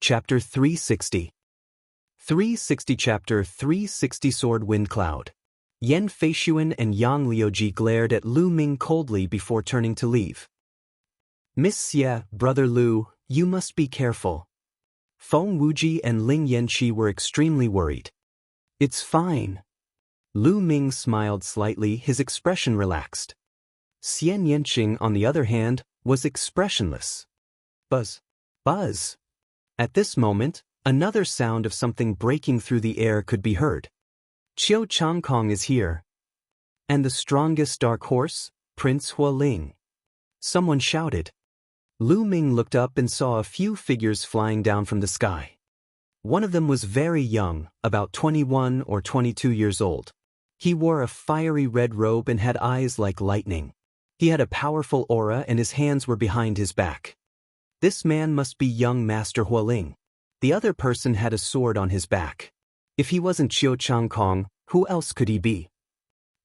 Chapter 360. 360 Chapter 360 Sword Wind Cloud. Yan Feishuan and Yang Liuji glared at Lu Ming coldly before turning to leave. Miss Xie, Brother Lu, you must be careful. Feng Wuji and Ling Yanqi were extremely worried. It's fine. Lu Ming smiled slightly, his expression relaxed. Xian Yanqing, on the other hand, was expressionless. Buzz. Buzz. At this moment, another sound of something breaking through the air could be heard. Qiu Changkong is here. And the strongest dark horse, Prince Hualing. Someone shouted. Lu Ming looked up and saw a few figures flying down from the sky. One of them was very young, about 21 or 22 years old. He wore a fiery red robe and had eyes like lightning. He had a powerful aura and his hands were behind his back. This man must be young Master Hualing. The other person had a sword on his back. If he wasn't Qiu Changkong, who else could he be?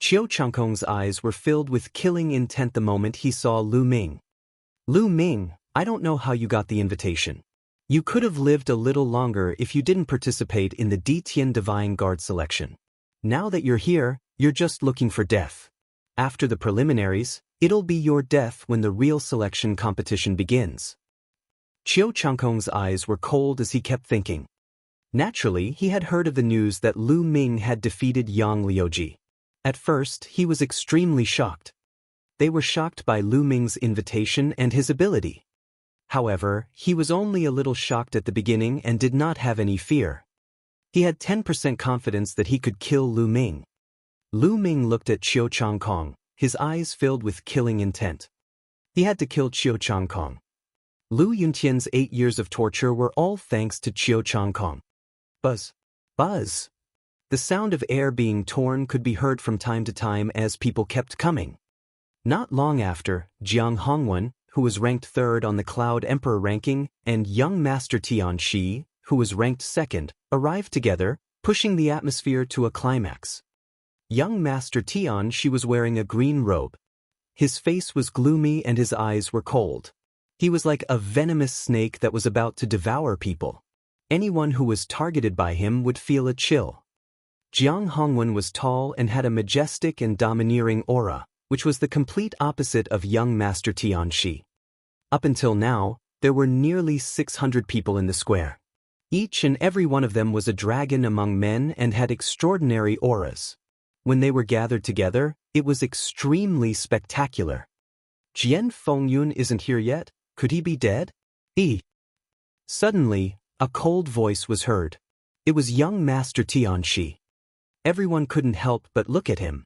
Qiu Changkong's eyes were filled with killing intent the moment he saw Lu Ming. Lu Ming, I don't know how you got the invitation. You could have lived a little longer if you didn't participate in the Ditian Divine Guard selection. Now that you're here, you're just looking for death. After the preliminaries, it'll be your death when the real selection competition begins. Qiu Changkong's eyes were cold as he kept thinking. Naturally, he had heard of the news that Lu Ming had defeated Yang Liuji. At first, he was extremely shocked. They were shocked by Lu Ming's invitation and his ability. However, he was only a little shocked at the beginning and did not have any fear. He had 10% confidence that he could kill Lu Ming. Lu Ming looked at Qiu Changkong, his eyes filled with killing intent. He had to kill Qiu Changkong. Lu Yuntian's 8 years of torture were all thanks to Qiu Changkong. Buzz. Buzz. The sound of air being torn could be heard from time to time as people kept coming. Not long after, Jiang Hongwen, who was ranked 3rd on the Cloud Emperor ranking, and young Master Tian Shi, who was ranked 2nd, arrived together, pushing the atmosphere to a climax. Young Master Tian Shi was wearing a green robe. His face was gloomy and his eyes were cold. He was like a venomous snake that was about to devour people. Anyone who was targeted by him would feel a chill. Jiang Hongwen was tall and had a majestic and domineering aura, which was the complete opposite of young Master Tian Shi. Up until now, there were nearly 600 people in the square. Each and every one of them was a dragon among men and had extraordinary auras. When they were gathered together, it was extremely spectacular. Jian Fengyun isn't here yet? Could he be dead? Suddenly, a cold voice was heard. It was young Master Tian Shi. Everyone couldn't help but look at him.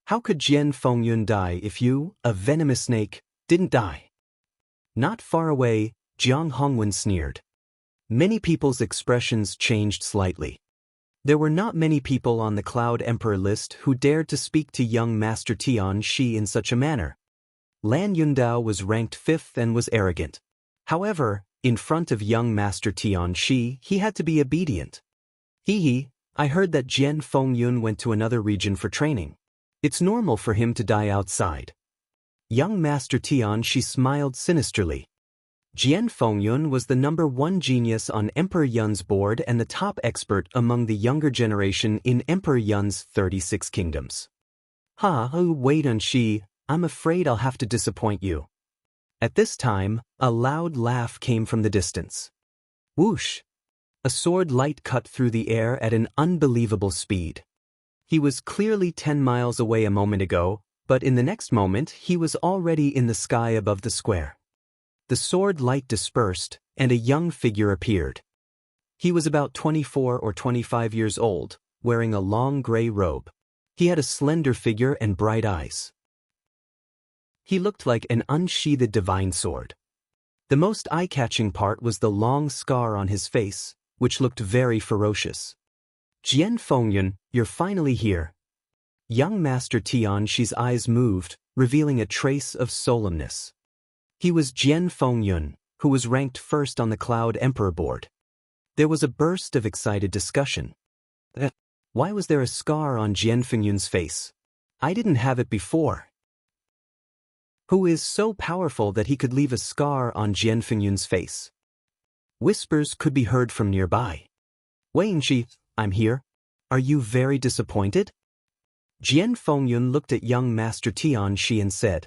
How could Jian Fengyun die if you, a venomous snake, didn't die? Not far away, Jiang Hongwen sneered. Many people's expressions changed slightly. There were not many people on the Cloud Emperor list who dared to speak to young Master Tian Shi in such a manner. Lan Yundao was ranked 5th and was arrogant. However, in front of young Master Tian Shi, he had to be obedient. I heard that Jian Fengyun went to another region for training. It's normal for him to die outside. Young Master Tian Shi smiled sinisterly. Jian Fengyun was the #1 genius on Emperor Yun's board and the top expert among the younger generation in Emperor Yun's 36 kingdoms. Wait on Shi, I'm afraid I'll have to disappoint you. At this time, a loud laugh came from the distance. Whoosh! A sword light cut through the air at an unbelievable speed. He was clearly 10 miles away a moment ago, but in the next moment he was already in the sky above the square. The sword light dispersed, and a young figure appeared. He was about 24 or 25 years old, wearing a long gray robe. He had a slender figure and bright eyes. He looked like an unsheathed divine sword. The most eye-catching part was the long scar on his face, which looked very ferocious. Jian Fengyun, you're finally here. Young Master Tian Shi's eyes moved, revealing a trace of solemnness. He was Jian Fengyun, who was ranked 1st on the Cloud Emperor board. There was a burst of excited discussion. Why was there a scar on Jian Fengyun's face? I didn't have it before. Who is so powerful that he could leave a scar on Jian Fengyun's face? Whispers could be heard from nearby. Wei-Shi, I'm here. Are you very disappointed? Jian Fengyun looked at young Master Tianxi and said,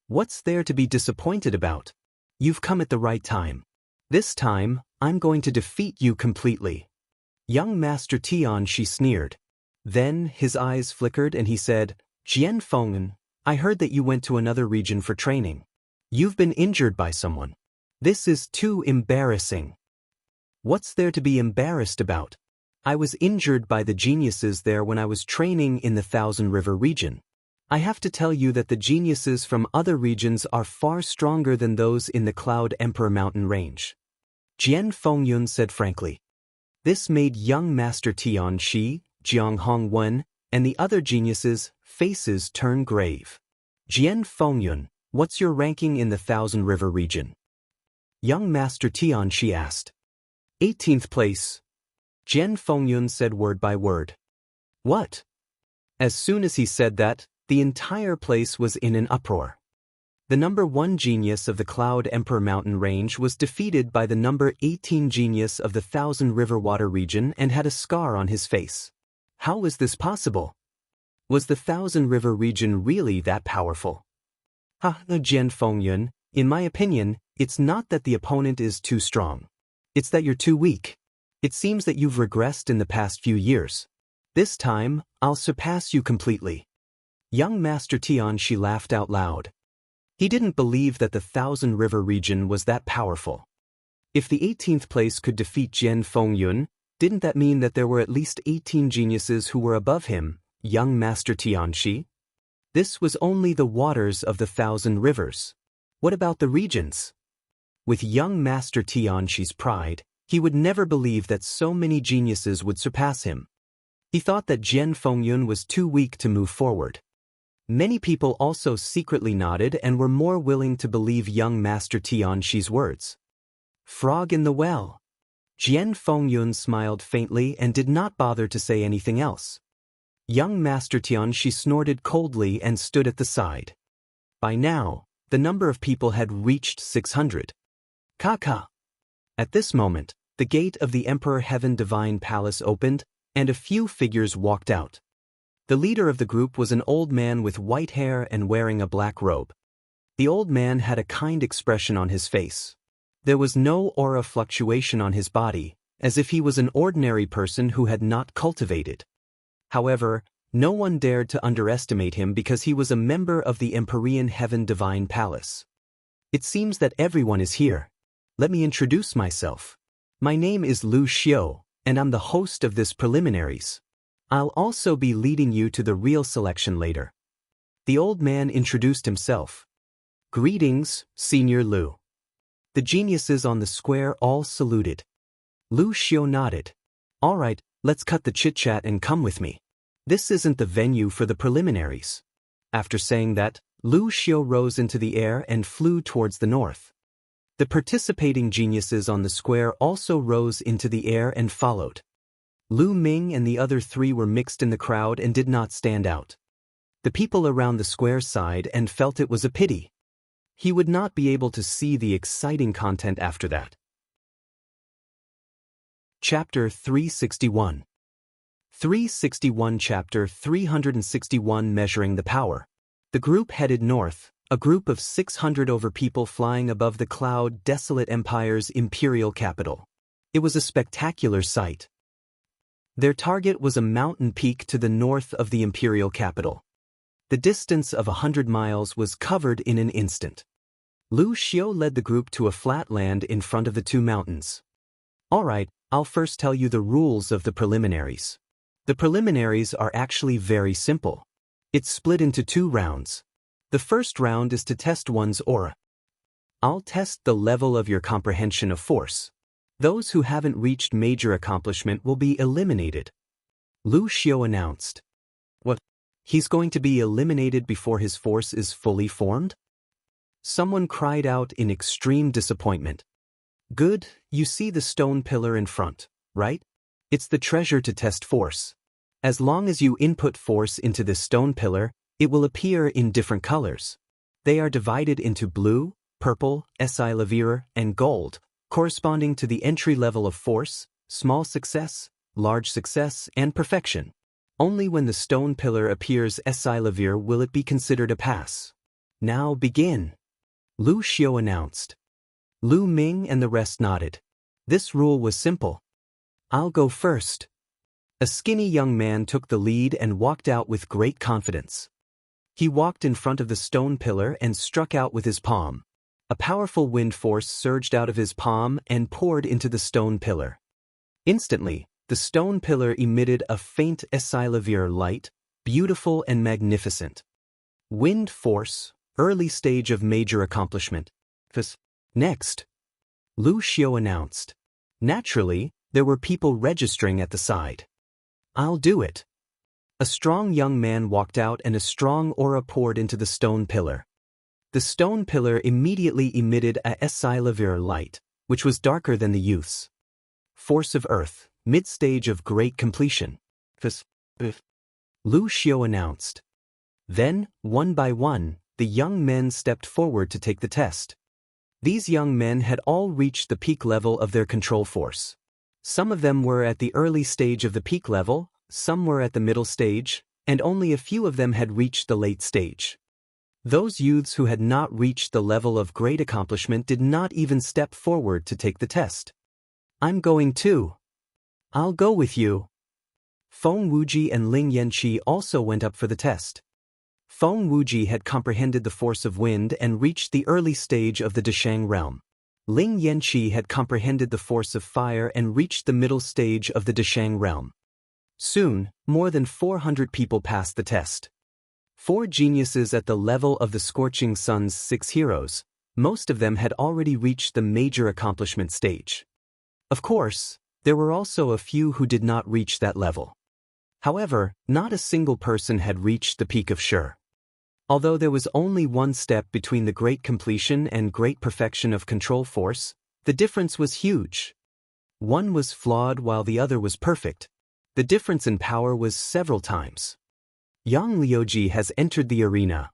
What's there to be disappointed about? You've come at the right time. This time, I'm going to defeat you completely. Young Master Tianxi sneered. Then his eyes flickered and he said, Jian Fengyun, I heard that you went to another region for training. You've been injured by someone. This is too embarrassing. What's there to be embarrassed about? I was injured by the geniuses there when I was training in the Thousand River region. I have to tell you that the geniuses from other regions are far stronger than those in the Cloud Emperor mountain range. Jian Fengyun said frankly. This made young Master Tianxi, Jiang Hongwen, and the other geniuses' faces turn grave. Jian Fengyun, what's your ranking in the Thousand River region? Young Master Tianxi asked. 18th place. Jian Fengyun said word by word. What? As soon as he said that, the entire place was in an uproar. The number 1 genius of the Cloud Emperor mountain range was defeated by the number 18 genius of the Thousand River water region and had a scar on his face. How was this possible? Was the Thousand River region really that powerful? Jian Fengyun, in my opinion, it's not that the opponent is too strong. It's that you're too weak. It seems that you've regressed in the past few years. This time, I'll surpass you completely. Young Master Tianxi laughed out loud. He didn't believe that the Thousand River region was that powerful. If the 18th place could defeat Jian Fengyun, didn't that mean that there were at least 18 geniuses who were above him, young Master Tianxi? This was only the waters of the Thousand Rivers. What about the regions? With young Master Tianxi's pride, he would never believe that so many geniuses would surpass him. He thought that Jian Fengyun was too weak to move forward. Many people also secretly nodded and were more willing to believe young Master Tianxi's words. Frog in the well. Jian Fengyun smiled faintly and did not bother to say anything else. Young Master Tianxi snorted coldly and stood at the side. By now, the number of people had reached 600. Kaka. At this moment, the gate of the Emperor Heaven Divine Palace opened, and a few figures walked out. The leader of the group was an old man with white hair and wearing a black robe. The old man had a kind expression on his face. There was no aura fluctuation on his body, as if he was an ordinary person who had not cultivated. However, no one dared to underestimate him because he was a member of the Empyrean Heaven Divine Palace. It seems that everyone is here. Let me introduce myself. My name is Lu Xiu, and I'm the host of this preliminaries. I'll also be leading you to the real selection later. The old man introduced himself. Greetings, Senior Lu. The geniuses on the square all saluted. Lu Xiu nodded. All right, let's cut the chit-chat and come with me. This isn't the venue for the preliminaries. After saying that, Lu Xiu rose into the air and flew towards the north. The participating geniuses on the square also rose into the air and followed. Lu Ming and the other 3 were mixed in the crowd and did not stand out. The people around the square sighed and felt it was a pity. He would not be able to see the exciting content after that. Chapter 361. 361 Chapter 361 Measuring the Power. The group headed north, a group of 600 over people flying above the cloud desolate empire's imperial capital. It was a spectacular sight. Their target was a mountain peak to the north of the imperial capital. The distance of 100 miles was covered in an instant. Lu Xiu led the group to a flat land in front of the 2 mountains. All right, I'll first tell you the rules of the preliminaries. The preliminaries are actually very simple. It's split into 2 rounds. The first round is to test one's aura. I'll test the level of your comprehension of force. Those who haven't reached major accomplishment will be eliminated. Lu Xiu announced. What? He's going to be eliminated before his force is fully formed? Someone cried out in extreme disappointment. Good, you see the stone pillar in front, right? It's the treasure to test force. As long as you input force into this stone pillar, it will appear in different colors. They are divided into blue, purple, silavir, and gold, corresponding to the entry level of force, small success, large success, and perfection. Only when the stone pillar appears Esilavir will it be considered a pass. Now begin, Lu Xiu announced. Lu Ming and the rest nodded. This rule was simple. I'll go first. A skinny young man took the lead and walked out with great confidence. He walked in front of the stone pillar and struck out with his palm. A powerful wind force surged out of his palm and poured into the stone pillar. Instantly, the stone pillar emitted a faint Esilavir light, beautiful and magnificent. Wind force, early stage of major accomplishment. Next, Lu Xiu announced. Naturally, there were people registering at the side. I'll do it. A strong young man walked out and a strong aura poured into the stone pillar. The stone pillar immediately emitted a Esilavir light, which was darker than the youth's. Force of Earth, mid-stage of great completion. Lu Xiu announced. Then, one by one, the young men stepped forward to take the test. These young men had all reached the peak level of their control force. Some of them were at the early stage of the peak level, some were at the middle stage, and only a few of them had reached the late stage. Those youths who had not reached the level of great accomplishment did not even step forward to take the test. I'm going too. I'll go with you. Feng Wuji and Ling Yanqi also went up for the test. Feng Wuji had comprehended the force of wind and reached the early stage of the Deshang realm. Ling Yanqi had comprehended the force of fire and reached the middle stage of the Deshang realm. Soon, more than 400 people passed the test. 4 geniuses at the level of the Scorching Sun's 6 heroes, most of them had already reached the major accomplishment stage. Of course, there were also a few who did not reach that level. However, not a single person had reached the peak of Sure. Although there was only one step between the great completion and great perfection of control force, the difference was huge. One was flawed while the other was perfect. The difference in power was several times. Yang Liuji has entered the arena.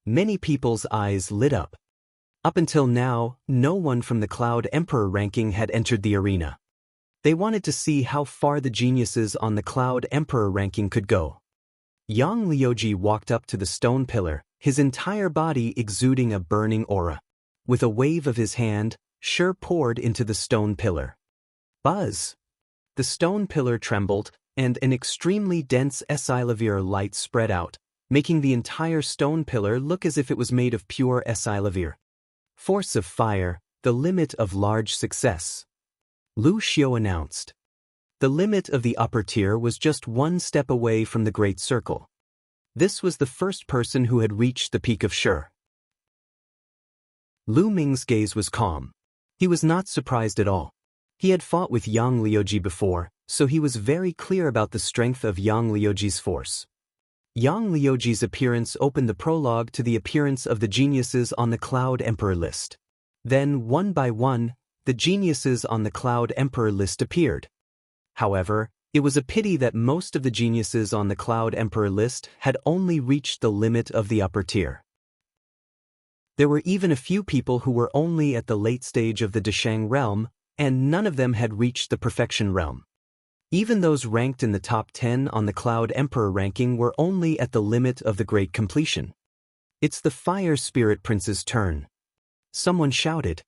Many people's eyes lit up. Up until now, no one from the Cloud Emperor ranking had entered the arena. They wanted to see how far the geniuses on the Cloud Emperor ranking could go. Yang Liuji walked up to the stone pillar, his entire body exuding a burning aura. With a wave of his hand, Sure poured into the stone pillar. Buzz! The stone pillar trembled, and an extremely dense Esilavir light spread out, making the entire stone pillar look as if it was made of pure Esilavir. Force of fire, the limit of large success. Lu Xiu announced. The limit of the upper tier was just one step away from the Great Circle. This was the first person who had reached the peak of Sure. Lu Ming's gaze was calm. He was not surprised at all. He had fought with Yang Liuji before, so he was very clear about the strength of Yang Liuji's force. Yang Liuji's appearance opened the prologue to the appearance of the geniuses on the Cloud Emperor list. Then, one by one, the geniuses on the Cloud Emperor list appeared. However, it was a pity that most of the geniuses on the Cloud Emperor list had only reached the limit of the upper tier. There were even a few people who were only at the late stage of the Deshang realm, and none of them had reached the perfection realm. Even those ranked in the top 10 on the Cloud Emperor ranking were only at the limit of the great completion. It's the Fire Spirit Prince's turn. Someone shouted.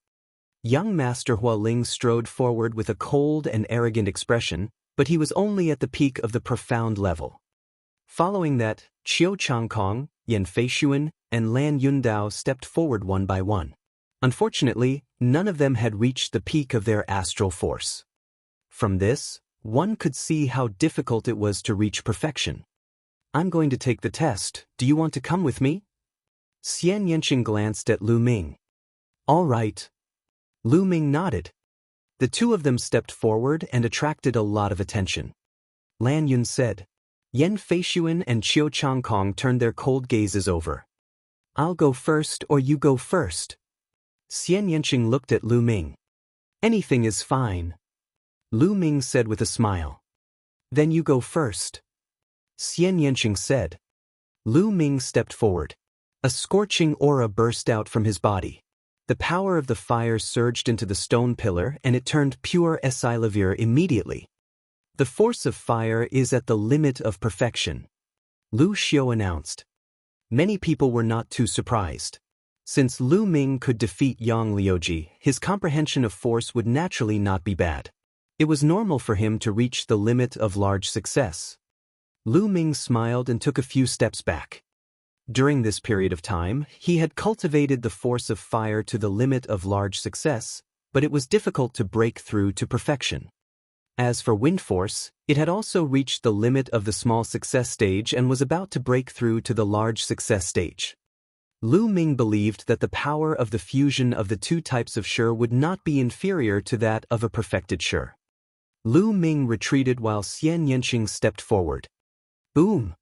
Young Master Hualing strode forward with a cold and arrogant expression, but he was only at the peak of the profound level. Following that, Qiu Changkong, Yan Feishuan, and Lan Yundao stepped forward one by one. Unfortunately, none of them had reached the peak of their astral force. From this, one could see how difficult it was to reach perfection. I'm going to take the test. Do you want to come with me? Xian Yanqing glanced at Lu Ming. All right. Lu Ming nodded. The two of them stepped forward and attracted a lot of attention. Lan Yun said. Yan Feishuan and Qiu Changkong turned their cold gazes over. I'll go first or you go first. Xian Yanqing looked at Lu Ming. Anything is fine. Lu Ming said with a smile. Then you go first. Xian Yanqing said. Lu Ming stepped forward. A scorching aura burst out from his body. The power of the fire surged into the stone pillar and it turned pure Esilavir immediately. The force of fire is at the limit of perfection, Lu Xiu announced. Many people were not too surprised. Since Lu Ming could defeat Yang Liuji, his comprehension of force would naturally not be bad. It was normal for him to reach the limit of large success. Lu Ming smiled and took a few steps back. During this period of time, he had cultivated the force of fire to the limit of large success, but it was difficult to break through to perfection. As for wind force, it had also reached the limit of the small success stage and was about to break through to the large success stage. Lu Ming believed that the power of the fusion of the two types of shi would not be inferior to that of a perfected shi. Lu Ming retreated while Xian Yanqing stepped forward. Boom!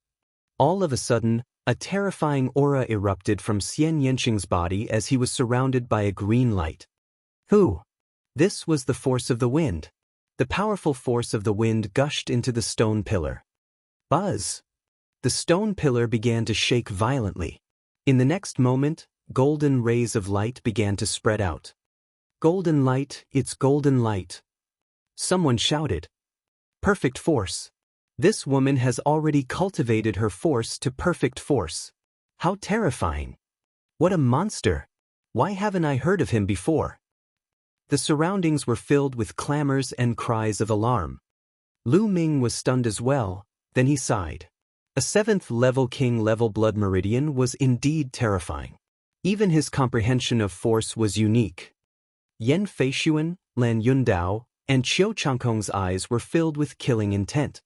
All of a sudden, a terrifying aura erupted from Xian Yanqing's body as he was surrounded by a green light. Who? This was the force of the wind. The powerful force of the wind gushed into the stone pillar. Buzz! The stone pillar began to shake violently. In the next moment, golden rays of light began to spread out. Golden light, it's golden light. Someone shouted. Perfect force. This woman has already cultivated her force to perfect force. How terrifying. What a monster. Why haven't I heard of him before? The surroundings were filled with clamors and cries of alarm. Lu Ming was stunned as well, then he sighed. A 7th-level king-level blood meridian was indeed terrifying. Even his comprehension of force was unique. Yan Feishuan, Lan Yundao, and Qiu Changkong's eyes were filled with killing intent.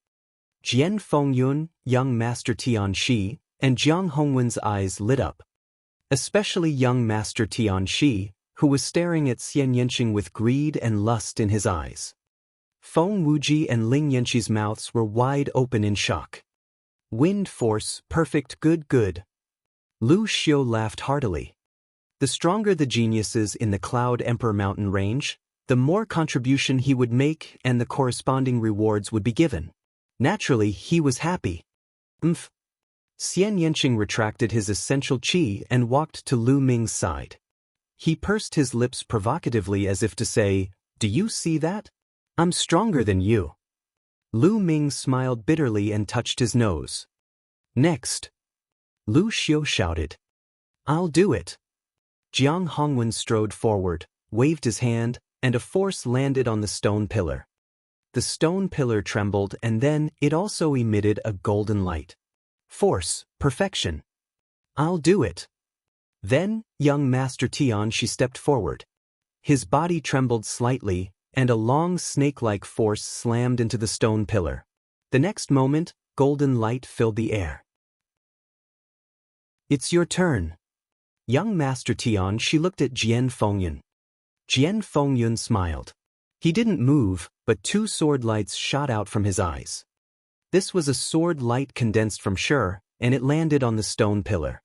Jian Fengyun, young Master Tianxi, and Jiang Hongwen's eyes lit up. Especially young Master Tianxi, who was staring at Xian Yanqing with greed and lust in his eyes. Feng Wuji and Ling Yanqi's mouths were wide open in shock. Wind force, perfect, good. Lu Xiu laughed heartily. The stronger the geniuses in the Cloud Emperor mountain range, the more contribution he would make and the corresponding rewards would be given. Naturally, he was happy. Xian Yanqing retracted his essential qi and walked to Lu Ming's side. He pursed his lips provocatively as if to say, "Do you see that? I'm stronger than you." Lu Ming smiled bitterly and touched his nose. Next. Lu Xiu shouted. I'll do it. Jiang Hongwen strode forward, waved his hand, and a force landed on the stone pillar. The stone pillar trembled and then it also emitted a golden light. Force, perfection. I'll do it. Then, young Master Tianxi stepped forward. His body trembled slightly, and a long snake-like force slammed into the stone pillar. The next moment, golden light filled the air. It's your turn. Young Master Tianxi looked at Jian Fengyun. Jian Fengyun smiled. He didn't move, but 2 sword lights shot out from his eyes. This was a sword light condensed from shi, and it landed on the stone pillar.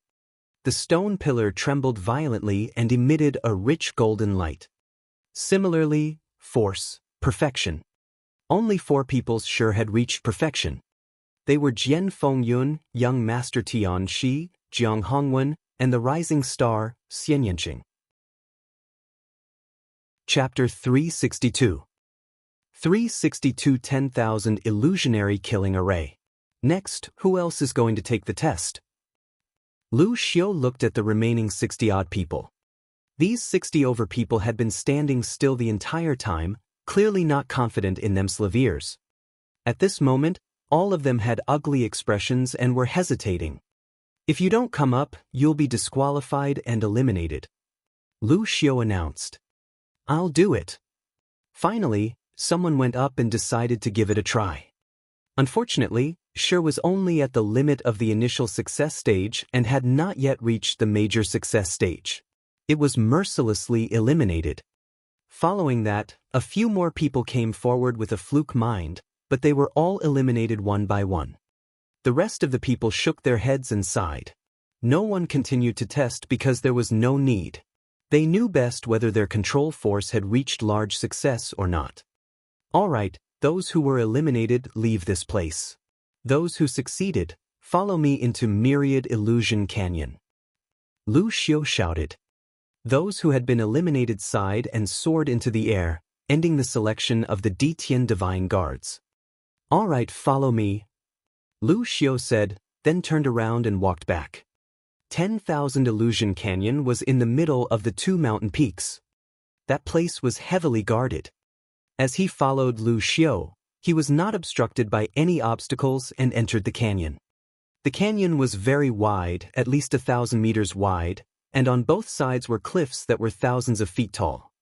The stone pillar trembled violently and emitted a rich golden light. Similarly, force, perfection. Only 4 people's shi had reached perfection. They were Jian Fengyun, young Master Tianxi, Jiang Hongwen, and the rising star, Xian Yanqing. Chapter 362. 362 10,000 Illusionary Killing Array. Next, who else is going to take the test? Lu Xiu looked at the remaining 60-odd people. These 60-over people had been standing still the entire time, clearly not confident in themselves. At this moment, all of them had ugly expressions and were hesitating. If you don't come up, you'll be disqualified and eliminated. Lu Xiu announced. I'll do it. Finally, someone went up and decided to give it a try. Unfortunately, shi was only at the limit of the initial success stage and had not yet reached the major success stage. It was mercilessly eliminated. Following that, a few more people came forward with a fluke mind, but they were all eliminated one by one. The rest of the people shook their heads and sighed. No one continued to test because there was no need. They knew best whether their control force had reached large success or not. All right, those who were eliminated leave this place. Those who succeeded, follow me into Myriad Illusion Canyon. Lu Xiu shouted. Those who had been eliminated sighed and soared into the air, ending the selection of the Ditian Divine Guards. "All right, follow me," Lu Xiu said, then turned around and walked back. 10,000 Illusion Canyon was in the middle of the two mountain peaks. That place was heavily guarded. As he followed Lu Xiu, he was not obstructed by any obstacles and entered the canyon. The canyon was very wide, at least 1,000 meters wide, and on both sides were cliffs that were thousands of feet tall.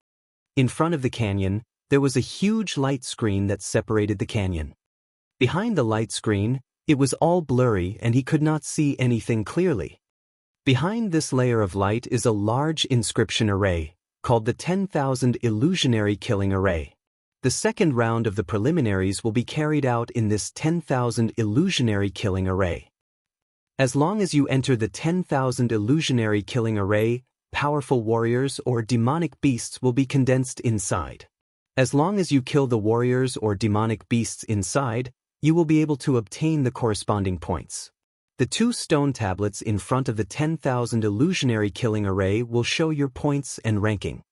In front of the canyon, there was a huge light screen that separated the canyon. Behind the light screen, it was all blurry and he could not see anything clearly. Behind this layer of light is a large inscription array, called the 10,000 Illusionary Killing Array. The second round of the preliminaries will be carried out in this 10,000 Illusionary Killing Array. As long as you enter the 10,000 Illusionary Killing Array, powerful warriors or demonic beasts will be condensed inside. As long as you kill the warriors or demonic beasts inside, you will be able to obtain the corresponding points. The two stone tablets in front of the 10,000 Illusionary Killing Array will show your points and ranking.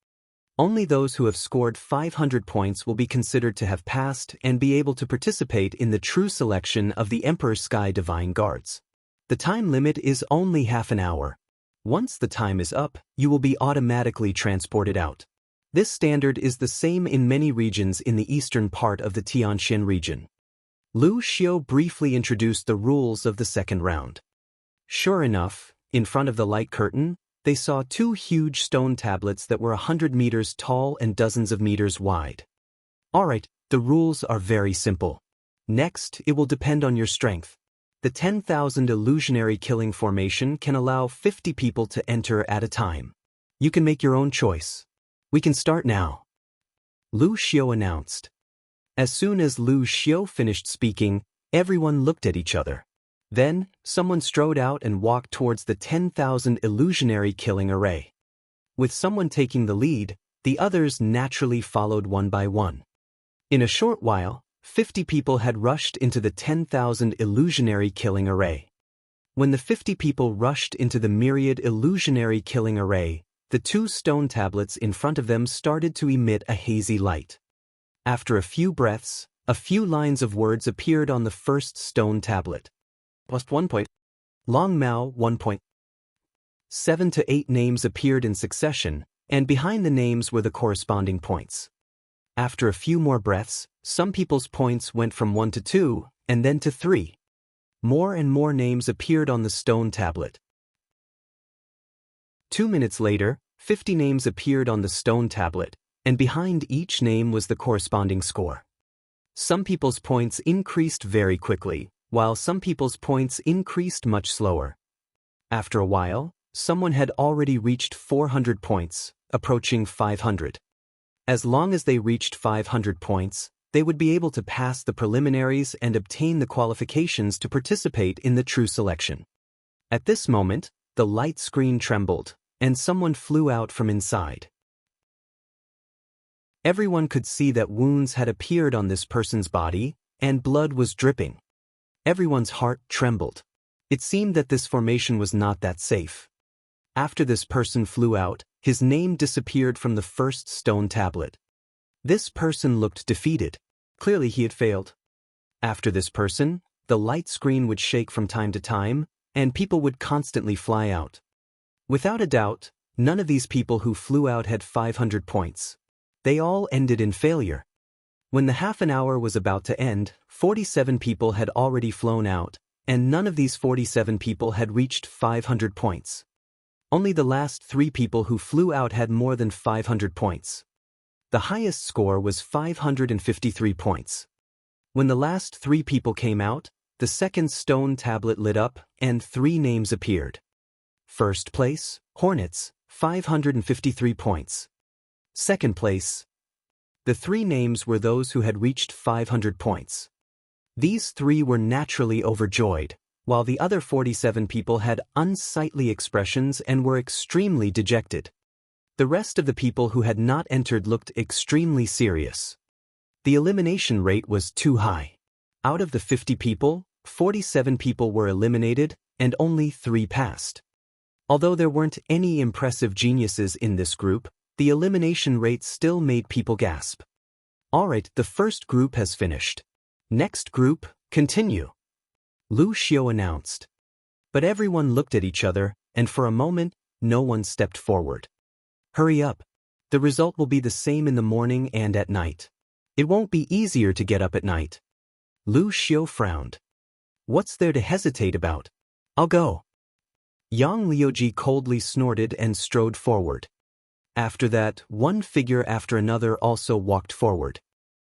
Only those who have scored 500 points will be considered to have passed and be able to participate in the true selection of the Emperor Sky Divine Guards. The time limit is only half an hour. Once the time is up, you will be automatically transported out. This standard is the same in many regions in the eastern part of the Tianxin region. Lu Xiu briefly introduced the rules of the second round. Sure enough, in front of the light curtain, they saw two huge stone tablets that were 100 meters tall and dozens of meters wide. Alright, the rules are very simple. Next, it will depend on your strength. The 10,000 Illusionary Killing Formation can allow 50 people to enter at a time. You can make your own choice. We can start now, Lu Xiu announced. As soon as Lu Xiu finished speaking, everyone looked at each other. Then, someone strode out and walked towards the 10,000 Illusionary Killing Array. With someone taking the lead, the others naturally followed one by one. In a short while, 50 people had rushed into the 10,000 Illusionary Killing Array. When the 50 people rushed into the myriad Illusionary Killing Array, the two stone tablets in front of them started to emit a hazy light. After a few breaths, a few lines of words appeared on the first stone tablet. Plus 1 point. Long Mao 1 point. 7 to 8 names appeared in succession, and behind the names were the corresponding points. After a few more breaths, some people's points went from 1 to 2, and then to 3. More and more names appeared on the stone tablet. 2 minutes later, 50 names appeared on the stone tablet, and behind each name was the corresponding score. Some people's points increased very quickly, while some people's points increased much slower. After a while, someone had already reached 400 points, approaching 500. As long as they reached 500 points, they would be able to pass the preliminaries and obtain the qualifications to participate in the true selection. At this moment, the light screen trembled, and someone flew out from inside. Everyone could see that wounds had appeared on this person's body, and blood was dripping. Everyone's heart trembled. It seemed that this formation was not that safe. After this person flew out, his name disappeared from the first stone tablet. This person looked defeated. Clearly he had failed. After this person, the light screen would shake from time to time, and people would constantly fly out. Without a doubt, none of these people who flew out had 500 points. They all ended in failure. When the half an hour was about to end, 47 people had already flown out, and none of these 47 people had reached 500 points. Only the last 3 people who flew out had more than 500 points. The highest score was 553 points. When the last 3 people came out, the second stone tablet lit up, and 3 names appeared. First place, Hornets, 553 points. Second place. The 3 names were those who had reached 500 points. These 3 were naturally overjoyed, while the other 47 people had unsightly expressions and were extremely dejected. The rest of the people who had not entered looked extremely serious. The elimination rate was too high. Out of the 50 people, 47 people were eliminated, and only 3 passed. Although there weren't any impressive geniuses in this group, the elimination rate still made people gasp. Alright, the first group has finished. Next group, continue. Lu Xiu announced. But everyone looked at each other, and for a moment, no one stepped forward. Hurry up. The result will be the same in the morning and at night. It won't be easier to get up at night. Lu Xiu frowned. What's there to hesitate about? I'll go. Yang Liuji coldly snorted and strode forward. After that, one figure after another also walked forward.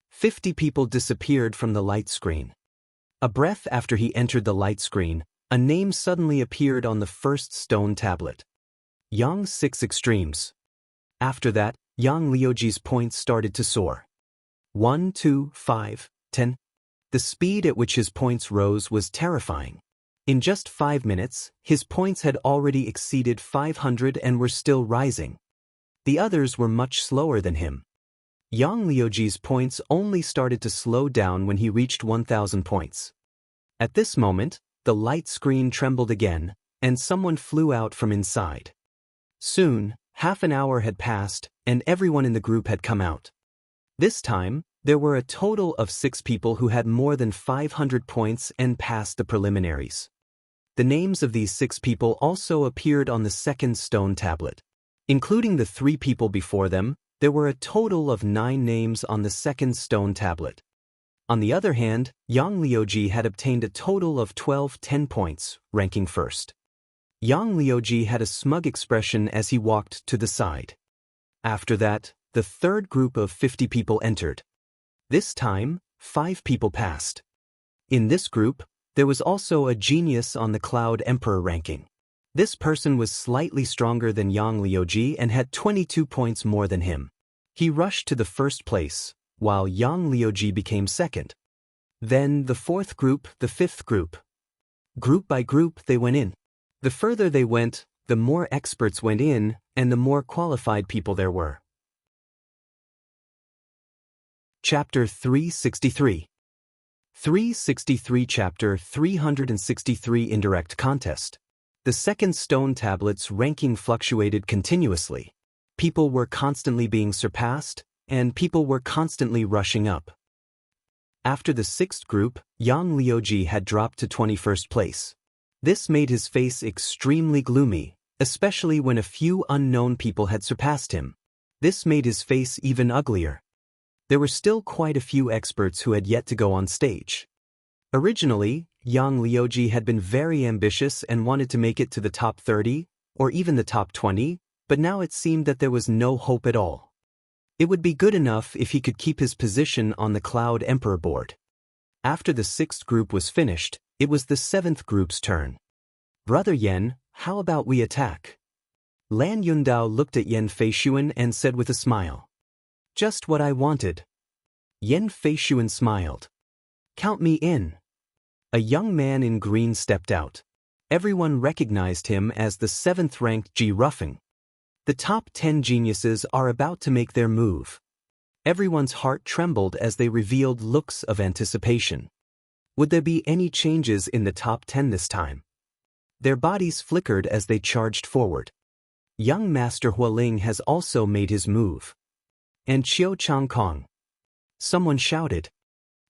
50 people disappeared from the light screen. A breath after he entered the light screen, a name suddenly appeared on the first stone tablet. Yang 6 Extremes. After that, Yang Liuji's points started to soar. 1, 2, 5, 10. The speed at which his points rose was terrifying. In just 5 minutes, his points had already exceeded 500 and were still rising. The others were much slower than him. Yang Liuji's points only started to slow down when he reached 1,000 points. At this moment, the light screen trembled again, and someone flew out from inside. Soon, half an hour had passed, and everyone in the group had come out. This time, there were a total of 6 people who had more than 500 points and passed the preliminaries. The names of these 6 people also appeared on the second stone tablet. Including the 3 people before them, there were a total of 9 names on the second stone tablet. On the other hand, Yang Liuji had obtained a total of 10 points, ranking first. Yang Liuji had a smug expression as he walked to the side. After that, the third group of 50 people entered. This time, 5 people passed. In this group, there was also a genius on the Cloud Emperor ranking. This person was slightly stronger than Yang Liuji and had 22 points more than him. He rushed to the first place, while Yang Liuji became second. Then the fourth group, the fifth group. Group by group they went in. The further they went, the more experts went in, and the more qualified people there were. Chapter 363. 363 Chapter 363 Indirect Contest. The second stone tablet's ranking fluctuated continuously. People were constantly being surpassed, and people were constantly rushing up. After the sixth group, Yang Liuji had dropped to 21st place. This made his face extremely gloomy, especially when a few unknown people had surpassed him. This made his face even uglier. There were still quite a few experts who had yet to go on stage. Originally, Yang Liuji had been very ambitious and wanted to make it to the top 30, or even the top 20, but now it seemed that there was no hope at all. It would be good enough if he could keep his position on the Cloud Emperor board. After the sixth group was finished, it was the seventh group's turn. Brother Yen, how about we attack? Lan Yundao looked at Yen Feishuan and said with a smile. Just what I wanted. Yen Feishuan smiled. Count me in. A young man in green stepped out. Everyone recognized him as the 7th-ranked Ji Ruffing. The top 10 geniuses are about to make their move. Everyone's heart trembled as they revealed looks of anticipation. Would there be any changes in the top 10 this time? Their bodies flickered as they charged forward. Young Master Hualing has also made his move. And Qiu Changkong. Someone shouted.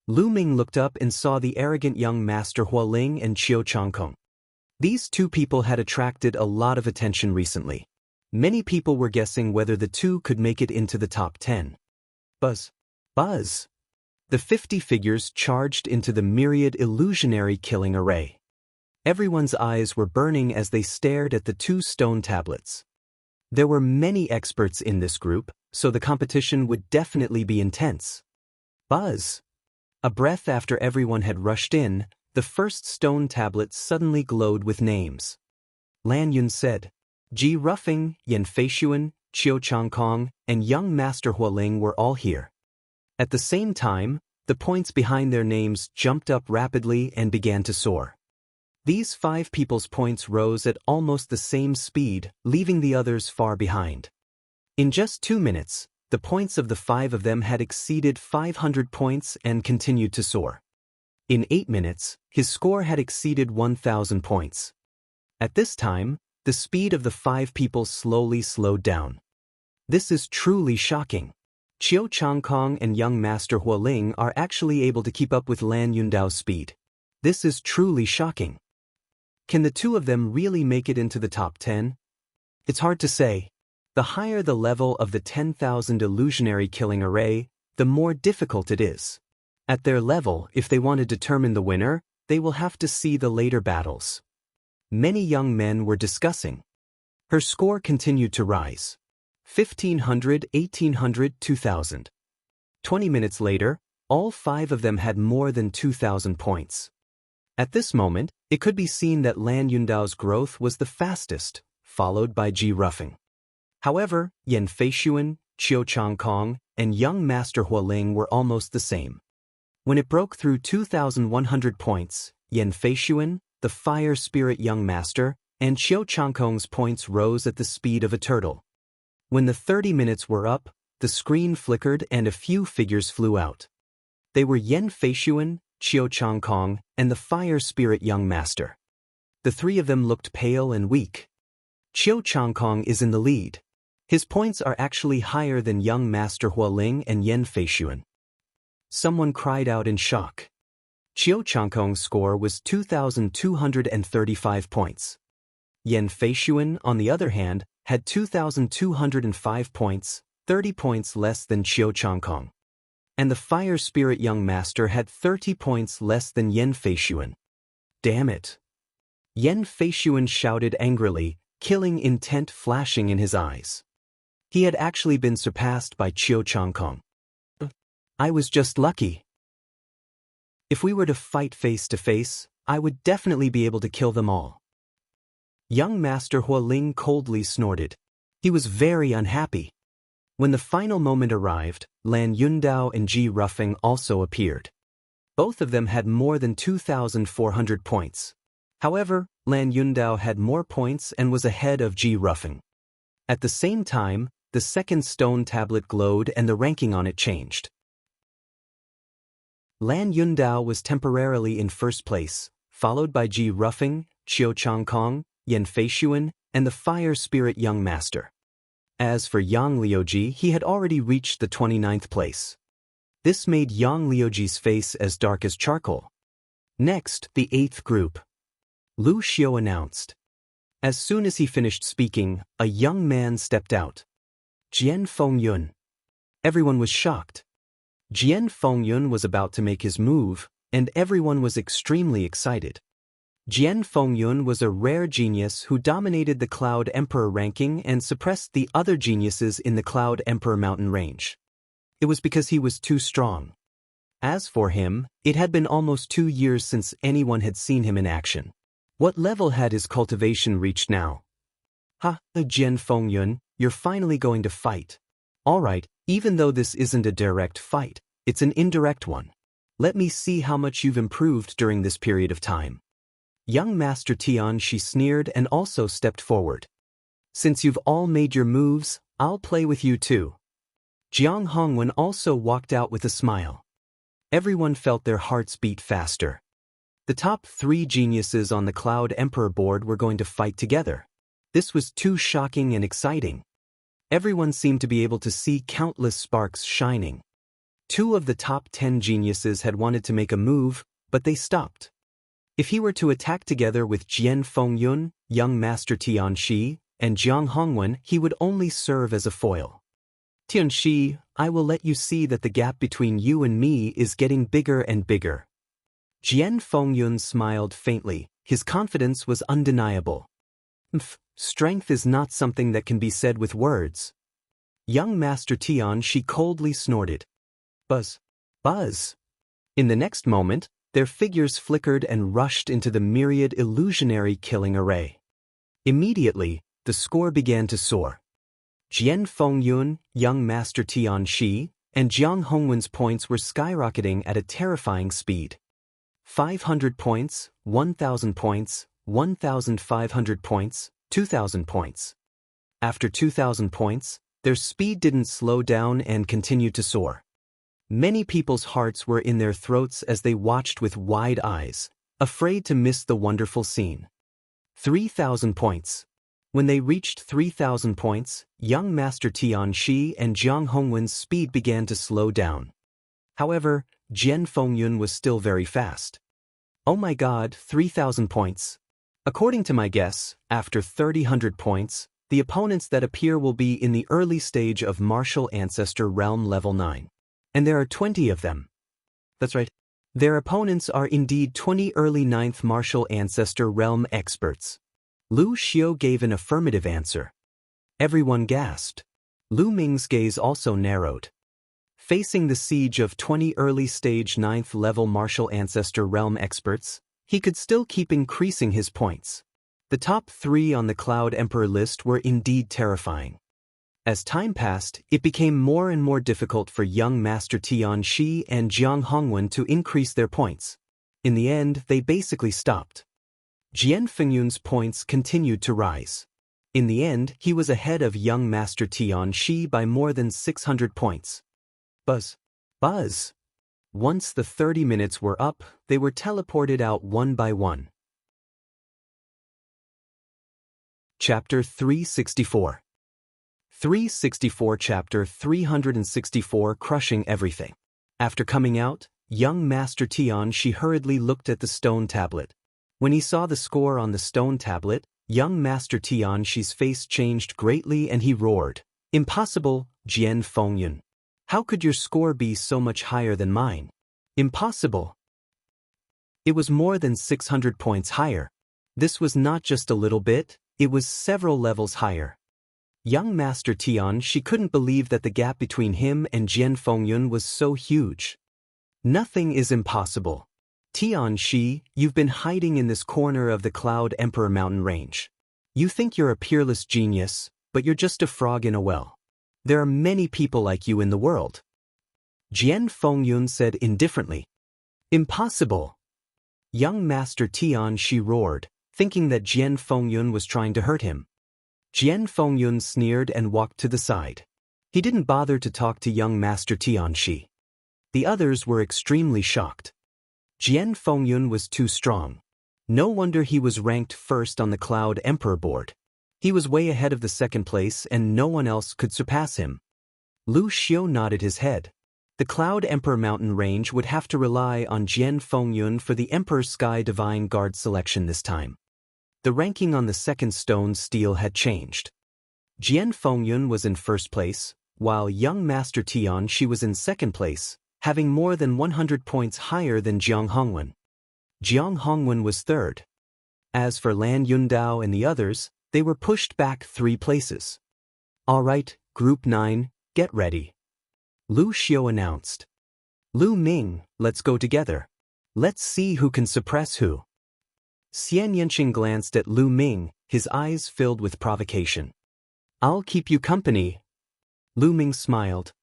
Lu Ming looked up and saw the arrogant young Master Hualing and Qiu Changkong. These 2 people had attracted a lot of attention recently. Many people were guessing whether the 2 could make it into the top 10. Buzz. Buzz. The 50 figures charged into the myriad illusionary killing array. Everyone's eyes were burning as they stared at the 2 stone tablets. There were many experts in this group, so the competition would definitely be intense. Buzz. A breath after everyone had rushed in, the first stone tablet suddenly glowed with names. Lan Yun said. Ji Ruffing, Yen Feishuan, Qiu Changkong, and young Master Hualing were all here. At the same time, the points behind their names jumped up rapidly and began to soar. These 5 people's points rose at almost the same speed, leaving the others far behind. In just 2 minutes, the points of the 5 of them had exceeded 500 points and continued to soar. In 8 minutes, his score had exceeded 1,000 points. At this time, the speed of the 5 people slowly slowed down. This is truly shocking. Qiu Changkong and young Master Hualing are actually able to keep up with Lan Yundao's speed. This is truly shocking. Can the two of them really make it into the top 10? It's hard to say. The higher the level of the 10,000 illusionary killing array, the more difficult it is. At their level, if they want to determine the winner, they will have to see the later battles. Many young men were discussing. Her score continued to rise. 1,500, 1,800, 2,000. 20 minutes later, all 5 of them had more than 2,000 points. At this moment, it could be seen that Lan Yundao's growth was the fastest, followed by Ji Ruffing. However, Yan Feishuan, Qiu Changkong, and young Master Hualing were almost the same. When it broke through 2,100 points, Yan Feishuan, the Fire Spirit young master, and Qiu Changkong's points rose at the speed of a turtle. When the 30 minutes were up, the screen flickered and a few figures flew out. They were Yan Feishuan, Qiu Changkong, and the Fire Spirit young master. The 3 of them looked pale and weak. Qiu Changkong is in the lead. His points are actually higher than young Master Hualing and Yan Feishuan. Someone cried out in shock. Qiu Changkong's score was 2,235 points. Yan Feishuan, on the other hand, had 2,205 points, 30 points less than Qiu Changkong. And the Fire Spirit young master had 30 points less than Yan Feishuan. Damn it! Yan Feishuan shouted angrily, killing intent flashing in his eyes. He had actually been surpassed by Qiu Changkong. I was just lucky. If we were to fight face to face, I would definitely be able to kill them all. Young Master Hualing coldly snorted. He was very unhappy. When the final moment arrived, Lan Yundao and Ji Ruffing also appeared. Both of them had more than 2,400 points. However, Lan Yundao had more points and was ahead of Ji Ruffing. At the same time, the second stone tablet glowed and the ranking on it changed. Lan Yundao was temporarily in first place, followed by Ji Ruffing, Qiu Changkong, Yan Feishuan, and the Fire Spirit young master. As for Yang Liuji, he had already reached the 29th place. This made Yang Liuji's face as dark as charcoal. Next, the 8th group. Lu Xiu announced. As soon as he finished speaking, a young man stepped out. Jian Fengyun. Everyone was shocked. Jian Fengyun was about to make his move, and everyone was extremely excited. Jian Fengyun was a rare genius who dominated the Cloud Emperor ranking and suppressed the other geniuses in the Cloud Emperor mountain range. It was because he was too strong. As for him, it had been almost 2 years since anyone had seen him in action. What level had his cultivation reached now? Ha, Jian Fengyun, you're finally going to fight. Alright, even though this isn't a direct fight, it's an indirect one. Let me see how much you've improved during this period of time. Young Master Tianxi sneered and also stepped forward. Since you've all made your moves, I'll play with you too. Jiang Hongwen also walked out with a smile. Everyone felt their hearts beat faster. The top 3 geniuses on the Cloud Emperor board were going to fight together. This was too shocking and exciting. Everyone seemed to be able to see countless sparks shining. 2 of the top 10 geniuses had wanted to make a move, but they stopped. If he were to attack together with Jian Fengyun, young Master Tianxi, and Jiang Hongwen, he would only serve as a foil. Tianxi, I will let you see that the gap between you and me is getting bigger and bigger. Jian Fengyun smiled faintly. His confidence was undeniable. Strength is not something that can be said with words. Young Master Tianxi coldly snorted. Buzz. Buzz. In the next moment, their figures flickered and rushed into the myriad illusionary killing array. Immediately, the score began to soar. Jian Fengyun, young Master Tianxi, and Jiang Hongwen's points were skyrocketing at a terrifying speed. 500 points, 1,000 points, 1,500 points, 2,000 points. After 2,000 points, their speed didn't slow down and continued to soar. Many people's hearts were in their throats as they watched with wide eyes, afraid to miss the wonderful scene. 3,000 points. When they reached 3,000 points, young Master Tianxi and Jiang Hongwen's speed began to slow down. However, Jian Fengyun was still very fast. Oh my god, 3,000 points. According to my guess, after 3,000 points, the opponents that appear will be in the early stage of Martial Ancestor Realm Level 9. And there are 20 of them. That's right. Their opponents are indeed 20 early 9th Martial Ancestor Realm experts. Lu Xiu gave an affirmative answer. Everyone gasped. Lu Ming's gaze also narrowed. Facing the siege of 20 early stage 9th level Martial Ancestor Realm experts, he could still keep increasing his points. The top 3 on the Cloud Emperor list were indeed terrifying. As time passed, it became more and more difficult for young Master Tianxi and Jiang Hongwen to increase their points. In the end, they basically stopped. Jian Fengyun's points continued to rise. In the end, he was ahead of young Master Tianxi by more than 600 points. Buzz. Buzz. Once the 30 minutes were up, they were teleported out one by one. Chapter 364. 364 Chapter 364 Crushing Everything. After coming out, young Master Tianxi hurriedly looked at the stone tablet. When he saw the score on the stone tablet, young Master Tianxi's face changed greatly and he roared, "Impossible, Jian Fengyun. How could your score be so much higher than mine? Impossible." It was more than 600 points higher. This was not just a little bit, it was several levels higher. Young Master Tianxi couldn't believe that the gap between him and Jian Fengyun was so huge. Nothing is impossible. Tianxi, you've been hiding in this corner of the Cloud Emperor mountain range. You think you're a peerless genius, but you're just a frog in a well. There are many people like you in the world. Jian Fengyun said indifferently. Impossible. Young Master Tianxi roared, thinking that Jian Fengyun was trying to hurt him. Jian Fengyun sneered and walked to the side. He didn't bother to talk to young Master Tianxi. The others were extremely shocked. Jian Fengyun was too strong. No wonder he was ranked first on the Cloud Emperor board. He was way ahead of the second place and no one else could surpass him. Lu Xiu nodded his head. The Cloud Emperor mountain range would have to rely on Jian Fengyun for the Emperor Sky Divine Guard selection this time. The ranking on the second stone stele had changed. Jian Fengyun was in first place, while young Master Tianxi was in second place, having more than 100 points higher than Jiang Hongwen. Jiang Hongwen was third. As for Lan Yundao and the others, they were pushed back 3 places. All right, Group 9, get ready. Lu Xiu announced. Lu Ming, let's go together. Let's see who can suppress who. Xian Yanqing glanced at Lu Ming, his eyes filled with provocation. I'll keep you company. Lu Ming smiled.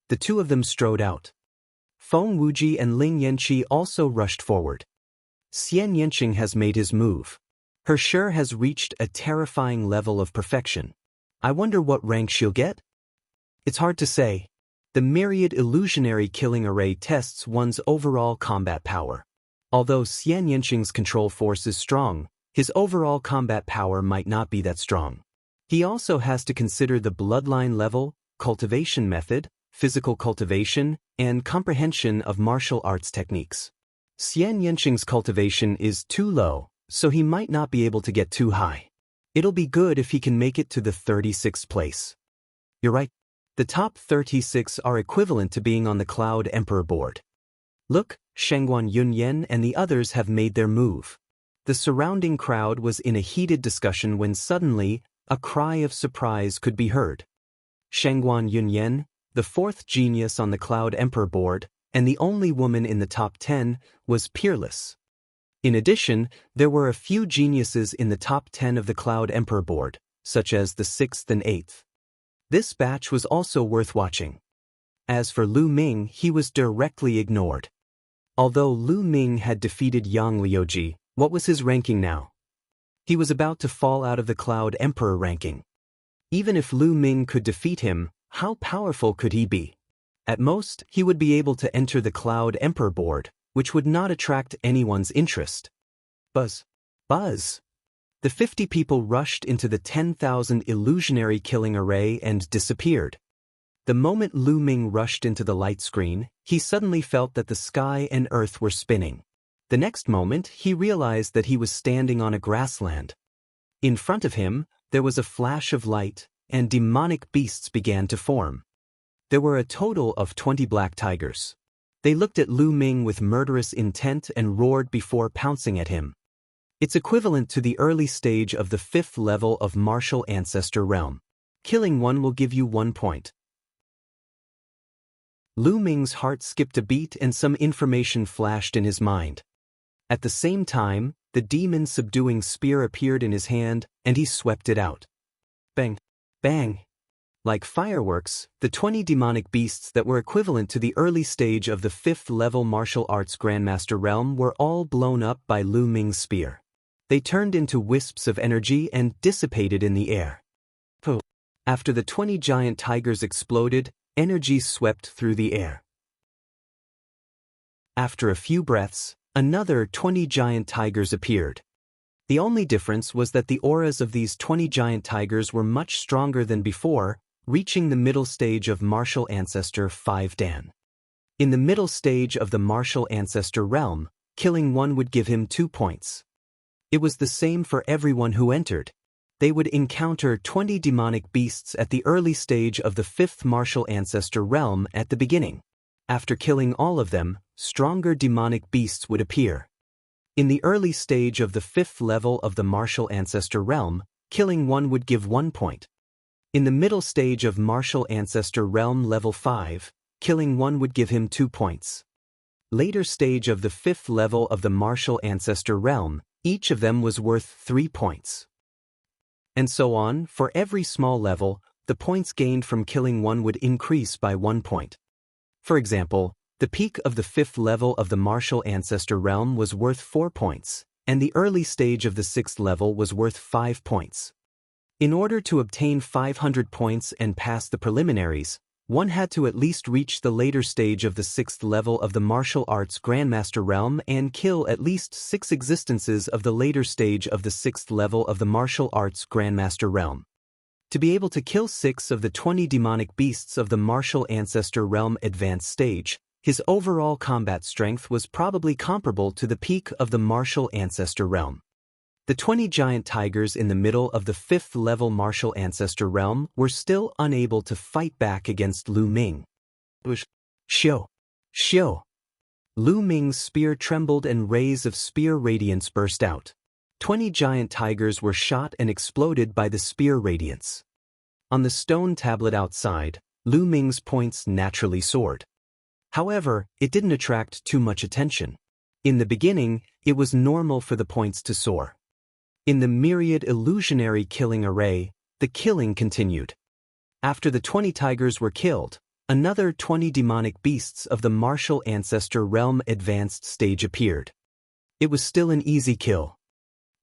The two of them strode out. Feng Wuji and Ling Yanqi also rushed forward. Xian Yanqing has made his move. Her sure has reached a terrifying level of perfection. I wonder what rank she'll get? It's hard to say. The myriad illusionary killing array tests one's overall combat power. Although Xian Yanqing's control force is strong, his overall combat power might not be that strong. He also has to consider the bloodline level, cultivation method, physical cultivation, and comprehension of martial arts techniques. Xian Yanqing's cultivation is too low, so he might not be able to get too high. It'll be good if he can make it to the 36th place. You're right. The top 36 are equivalent to being on the Cloud Emperor board. Look, Shangguan Yunyan and the others have made their move. The surrounding crowd was in a heated discussion when suddenly, a cry of surprise could be heard. Shangguan Yunyan, the 4th genius on the Cloud Emperor board, and the only woman in the top 10, was peerless. In addition, there were a few geniuses in the top 10 of the Cloud Emperor board, such as the 6th and 8th. This batch was also worth watching. As for Lu Ming, he was directly ignored. Although Lu Ming had defeated Yang Liuji, what was his ranking now? He was about to fall out of the Cloud Emperor ranking. Even if Lu Ming could defeat him, how powerful could he be? At most, he would be able to enter the Cloud Emperor board, which would not attract anyone's interest. Buzz. Buzz. The 50 people rushed into the 10,000 illusionary killing array and disappeared. The moment Lu Ming rushed into the light screen, he suddenly felt that the sky and earth were spinning. The next moment, he realized that he was standing on a grassland. In front of him, there was a flash of light, and demonic beasts began to form. There were a total of 20 black tigers. They looked at Lu Ming with murderous intent and roared before pouncing at him. It's equivalent to the early stage of the 5th level of Martial Ancestor Realm. Killing one will give you 1 point. Lu Ming's heart skipped a beat and some information flashed in his mind. At the same time, the demon-subduing spear appeared in his hand, and he swept it out. Bang! Bang! Like fireworks, the 20 demonic beasts that were equivalent to the early stage of the 5th level martial arts Grandmaster realm were all blown up by Lu Ming's spear. They turned into wisps of energy and dissipated in the air. After the 20 giant tigers exploded, energy swept through the air. After a few breaths, another 20 giant tigers appeared. The only difference was that the auras of these 20 giant tigers were much stronger than before, reaching the middle stage of Martial Ancestor 5 Dan. In the middle stage of the Martial Ancestor realm, killing one would give him 2 points. It was the same for everyone who entered. They would encounter 20 demonic beasts at the early stage of the 5th Martial Ancestor realm at the beginning. After killing all of them, stronger demonic beasts would appear. In the early stage of the 5th level of the Martial Ancestor realm, killing one would give 1 point. In the middle stage of Martial Ancestor realm level 5, killing one would give him 2 points. Later stage of the 5th level of the Martial Ancestor realm, each of them was worth 3 points. And so on, for every small level, the points gained from killing one would increase by 1 point. For example, the peak of the 5th level of the Martial Ancestor realm was worth 4 points, and the early stage of the 6th level was worth 5 points. In order to obtain 500 points and pass the preliminaries, one had to at least reach the later stage of the 6th level of the Martial Arts Grandmaster realm and kill at least 6 existences of the later stage of the 6th level of the Martial Arts Grandmaster realm. To be able to kill 6 of the 20 demonic beasts of the Martial Ancestor realm advanced stage, his overall combat strength was probably comparable to the peak of the Martial Ancestor realm. The 20 giant tigers in the middle of the 5th level Martial Ancestor realm were still unable to fight back against Lu Ming. Shio! Shio! Lu Ming's spear trembled and rays of spear radiance burst out. 20 giant tigers were shot and exploded by the spear radiance. On the stone tablet outside, Lu Ming's points naturally soared. However, it didn't attract too much attention. In the beginning, it was normal for the points to soar. In the myriad illusionary killing array, the killing continued. After the 20 tigers were killed, another 20 demonic beasts of the Martial Ancestor realm advanced stage appeared. It was still an easy kill.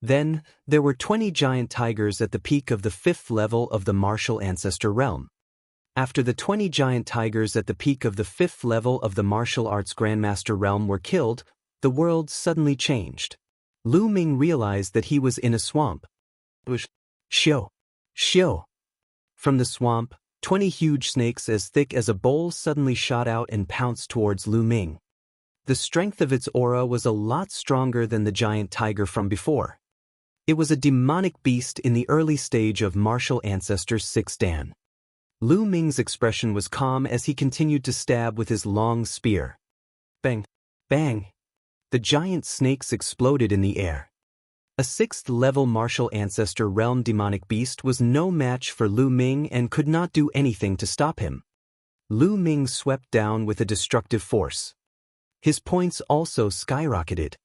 Then, there were 20 giant tigers at the peak of the 5th level of the Martial Ancestor realm. After the 20 giant tigers at the peak of the 5th level of the Martial Arts Grandmaster realm were killed, the world suddenly changed. Lu Ming realized that he was in a swamp. Shio! Shio! From the swamp, 20 huge snakes as thick as a bowl suddenly shot out and pounced towards Lu Ming. The strength of its aura was a lot stronger than the giant tiger from before. It was a demonic beast in the early stage of Martial Ancestor 6 Dan. Lu Ming's expression was calm as he continued to stab with his long spear. Bang! Bang! The giant snakes exploded in the air. A 6th level Martial Ancestor realm demonic beast was no match for Lu Ming and could not do anything to stop him. Lu Ming swept down with a destructive force. His points also skyrocketed.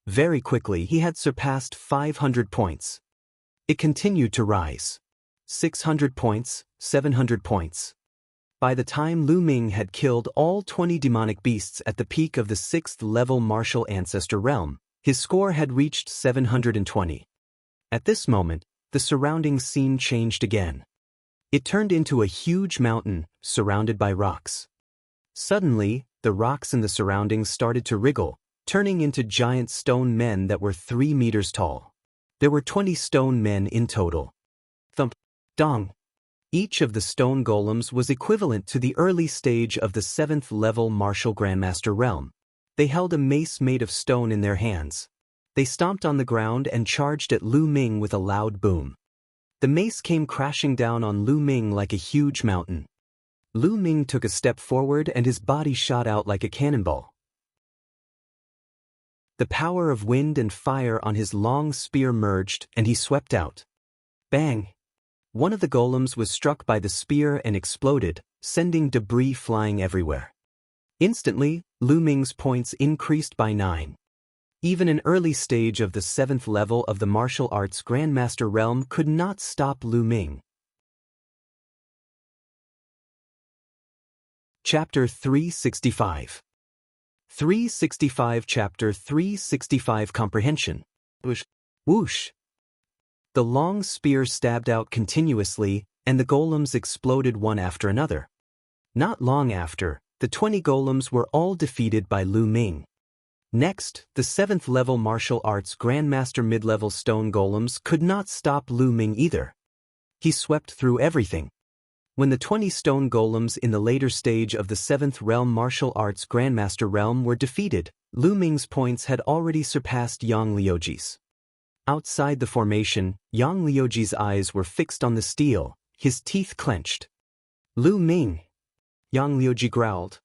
Very quickly he had surpassed 500 points. It continued to rise. 600 points, 700 points. By the time Lu Ming had killed all 20 demonic beasts at the peak of the 6th level Martial Ancestor realm, his score had reached 720. At this moment, the surrounding scene changed again. It turned into a huge mountain, surrounded by rocks. Suddenly, the rocks in the surroundings started to wriggle, turning into giant stone men that were 3 meters tall. There were 20 stone men in total. Thump. Dong. Each of the stone golems was equivalent to the early stage of the 7th level martial grandmaster realm. They held a mace made of stone in their hands. They stomped on the ground and charged at Lu Ming with a loud boom. The mace came crashing down on Lu Ming like a huge mountain. Lu Ming took a step forward and his body shot out like a cannonball. The power of wind and fire on his long spear merged and he swept out. Bang! One of the golems was struck by the spear and exploded, sending debris flying everywhere. Instantly, Lu Ming's points increased by 9. Even an early stage of the 7th level of the martial arts grandmaster realm could not stop Lu Ming. Chapter 365. 365 Chapter 365 Comprehension. Whoosh. Whoosh. The long spear stabbed out continuously, and the golems exploded one after another. Not long after, the 20 golems were all defeated by Lu Ming. Next, the 7th level martial arts grandmaster mid-level stone golems could not stop Lu Ming either. He swept through everything. When the 20 stone golems in the later stage of the 7th realm martial arts grandmaster realm were defeated, Lu Ming's points had already surpassed Yang Liuji's. Outside the formation, Yang Liuji's eyes were fixed on the steel, his teeth clenched. Lu Ming! Yang Liuji growled.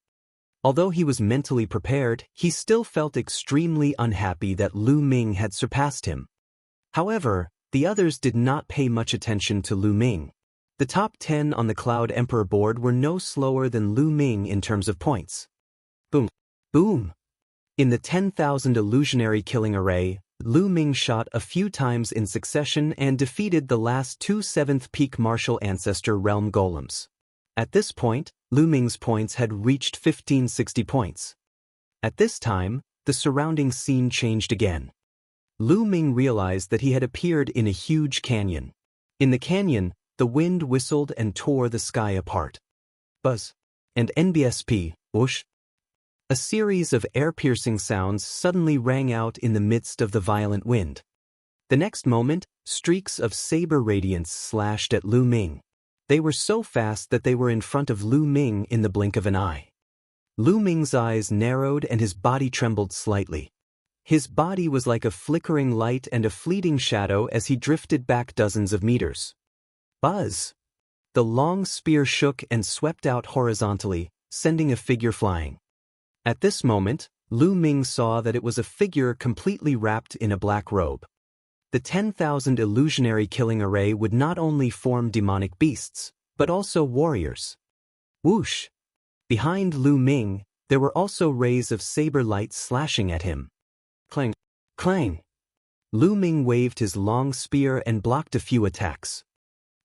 Although he was mentally prepared, he still felt extremely unhappy that Lu Ming had surpassed him. However, the others did not pay much attention to Lu Ming. The top 10 on the Cloud Emperor board were no slower than Lu Ming in terms of points. Boom! Boom! In the 10,000 illusionary killing array, Lu Ming shot a few times in succession and defeated the last 2 7th peak martial ancestor realm golems. At this point, Lu Ming's points had reached 1560 points. At this time, the surrounding scene changed again. Lu Ming realized that he had appeared in a huge canyon. In the canyon, the wind whistled and tore the sky apart. Buzz. And NBSP, whoosh. A series of air-piercing sounds suddenly rang out in the midst of the violent wind. The next moment, streaks of saber radiance slashed at Lu Ming. They were so fast that they were in front of Lu Ming in the blink of an eye. Lu Ming's eyes narrowed and his body trembled slightly. His body was like a flickering light and a fleeting shadow as he drifted back dozens of meters. Buzz! The long spear shook and swept out horizontally, sending a figure flying. At this moment, Lu Ming saw that it was a figure completely wrapped in a black robe. The 10,000 illusionary killing array would not only form demonic beasts, but also warriors. Whoosh! Behind Lu Ming, there were also rays of saber light slashing at him. Clang! Clang! Lu Ming waved his long spear and blocked a few attacks.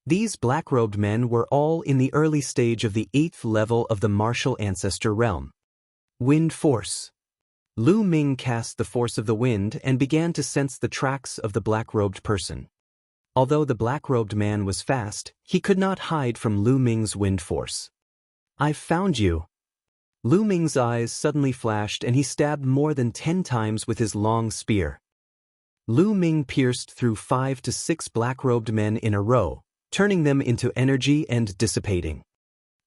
These black-robed men were all in the early stage of the 8th level of the martial ancestor realm. Wind force. Lu Ming cast the force of the wind and began to sense the tracks of the black-robed person. Although the black-robed man was fast, he could not hide from Lu Ming's wind force. "I've found you." Lu Ming's eyes suddenly flashed and he stabbed more than 10 times with his long spear. Lu Ming pierced through 5 to 6 black-robed men in a row, turning them into energy and dissipating.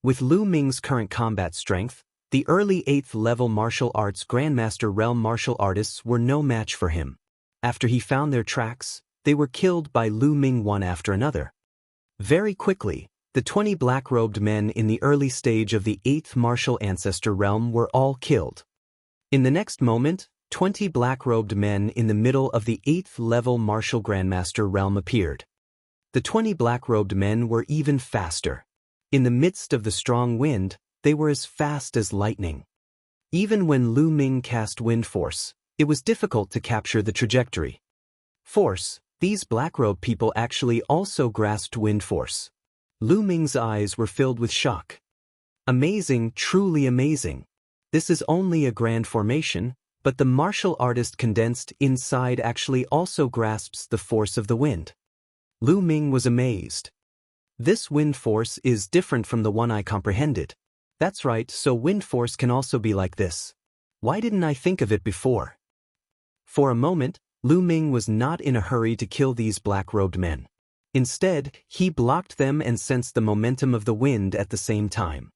With Lu Ming's current combat strength, the early 8th level martial arts grandmaster realm martial artists were no match for him. After he found their tracks, they were killed by Lu Ming one after another. Very quickly, the 20 black-robed men in the early stage of the 8th martial ancestor realm were all killed. In the next moment, 20 black-robed men in the middle of the 8th level martial grandmaster realm appeared. The 20 black-robed men were even faster. In the midst of the strong wind, they were as fast as lightning. Even when Lu Ming cast wind force, it was difficult to capture the trajectory. Force, these black-robed people actually also grasped wind force. Lu Ming's eyes were filled with shock. Amazing, truly amazing. This is only a grand formation, but the martial artist condensed inside actually also grasps the force of the wind. Lu Ming was amazed. This wind force is different from the one I comprehended. That's right, so wind force can also be like this. Why didn't I think of it before? For a moment, Lu Ming was not in a hurry to kill these black-robed men. Instead, he blocked them and sensed the momentum of the wind at the same time.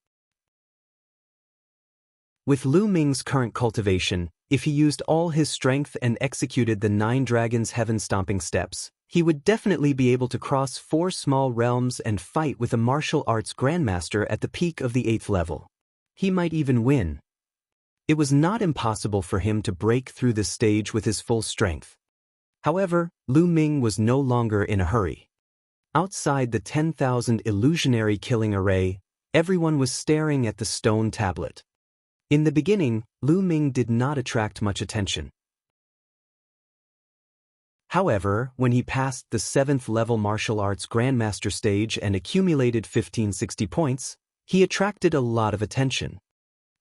With Lu Ming's current cultivation, if he used all his strength and executed the 9 Dragons' heaven-stomping steps, he would definitely be able to cross 4 small realms and fight with a martial arts grandmaster at the peak of the 8th level. He might even win. It was not impossible for him to break through this stage with his full strength. However, Lu Ming was no longer in a hurry. Outside the 10,000 illusionary killing array, everyone was staring at the stone tablet. In the beginning, Lu Ming did not attract much attention. However, when he passed the 7th level martial arts grandmaster stage and accumulated 1560 points, he attracted a lot of attention.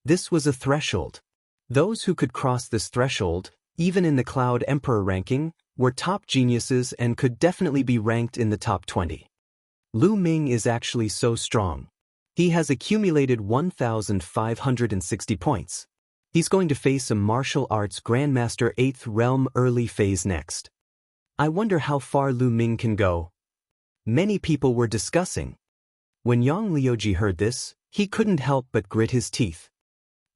This was a threshold. Those who could cross this threshold, even in the Cloud Emperor ranking, were top geniuses and could definitely be ranked in the top 20. Lu Ming is actually so strong. He has accumulated 1,560 points. He's going to face a martial arts grandmaster 8th realm early phase next. I wonder how far Lu Ming can go. Many people were discussing. When Yang Liuji heard this, he couldn't help but grit his teeth.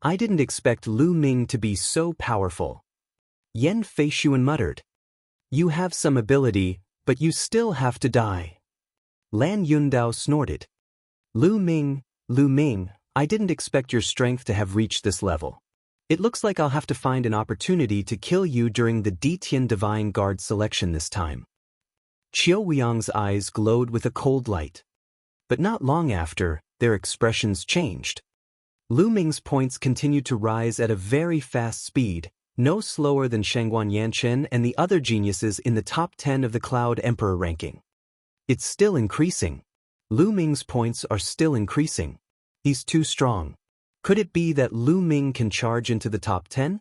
I didn't expect Lu Ming to be so powerful. Yan Feishuan muttered. You have some ability, but you still have to die. Lan Yundao snorted. Lu Ming, I didn't expect your strength to have reached this level. It looks like I'll have to find an opportunity to kill you during the Ditian Divine Guard selection this time. Qiu Weiyang's eyes glowed with a cold light. But not long after, their expressions changed. Lu Ming's points continued to rise at a very fast speed, no slower than Shangguan Yanchen and the other geniuses in the top 10 of the Cloud Emperor ranking. It's still increasing. Lu Ming's points are still increasing. He's too strong. Could it be that Lu Ming can charge into the top 10?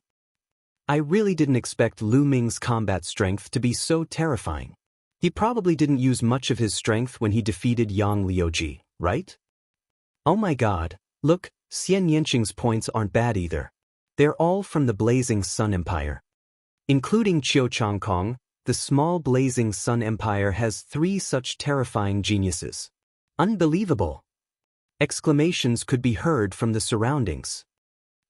I really didn't expect Lu Ming's combat strength to be so terrifying. He probably didn't use much of his strength when he defeated Yang Liuji, right? Oh my god, look, Xian Yanqing's points aren't bad either. They're all from the Blazing Sun Empire. Including Qiu Changkong, the small Blazing Sun Empire has 3 such terrifying geniuses. Unbelievable! Exclamations could be heard from the surroundings.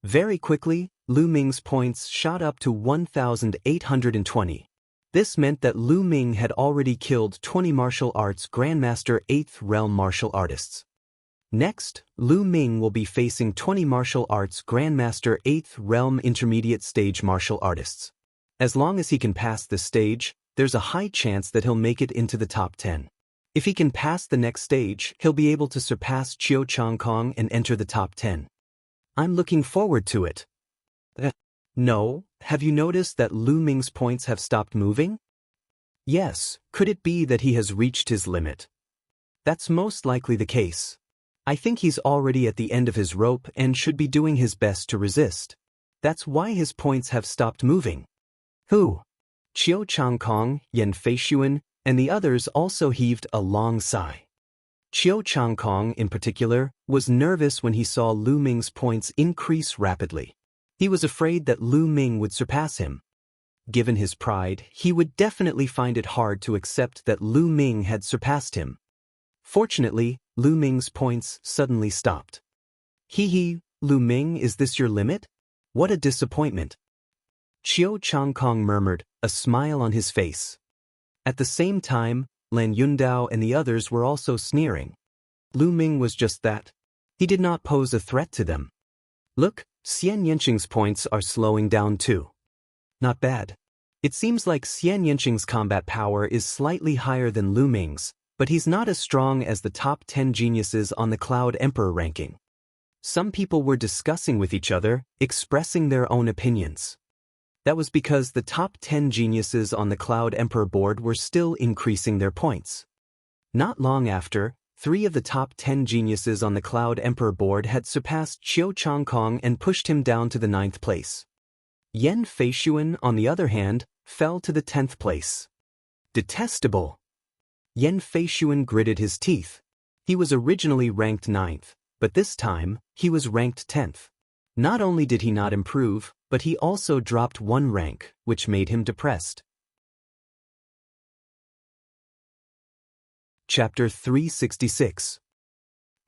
Very quickly, Lu Ming's points shot up to 1,820. This meant that Lu Ming had already killed 20 martial arts Grandmaster 8th Realm martial artists. Next, Lu Ming will be facing 20 martial arts Grandmaster 8th Realm Intermediate Stage martial artists. As long as he can pass this stage, there's a high chance that he'll make it into the top 10. If he can pass the next stage, he'll be able to surpass Qiu Changkong and enter the top 10. I'm looking forward to it. No, have you noticed that Lu Ming's points have stopped moving? Yes, could it be that he has reached his limit? That's most likely the case. I think he's already at the end of his rope and should be doing his best to resist. That's why his points have stopped moving. Who? Qiu Changkong, Yan Feishuan, and the others also heaved a long sigh. Qiu Changkong, in particular, was nervous when he saw Lu Ming's points increase rapidly. He was afraid that Lu Ming would surpass him. Given his pride, he would definitely find it hard to accept that Lu Ming had surpassed him. Fortunately, Lu Ming's points suddenly stopped. Hee, Lu Ming, is this your limit? What a disappointment. Qiu Changkong murmured, a smile on his face. At the same time, Lan Yundao and the others were also sneering. Lu Ming was just that. He did not pose a threat to them. Look, Xian Yanqing's points are slowing down too. Not bad. It seems like Xian Yanqing's combat power is slightly higher than Lu Ming's, but he's not as strong as the top 10 geniuses on the Cloud Emperor ranking. Some people were discussing with each other, expressing their own opinions. That was because the top 10 geniuses on the Cloud Emperor board were still increasing their points. Not long after, 3 of the top 10 geniuses on the Cloud Emperor board had surpassed Qiu Changkong and pushed him down to the 9th place. Yan Feishuan, on the other hand, fell to the 10th place. Detestable! Yan Feishuan gritted his teeth. He was originally ranked 9th, but this time, he was ranked 10th. Not only did he not improve, but he also dropped 1 rank, which made him depressed. Chapter 366.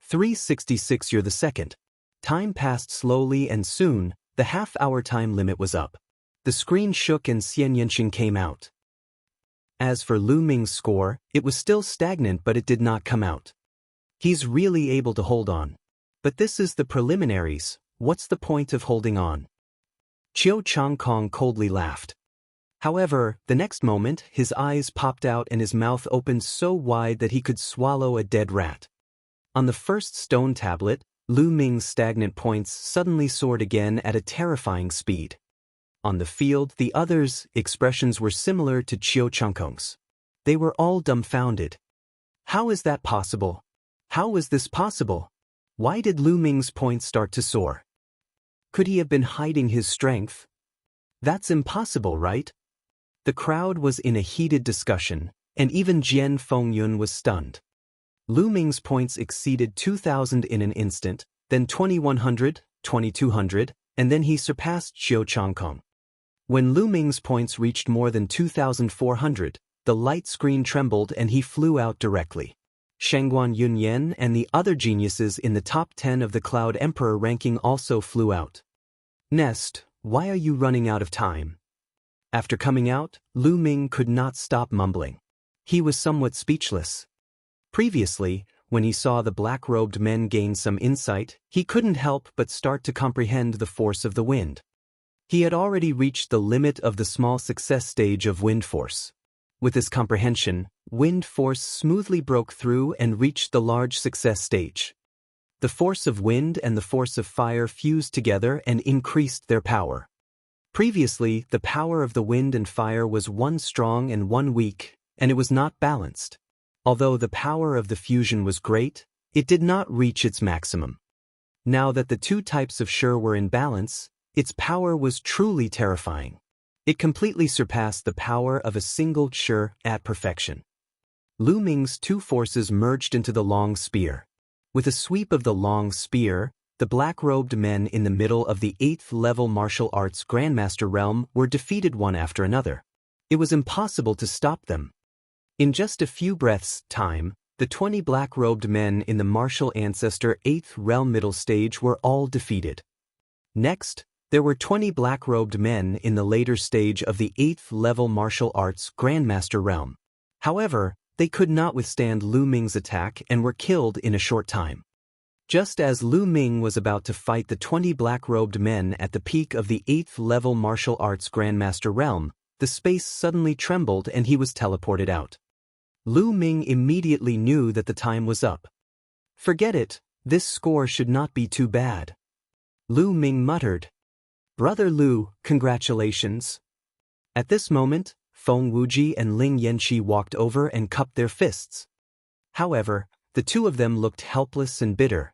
366. You're the second. Time passed slowly and soon, the half-hour time limit was up. The screen shook and Xian Yanqing came out. As for Lu Ming's score, it was still stagnant but it did not come out. He's really able to hold on. But this is the preliminaries, what's the point of holding on? Qiu Changkong coldly laughed. However, the next moment, his eyes popped out and his mouth opened so wide that he could swallow a dead rat. On the first stone tablet, Lu Ming's stagnant points suddenly soared again at a terrifying speed. On the field, the others' expressions were similar to Qiu Changkong's. They were all dumbfounded. How is that possible? How was this possible? Why did Lu Ming's points start to soar? Could he have been hiding his strength? That's impossible, right? The crowd was in a heated discussion, and even Jian Fengyun was stunned. Lu Ming's points exceeded 2,000 in an instant, then 2,100, 2,200, and then he surpassed Qiu Changkong. When Lu Ming's points reached more than 2,400, the light screen trembled and he flew out directly. Shangguan Yunyan and the other geniuses in the top 10 of the Cloud Emperor ranking also flew out. Nest, why are you running out of time? After coming out, Lu Ming could not stop mumbling. He was somewhat speechless. Previously, when he saw the black-robed men gain some insight, he couldn't help but start to comprehend the force of the wind. He had already reached the limit of the small success stage of wind force. With this comprehension, wind force smoothly broke through and reached the large success stage. The force of wind and the force of fire fused together and increased their power. Previously, the power of the wind and fire was one strong and one weak, and it was not balanced. Although the power of the fusion was great, it did not reach its maximum. Now that the two types of Shi were in balance, its power was truly terrifying. It completely surpassed the power of a single Shi at perfection. Lu Ming's two forces merged into the long spear. With a sweep of the long spear, the black-robed men in the middle of the 8th-level martial arts Grandmaster realm were defeated one after another. It was impossible to stop them. In just a few breaths' time, the 20 black-robed men in the martial ancestor 8th realm middle stage were all defeated. Next, there were 20 black-robed men in the later stage of the 8th-level martial arts Grandmaster realm. However, they could not withstand Lu Ming's attack and were killed in a short time. Just as Lu Ming was about to fight the 20 black-robed men at the peak of the 8th-level martial arts Grandmaster realm, the space suddenly trembled and he was teleported out. Lu Ming immediately knew that the time was up. Forget it, this score should not be too bad. Lu Ming muttered. Brother Lu, congratulations. At this moment, Feng Wuji and Ling Yanqi walked over and cupped their fists. However, the two of them looked helpless and bitter.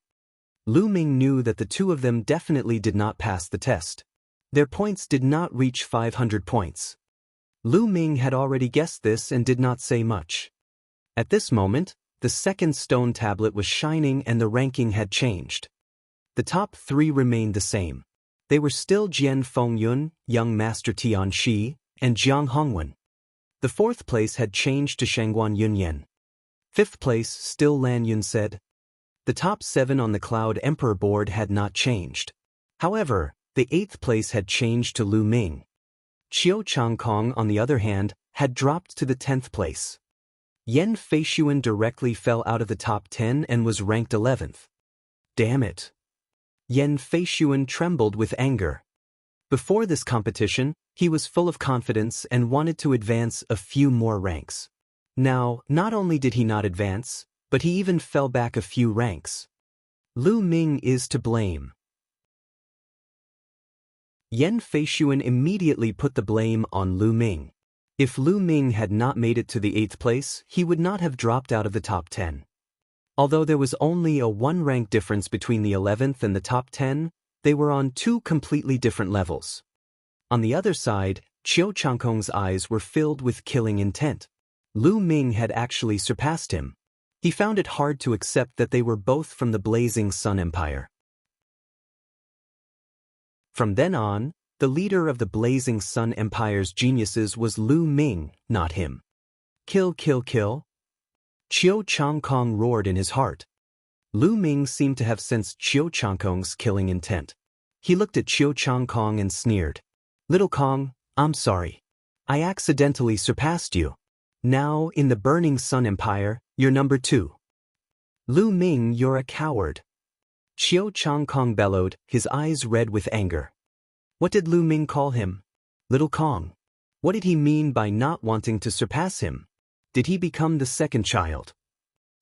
Lu Ming knew that the two of them definitely did not pass the test. Their points did not reach 500 points. Lu Ming had already guessed this and did not say much. At this moment, the second stone tablet was shining and the ranking had changed. The top three remained the same. They were still Jian Fengyun, Young Master Tian Shi, and Jiang Hongwen. The fourth place had changed to Shangguan Yunyan. Fifth place, still Lan Yun said. The top 7 on the Cloud Emperor board had not changed. However, the 8th place had changed to Lu Ming. Qiu Changkong, on the other hand, had dropped to the 10th place. Yan Feishuan directly fell out of the top 10 and was ranked 11th. Damn it. Yan Feishuan trembled with anger. Before this competition, he was full of confidence and wanted to advance a few more ranks. Now, not only did he not advance, but he even fell back a few ranks. Lu Ming is to blame. Yan Feishuan immediately put the blame on Lu Ming. If Lu Ming had not made it to the 8th place, he would not have dropped out of the top 10. Although there was only a 1-rank difference between the 11th and the top 10, they were on two completely different levels. On the other side, Qiu Changkong's eyes were filled with killing intent. Lu Ming had actually surpassed him. He found it hard to accept that they were both from the Blazing Sun Empire. From then on, the leader of the Blazing Sun Empire's geniuses was Lu Ming, not him. Kill, kill, kill. Qiu Changkong roared in his heart. Lu Ming seemed to have sensed Qiu Changkong's killing intent. He looked at Qiu Changkong and sneered. Little Kong, I'm sorry. I accidentally surpassed you. Now, in the Burning Sun Empire, you're number 2. Lu Ming, you're a coward. Qiu Changkong bellowed, his eyes red with anger. What did Lu Ming call him? Little Kong. What did he mean by not wanting to surpass him? Did he become the second child?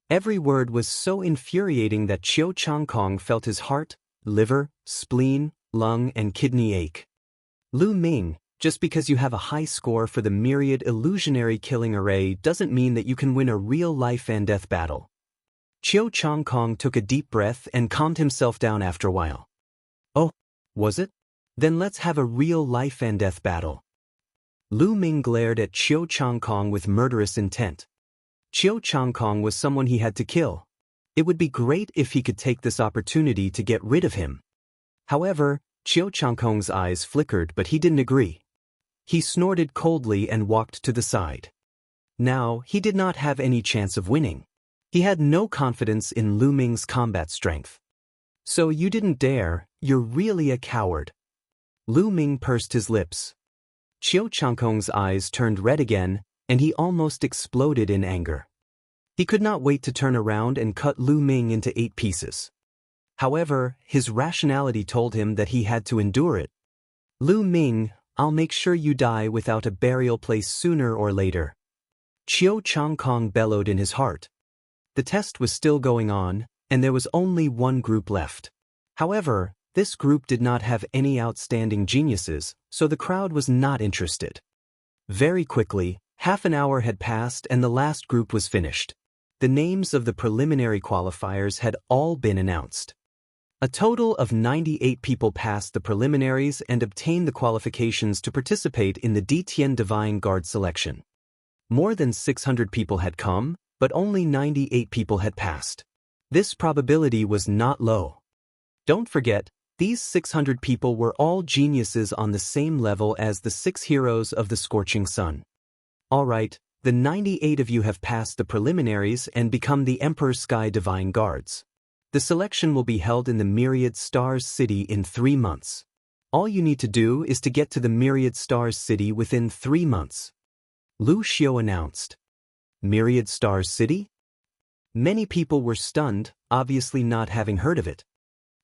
Every word was so infuriating that Qiu Changkong felt his heart, liver, spleen, lung, and kidney ache. Lu Ming, just because you have a high score for the myriad illusionary killing array doesn't mean that you can win a real life and death battle. Qiu Changkong took a deep breath and calmed himself down after a while. Oh, was it? Then let's have a real life and death battle. Lu Ming glared at Qiu Changkong with murderous intent. Qiu Changkong was someone he had to kill. It would be great if he could take this opportunity to get rid of him. However, Qiu Changkong's eyes flickered, but he didn't agree. He snorted coldly and walked to the side. Now, he did not have any chance of winning. He had no confidence in Lu Ming's combat strength. So you didn't dare, you're really a coward. Lu Ming pursed his lips. Qiu Changkong's eyes turned red again, and he almost exploded in anger. He could not wait to turn around and cut Lu Ming into 8 pieces. However, his rationality told him that he had to endure it. Lu Ming, I'll make sure you die without a burial place sooner or later. Qiu Changkong bellowed in his heart. The test was still going on, and there was only one group left. However, this group did not have any outstanding geniuses, so the crowd was not interested. Very quickly, half an hour had passed and the last group was finished. The names of the preliminary qualifiers had all been announced. A total of 98 people passed the preliminaries and obtained the qualifications to participate in the Ditian Divine Guard selection. More than 600 people had come, but only 98 people had passed. This probability was not low. Don't forget, these 600 people were all geniuses on the same level as the 6 heroes of the Scorching Sun. Alright, the 98 of you have passed the preliminaries and become the Emperor Sky Divine Guards. The selection will be held in the Myriad Stars City in 3 months. All you need to do is to get to the Myriad Stars City within 3 months. Lu Xiu announced. Myriad Stars City? Many people were stunned, obviously not having heard of it.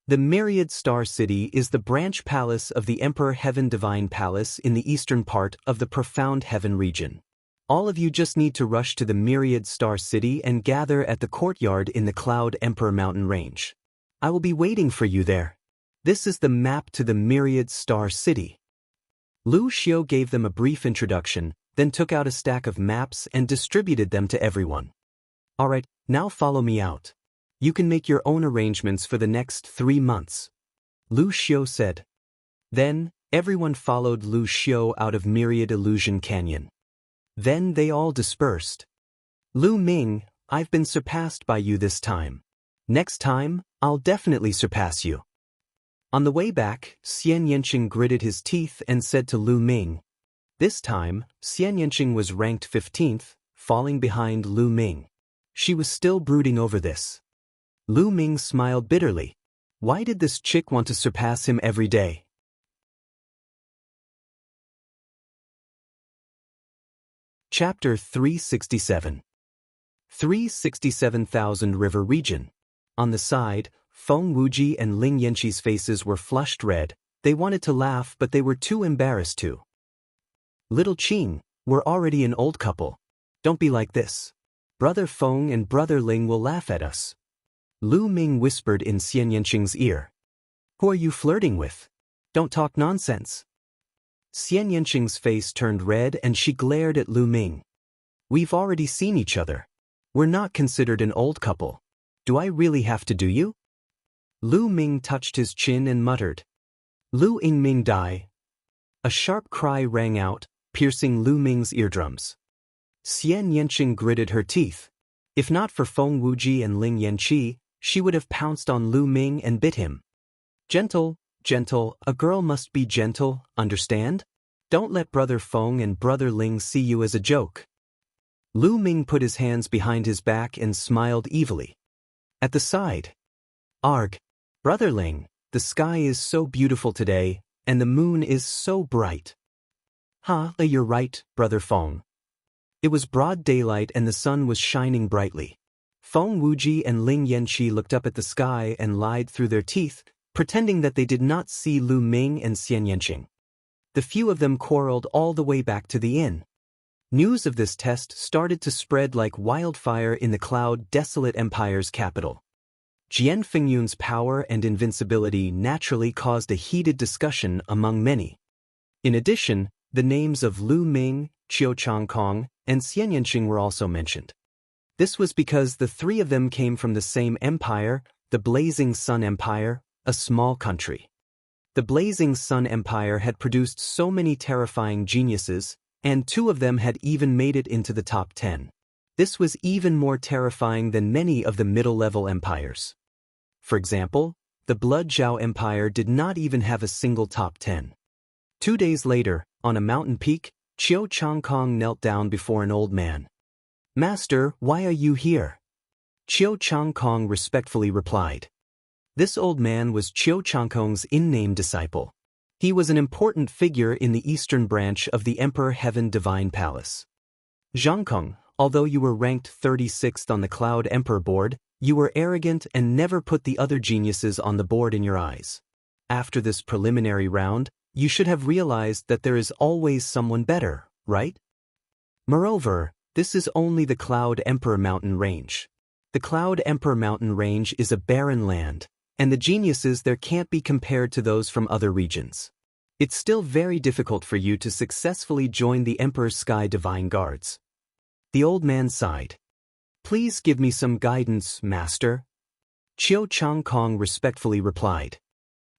The Myriad Star City is the branch palace of the Emperor Heaven Divine Palace in the eastern part of the Profound Heaven region. All of you just need to rush to the Myriad Star City and gather at the courtyard in the Cloud Emperor Mountain Range. I will be waiting for you there. This is the map to the Myriad Star City. Lu Xiu gave them a brief introduction, then took out a stack of maps and distributed them to everyone. Alright, now follow me out. You can make your own arrangements for the next 3 months. Lu Xiu said. Then, everyone followed Lu Xiu out of Myriad Illusion Canyon. Then they all dispersed. Lu Ming, I've been surpassed by you this time. Next time, I'll definitely surpass you. On the way back, Xian Yanqing gritted his teeth and said to Lu Ming. This time, Xian Yanqing was ranked 15th, falling behind Lu Ming. She was still brooding over this. Lu Ming smiled bitterly. Why did this chick want to surpass him every day? Chapter 367. 367,000 River Region. On the side, Feng Wuji and Ling Yanqi's faces were flushed red. They wanted to laugh, but they were too embarrassed to. Little Qing, we're already an old couple. Don't be like this. Brother Feng and Brother Ling will laugh at us. Lu Ming whispered in Xian Yanqing's ear. Who are you flirting with? Don't talk nonsense. Xian Yanqing's face turned red and she glared at Lu Ming. We've already seen each other. We're not considered an old couple. Do I really have to do you? Lu Ming touched his chin and muttered. Lu Yingming die. A sharp cry rang out, piercing Lu Ming's eardrums. Xian Yanqing gritted her teeth. If not for Feng Wuji and Ling Yanqi, she would have pounced on Lu Ming and bit him. Gentle, gentle, a girl must be gentle, understand? Don't let Brother Feng and Brother Ling see you as a joke. Lu Ming put his hands behind his back and smiled evilly. At the side. Arg. Brother Ling, the sky is so beautiful today, and the moon is so bright. You're right, Brother Feng. It was broad daylight and the sun was shining brightly. Feng Wuji and Ling Yanqi looked up at the sky and lied through their teeth, pretending that they did not see Lu Ming and Xian Yanqing. The few of them quarreled all the way back to the inn. News of this test started to spread like wildfire in the Cloud Desolate Empire's capital. Jian Fengyun's power and invincibility naturally caused a heated discussion among many. In addition, the names of Lu Ming, Qiu Changkong, and Xian Yanqing were also mentioned. This was because the three of them came from the same empire, the Blazing Sun Empire, a small country. The Blazing Sun Empire had produced so many terrifying geniuses, and two of them had even made it into the top 10. This was even more terrifying than many of the middle-level empires. For example, the Blood Zhao Empire did not even have a single top 10. 2 days later, on a mountain peak, Qiu Changkong knelt down before an old man. "Master, why are you here?" Qiu Changkong respectfully replied. This old man was Qiu Changkong's in-name disciple. He was an important figure in the eastern branch of the Emperor Heaven Divine Palace. "Zhangkong, although you were ranked 36th on the Cloud Emperor board, you were arrogant and never put the other geniuses on the board in your eyes. After this preliminary round, you should have realized that there is always someone better, right? Moreover, this is only the Cloud Emperor Mountain Range. The Cloud Emperor Mountain Range is a barren land, and the geniuses there can't be compared to those from other regions. It's still very difficult for you to successfully join the Emperor's Sky Divine Guards." The old man sighed. "Please give me some guidance, Master." Qiu Changkong respectfully replied.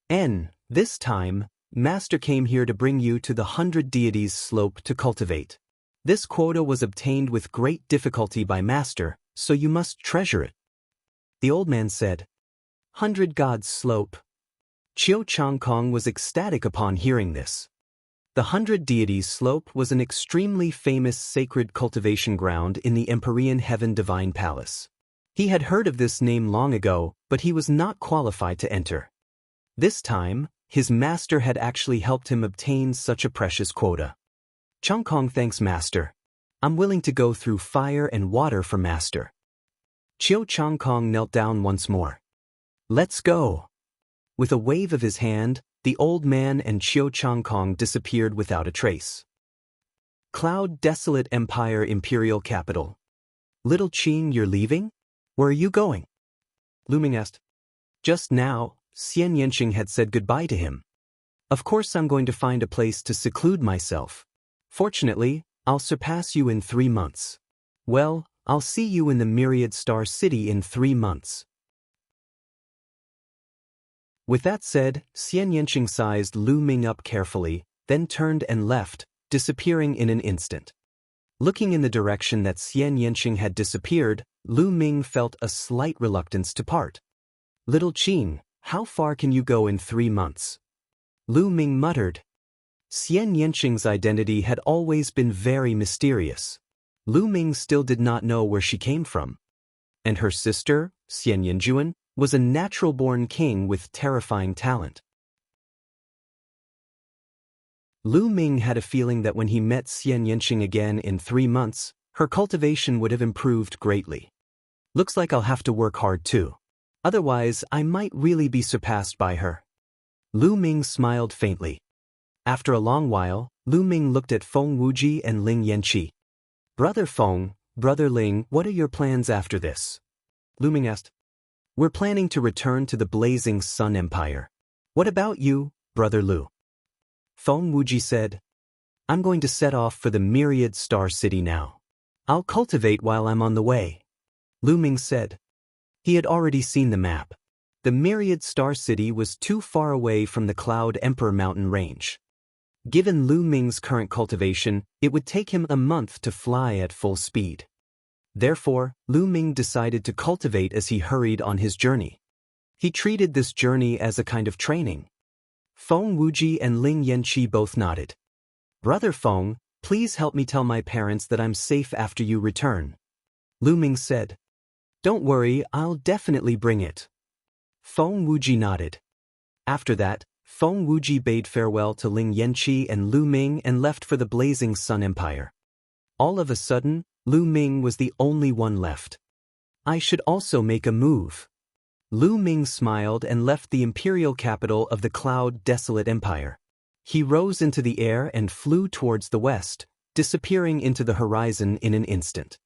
This time, Master came here to bring you to the 100 Deities slope to cultivate. This quota was obtained with great difficulty by Master, so you must treasure it." The old man said. 100 Gods slope. Qiu Changkong was ecstatic upon hearing this. The 100 Deities slope was an extremely famous sacred cultivation ground in the Empyrean Heaven Divine Palace. He had heard of this name long ago, but he was not qualified to enter. This time, his master had actually helped him obtain such a precious quota. "Changkong thanks Master. I'm willing to go through fire and water for Master." Qiu Changkong knelt down once more. "Let's go." With a wave of his hand, the old man and Qiu Changkong disappeared without a trace. Cloud Desolate Empire Imperial Capital. "Little Qing, you're leaving? Where are you going?" Lu Ming asked. Just now, Xian Yanqing had said goodbye to him. "Of course I'm going to find a place to seclude myself. Fortunately, I'll surpass you in 3 months. Well, I'll see you in the Myriad Star City in 3 months." With that said, Xian Yanqing sized Lu Ming up carefully, then turned and left, disappearing in an instant. Looking in the direction that Xian Yanqing had disappeared, Lu Ming felt a slight reluctance to part. "Little Qing, how far can you go in 3 months?" Lu Ming muttered. Xian Yanqing's identity had always been very mysterious. Lu Ming still did not know where she came from. And her sister, Xian Yanjuan, was a natural-born king with terrifying talent. Lu Ming had a feeling that when he met Xian Yanqing again in 3 months, her cultivation would have improved greatly. "Looks like I'll have to work hard too. Otherwise, I might really be surpassed by her." Lu Ming smiled faintly. After a long while, Lu Ming looked at Feng Wuji and Ling Yanqi. "Brother Feng, Brother Ling, what are your plans after this?" Lu Ming asked. "We're planning to return to the Blazing Sun Empire. What about you, Brother Lu?" Feng Wuji said. "I'm going to set off for the Myriad Star City now. I'll cultivate while I'm on the way." Lu Ming said. He had already seen the map. The Myriad Star City was too far away from the Cloud Emperor Mountain Range. Given Lu Ming's current cultivation, it would take him a month to fly at full speed. Therefore, Lu Ming decided to cultivate as he hurried on his journey. He treated this journey as a kind of training. Feng Wuji and Ling Yanqi both nodded. "Brother Feng, Please help me tell my parents that I'm safe after you return. Lu Ming said. Don't worry, I'll definitely bring it. Feng Wuji nodded. After that, Feng Wuji bade farewell to Ling Yanqi and Lu Ming and left for the Blazing Sun Empire. All of a sudden, Lu Ming was the only one left. I should also make a move. Lu Ming smiled and left the imperial capital of the Cloud Desolate Empire. He rose into the air and flew towards the west, disappearing into the horizon in an instant.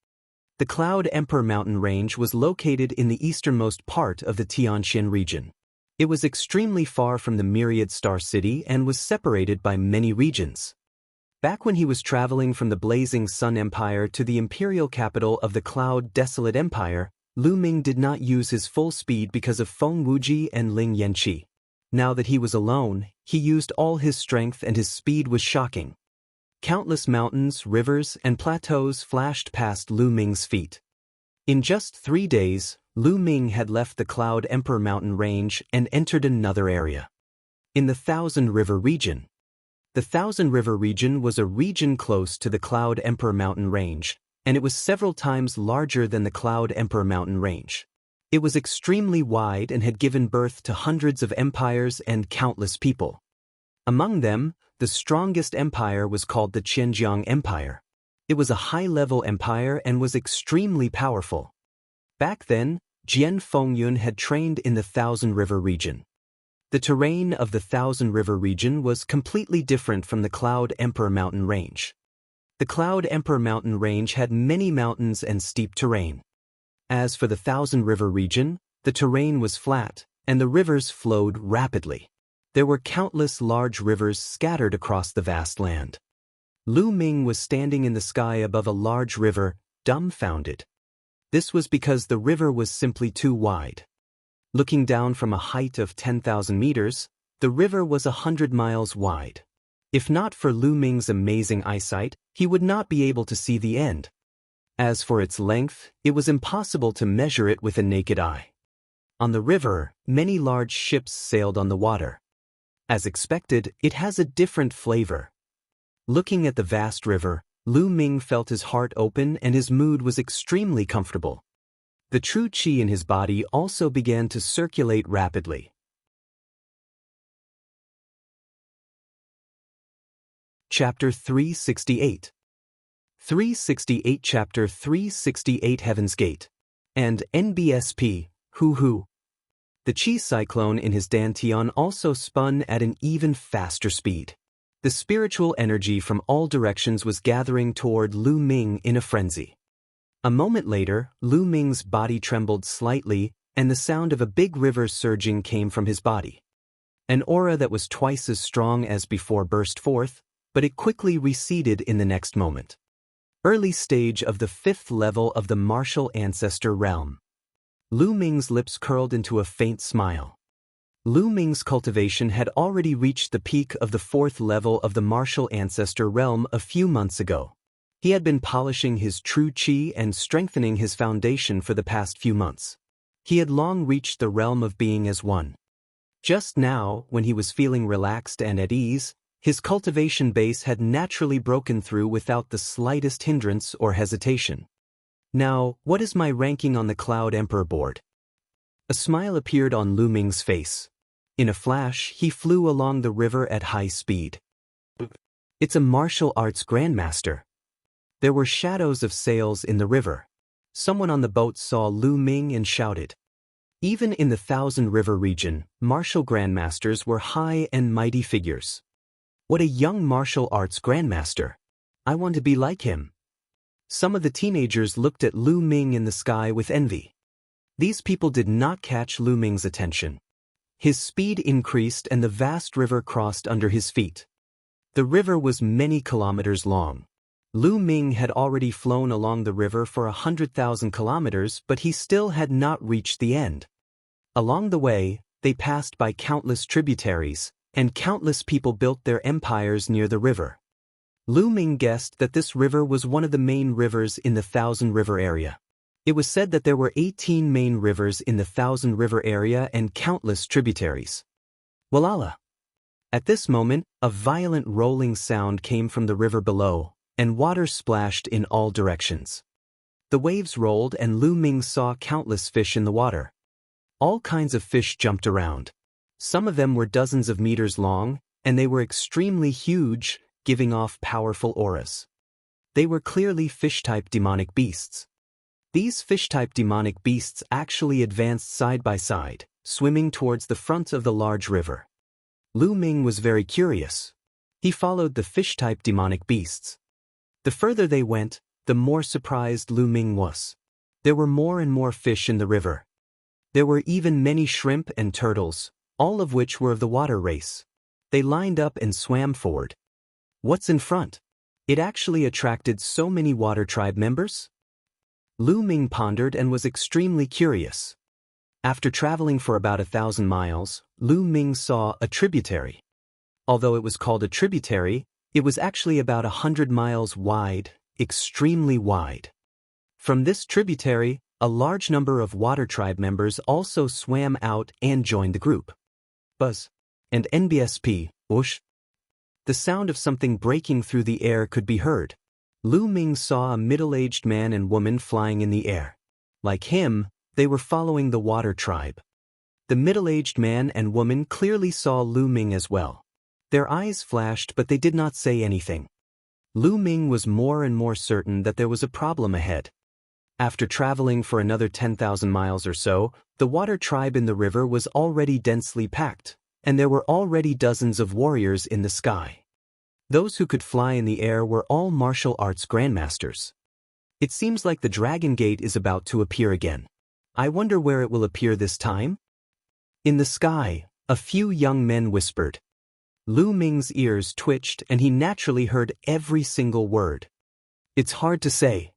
The Cloud Emperor mountain range was located in the easternmost part of the Tianxian region. It was extremely far from the Myriad Star City and was separated by many regions. Back when he was traveling from the Blazing Sun Empire to the imperial capital of the Cloud Desolate Empire, Lu Ming did not use his full speed because of Feng Wuji and Ling Yanqi. Now that he was alone, he used all his strength and his speed was shocking. Countless mountains, rivers, and plateaus flashed past Lu Ming's feet. In just 3 days, Lu Ming had left the Cloud Emperor mountain range and entered another area. In the Thousand River region. The Thousand River region was a region close to the Cloud Emperor mountain range, and it was several times larger than the Cloud Emperor mountain range. It was extremely wide and had given birth to hundreds of empires and countless people. Among them, the strongest empire was called the Qianjiang Empire. It was a high-level empire and was extremely powerful. Back then, Jian Fengyun had trained in the Thousand River region. The terrain of the Thousand River region was completely different from the Cloud Emperor mountain range. The Cloud Emperor mountain range had many mountains and steep terrain. As for the Thousand River region, the terrain was flat, and the rivers flowed rapidly. There were countless large rivers scattered across the vast land. Lu Ming was standing in the sky above a large river, dumbfounded. This was because the river was simply too wide. Looking down from a height of 10,000 meters, the river was 100 miles wide. If not for Lu Ming's amazing eyesight, he would not be able to see the end. As for its length, it was impossible to measure it with a naked eye. On the river, many large ships sailed on the water. As expected, it has a different flavor. Looking at the vast river, Lu Ming felt his heart open and his mood was extremely comfortable. The true qi in his body also began to circulate rapidly. Chapter 368 368 Chapter 368 Heaven's Gate. And NBSP, Hu. The qi cyclone in his dantian also spun at an even faster speed. The spiritual energy from all directions was gathering toward Lu Ming in a frenzy. A moment later, Lu Ming's body trembled slightly, and the sound of a big river surging came from his body. An aura that was twice as strong as before burst forth, but it quickly receded in the next moment. Early stage of the 5th level of the martial ancestor realm. Lu Ming's lips curled into a faint smile. Lu Ming's cultivation had already reached the peak of the 4th level of the martial ancestor realm a few months ago. He had been polishing his true qi and strengthening his foundation for the past few months. He had long reached the realm of being as one. Just now, when he was feeling relaxed and at ease, his cultivation base had naturally broken through without the slightest hindrance or hesitation. Now, what is my ranking on the Cloud Emperor board? A smile appeared on Lu Ming's face. In a flash, he flew along the river at high speed. It's a martial arts grandmaster. There were shadows of sails in the river. Someone on the boat saw Lu Ming and shouted. Even in the Thousand River region, martial grandmasters were high and mighty figures. What a young martial arts grandmaster. I want to be like him. Some of the teenagers looked at Lu Ming in the sky with envy. These people did not catch Lu Ming's attention. His speed increased and the vast river crossed under his feet. The river was many kilometers long. Lu Ming had already flown along the river for 100,000 kilometers, but he still had not reached the end. Along the way, they passed by countless tributaries, and countless people built their empires near the river. Lu Ming guessed that this river was one of the main rivers in the Thousand River area. It was said that there were 18 main rivers in the Thousand River area and countless tributaries. Walala! At this moment, a violent rolling sound came from the river below, and water splashed in all directions. The waves rolled and Lu Ming saw countless fish in the water. All kinds of fish jumped around. Some of them were dozens of meters long, and they were extremely huge, giving off powerful auras. They were clearly fish-type demonic beasts. These fish-type demonic beasts actually advanced side by side, swimming towards the front of the large river. Lu Ming was very curious. He followed the fish-type demonic beasts. The further they went, the more surprised Lu Ming was. There were more and more fish in the river. There were even many shrimp and turtles, all of which were of the water race. They lined up and swam forward. What's in front? It actually attracted so many water tribe members? Lu Ming pondered and was extremely curious. After traveling for about 1,000 miles, Lu Ming saw a tributary. Although it was called a tributary, it was actually about 100 miles wide, extremely wide. From this tributary, a large number of water tribe members also swam out and joined the group. Buzz. And NBSP, whoosh. The sound of something breaking through the air could be heard. Lu Ming saw a middle-aged man and woman flying in the air. Like him, they were following the water tribe. The middle-aged man and woman clearly saw Lu Ming as well. Their eyes flashed, but they did not say anything. Lu Ming was more and more certain that there was a problem ahead. After traveling for another 10,000 miles or so, the water tribe in the river was already densely packed, and there were already dozens of warriors in the sky. Those who could fly in the air were all martial arts grandmasters. It seems like the Dragon Gate is about to appear again. I wonder where it will appear this time? In the sky, a few young men whispered. Lu Ming's ears twitched and he naturally heard every single word. It's hard to say.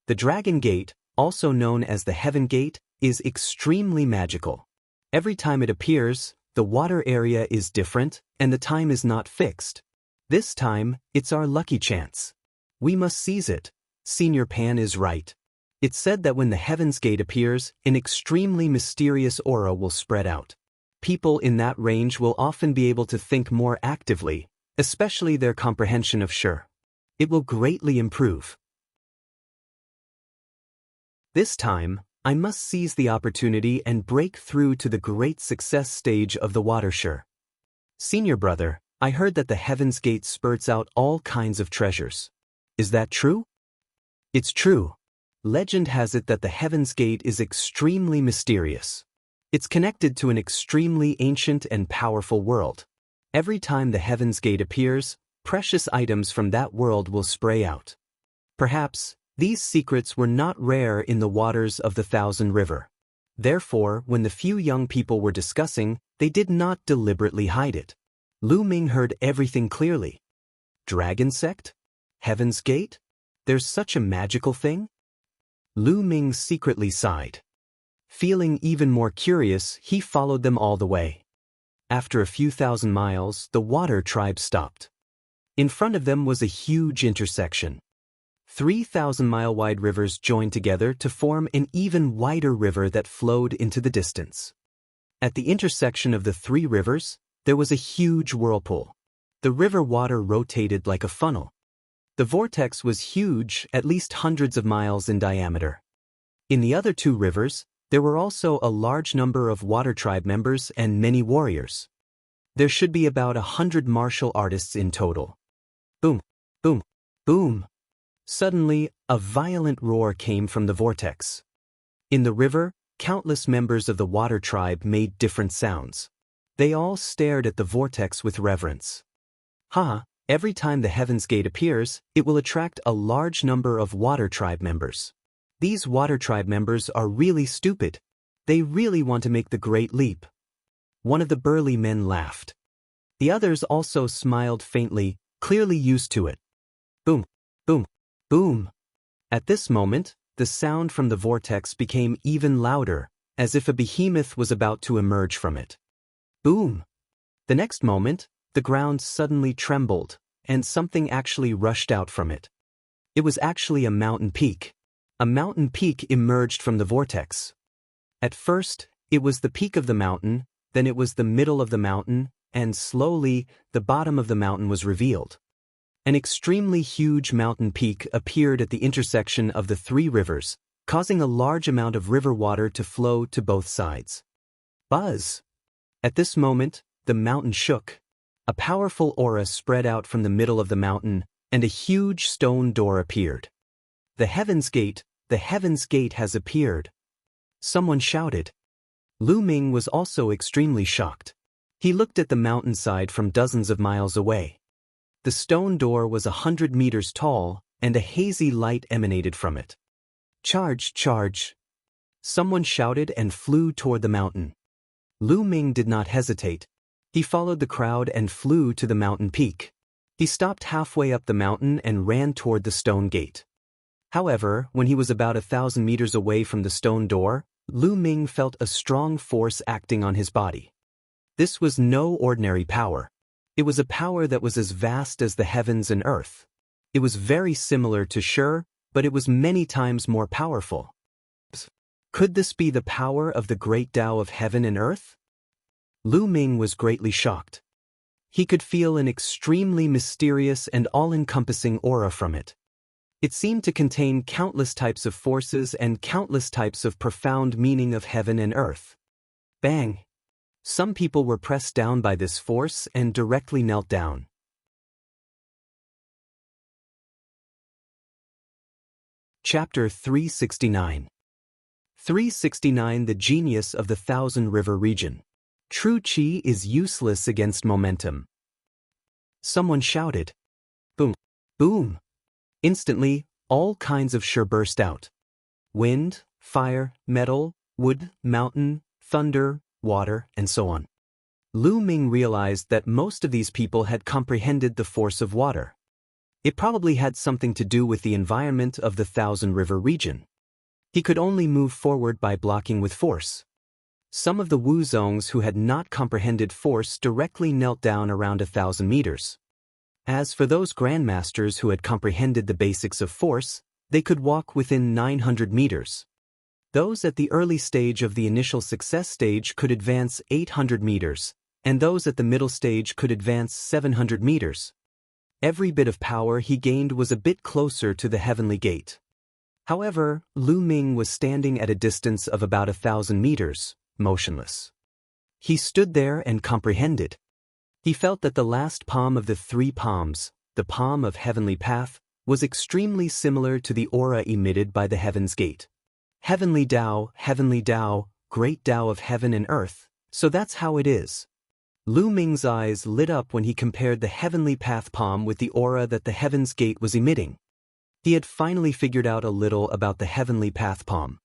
The Dragon Gate, also known as the Heaven Gate, is extremely magical. Every time it appears, the water area is different, and the time is not fixed. This time, it's our lucky chance. We must seize it. Senior Pan is right. It's said that when the Heaven's Gate appears, an extremely mysterious aura will spread out. People in that range will often be able to think more actively, especially their comprehension of Shi. It will greatly improve. This time, I must seize the opportunity and break through to the great success stage of the water Shi. Senior brother, I heard that the Heaven's Gate spurts out all kinds of treasures. Is that true? It's true. Legend has it that the Heaven's Gate is extremely mysterious. It's connected to an extremely ancient and powerful world. Every time the Heaven's Gate appears, precious items from that world will spray out. Perhaps, these secrets were not rare in the waters of the Thousand River. Therefore, when the few young people were discussing, they did not deliberately hide it. Lu Ming heard everything clearly. Dragon Sect? Heaven's Gate? There's such a magical thing? Lu Ming secretly sighed. Feeling even more curious, he followed them all the way. After a few thousand miles, the water tribe stopped. In front of them was a huge intersection. 3,000-mile-wide rivers joined together to form an even wider river that flowed into the distance. At the intersection of the three rivers, there was a huge whirlpool. The river water rotated like a funnel. The vortex was huge, at least hundreds of miles in diameter. In the other two rivers, there were also a large number of water tribe members and many warriors. There should be about 100 martial artists in total. Boom, boom, boom. Suddenly, a violent roar came from the vortex. In the river, countless members of the water tribe made different sounds. They all stared at the vortex with reverence. Every time the Heaven's Gate appears, it will attract a large number of water tribe members. These water tribe members are really stupid. They really want to make the great leap. One of the burly men laughed. The others also smiled faintly, clearly used to it. Boom, boom, boom. At this moment, the sound from the vortex became even louder, as if a behemoth was about to emerge from it. Boom. The next moment, the ground suddenly trembled, and something actually rushed out from it. It was actually a mountain peak. A mountain peak emerged from the vortex. At first, it was the peak of the mountain, then it was the middle of the mountain, and slowly, the bottom of the mountain was revealed. An extremely huge mountain peak appeared at the intersection of the three rivers, causing a large amount of river water to flow to both sides. Buzz! At this moment, the mountain shook. A powerful aura spread out from the middle of the mountain, and a huge stone door appeared. The Heaven's Gate has appeared. Someone shouted. Lu Ming was also extremely shocked. He looked at the mountainside from dozens of miles away. The stone door was 100 meters tall, and a hazy light emanated from it. Charge, charge! Someone shouted and flew toward the mountain. Lu Ming did not hesitate. He followed the crowd and flew to the mountain peak. He stopped halfway up the mountain and ran toward the stone gate. However, when he was about 1,000 meters away from the stone door, Lu Ming felt a strong force acting on his body. This was no ordinary power. It was a power that was as vast as the heavens and earth. It was very similar to Shi, but it was many times more powerful. Could this be the power of the great Tao of heaven and earth? Lu Ming was greatly shocked. He could feel an extremely mysterious and all-encompassing aura from it. It seemed to contain countless types of forces and countless types of profound meaning of heaven and earth. Bang! Some people were pressed down by this force and directly knelt down. Chapter 369. 369 The Genius of the Thousand River Region. True Qi is useless against momentum. Someone shouted. Boom! Boom! Instantly, all kinds of Shi burst out. Wind, fire, metal, wood, mountain, thunder, water, and so on. Lu Ming realized that most of these people had comprehended the force of water. It probably had something to do with the environment of the Thousand River region. He could only move forward by blocking with force. Some of the Wuzongs who had not comprehended force directly knelt down around 1,000 meters. As for those grandmasters who had comprehended the basics of force, they could walk within 900 meters. Those at the early stage of the initial success stage could advance 800 meters, and those at the middle stage could advance 700 meters. Every bit of power he gained was a bit closer to the heavenly gate. However, Lu Ming was standing at a distance of about 1,000 meters, motionless. He stood there and comprehended. He felt that the last palm of the three palms, the palm of heavenly path, was extremely similar to the aura emitted by the Heaven's Gate. Heavenly Tao, great Tao of heaven and earth, so that's how it is. Lu Ming's eyes lit up when he compared the heavenly path palm with the aura that the Heaven's Gate was emitting. He had finally figured out a little about the heavenly path palm.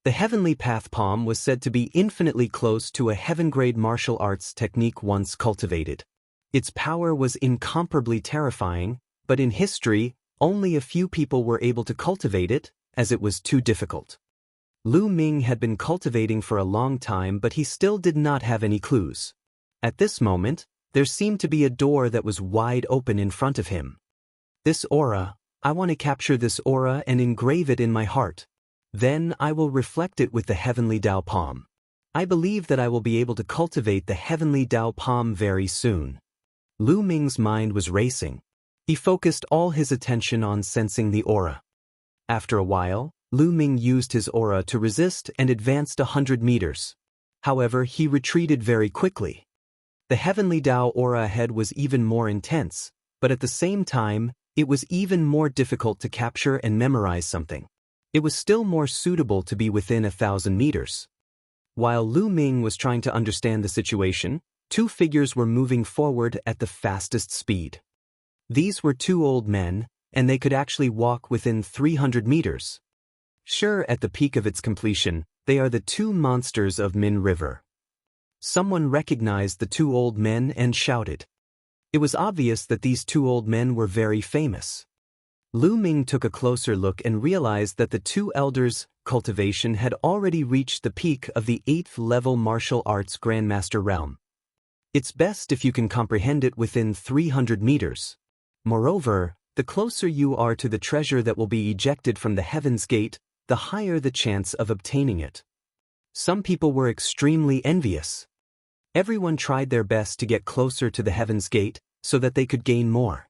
The heavenly path palm was said to be infinitely close to a heaven-grade martial arts technique once cultivated. Its power was incomparably terrifying, but in history, only a few people were able to cultivate it, as it was too difficult. Lu Ming had been cultivating for a long time, but he still did not have any clues. At this moment, there seemed to be a door that was wide open in front of him. This aura, I want to capture this aura and engrave it in my heart. Then I will reflect it with the heavenly Tao palm. I believe that I will be able to cultivate the heavenly Tao palm very soon. Lu Ming's mind was racing. He focused all his attention on sensing the aura. After a while, Lu Ming used his aura to resist and advanced 100 meters. However, he retreated very quickly. The heavenly Tao aura ahead was even more intense, but at the same time, it was even more difficult to capture and memorize something. It was still more suitable to be within 1,000 meters. While Lu Ming was trying to understand the situation, two figures were moving forward at the fastest speed. These were two old men, and they could actually walk within 300 meters. Sure, at the peak of its completion, they are the two monsters of Min River. Someone recognized the two old men and shouted. It was obvious that these two old men were very famous. Lu Ming took a closer look and realized that the two elders, Cultivation, had already reached the peak of the 8th level martial arts Grandmaster realm. It's best if you can comprehend it within 300 meters. Moreover, the closer you are to the treasure that will be ejected from the Heaven's Gate, the higher the chance of obtaining it. Some people were extremely envious. Everyone tried their best to get closer to the Heaven's Gate so that they could gain more.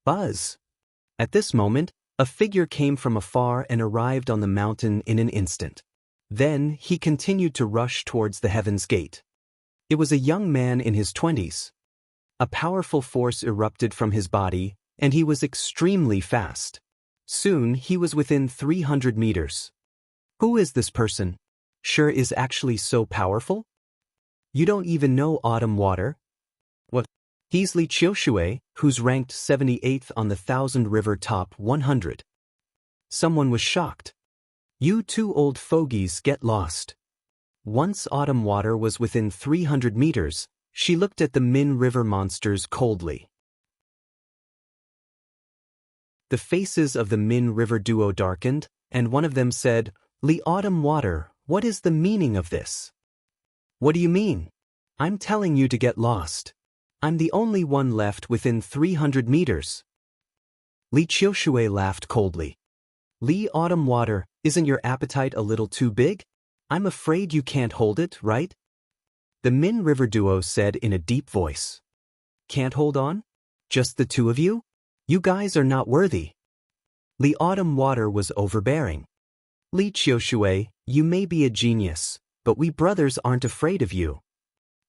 Buzz! At this moment, a figure came from afar and arrived on the mountain in an instant. Then he continued to rush towards the Heaven's Gate. It was a young man in his 20s. A powerful force erupted from his body, and he was extremely fast. Soon he was within 300 meters. Who is this person? Sure is actually so powerful? You don't even know Autumn Water? What? He's Li Qiushui, who's ranked 78th on the Thousand River Top 100. Someone was shocked. You two old fogies get lost. Once Autumn Water was within 300 meters, she looked at the Min River monsters coldly. The faces of the Min River duo darkened, and one of them said, "Li Autumn Water, what is the meaning of this?" "What do you mean? I'm telling you to get lost. I'm the only one left within 300 meters. Li Qiushui laughed coldly. "Li Autumn Water, isn't your appetite a little too big? I'm afraid you can't hold it, right?" The Min River duo said in a deep voice. "Can't hold on? Just the two of you? You guys are not worthy." Li Autumn Water was overbearing. "Li Qiushui, you may be a genius, but we brothers aren't afraid of you."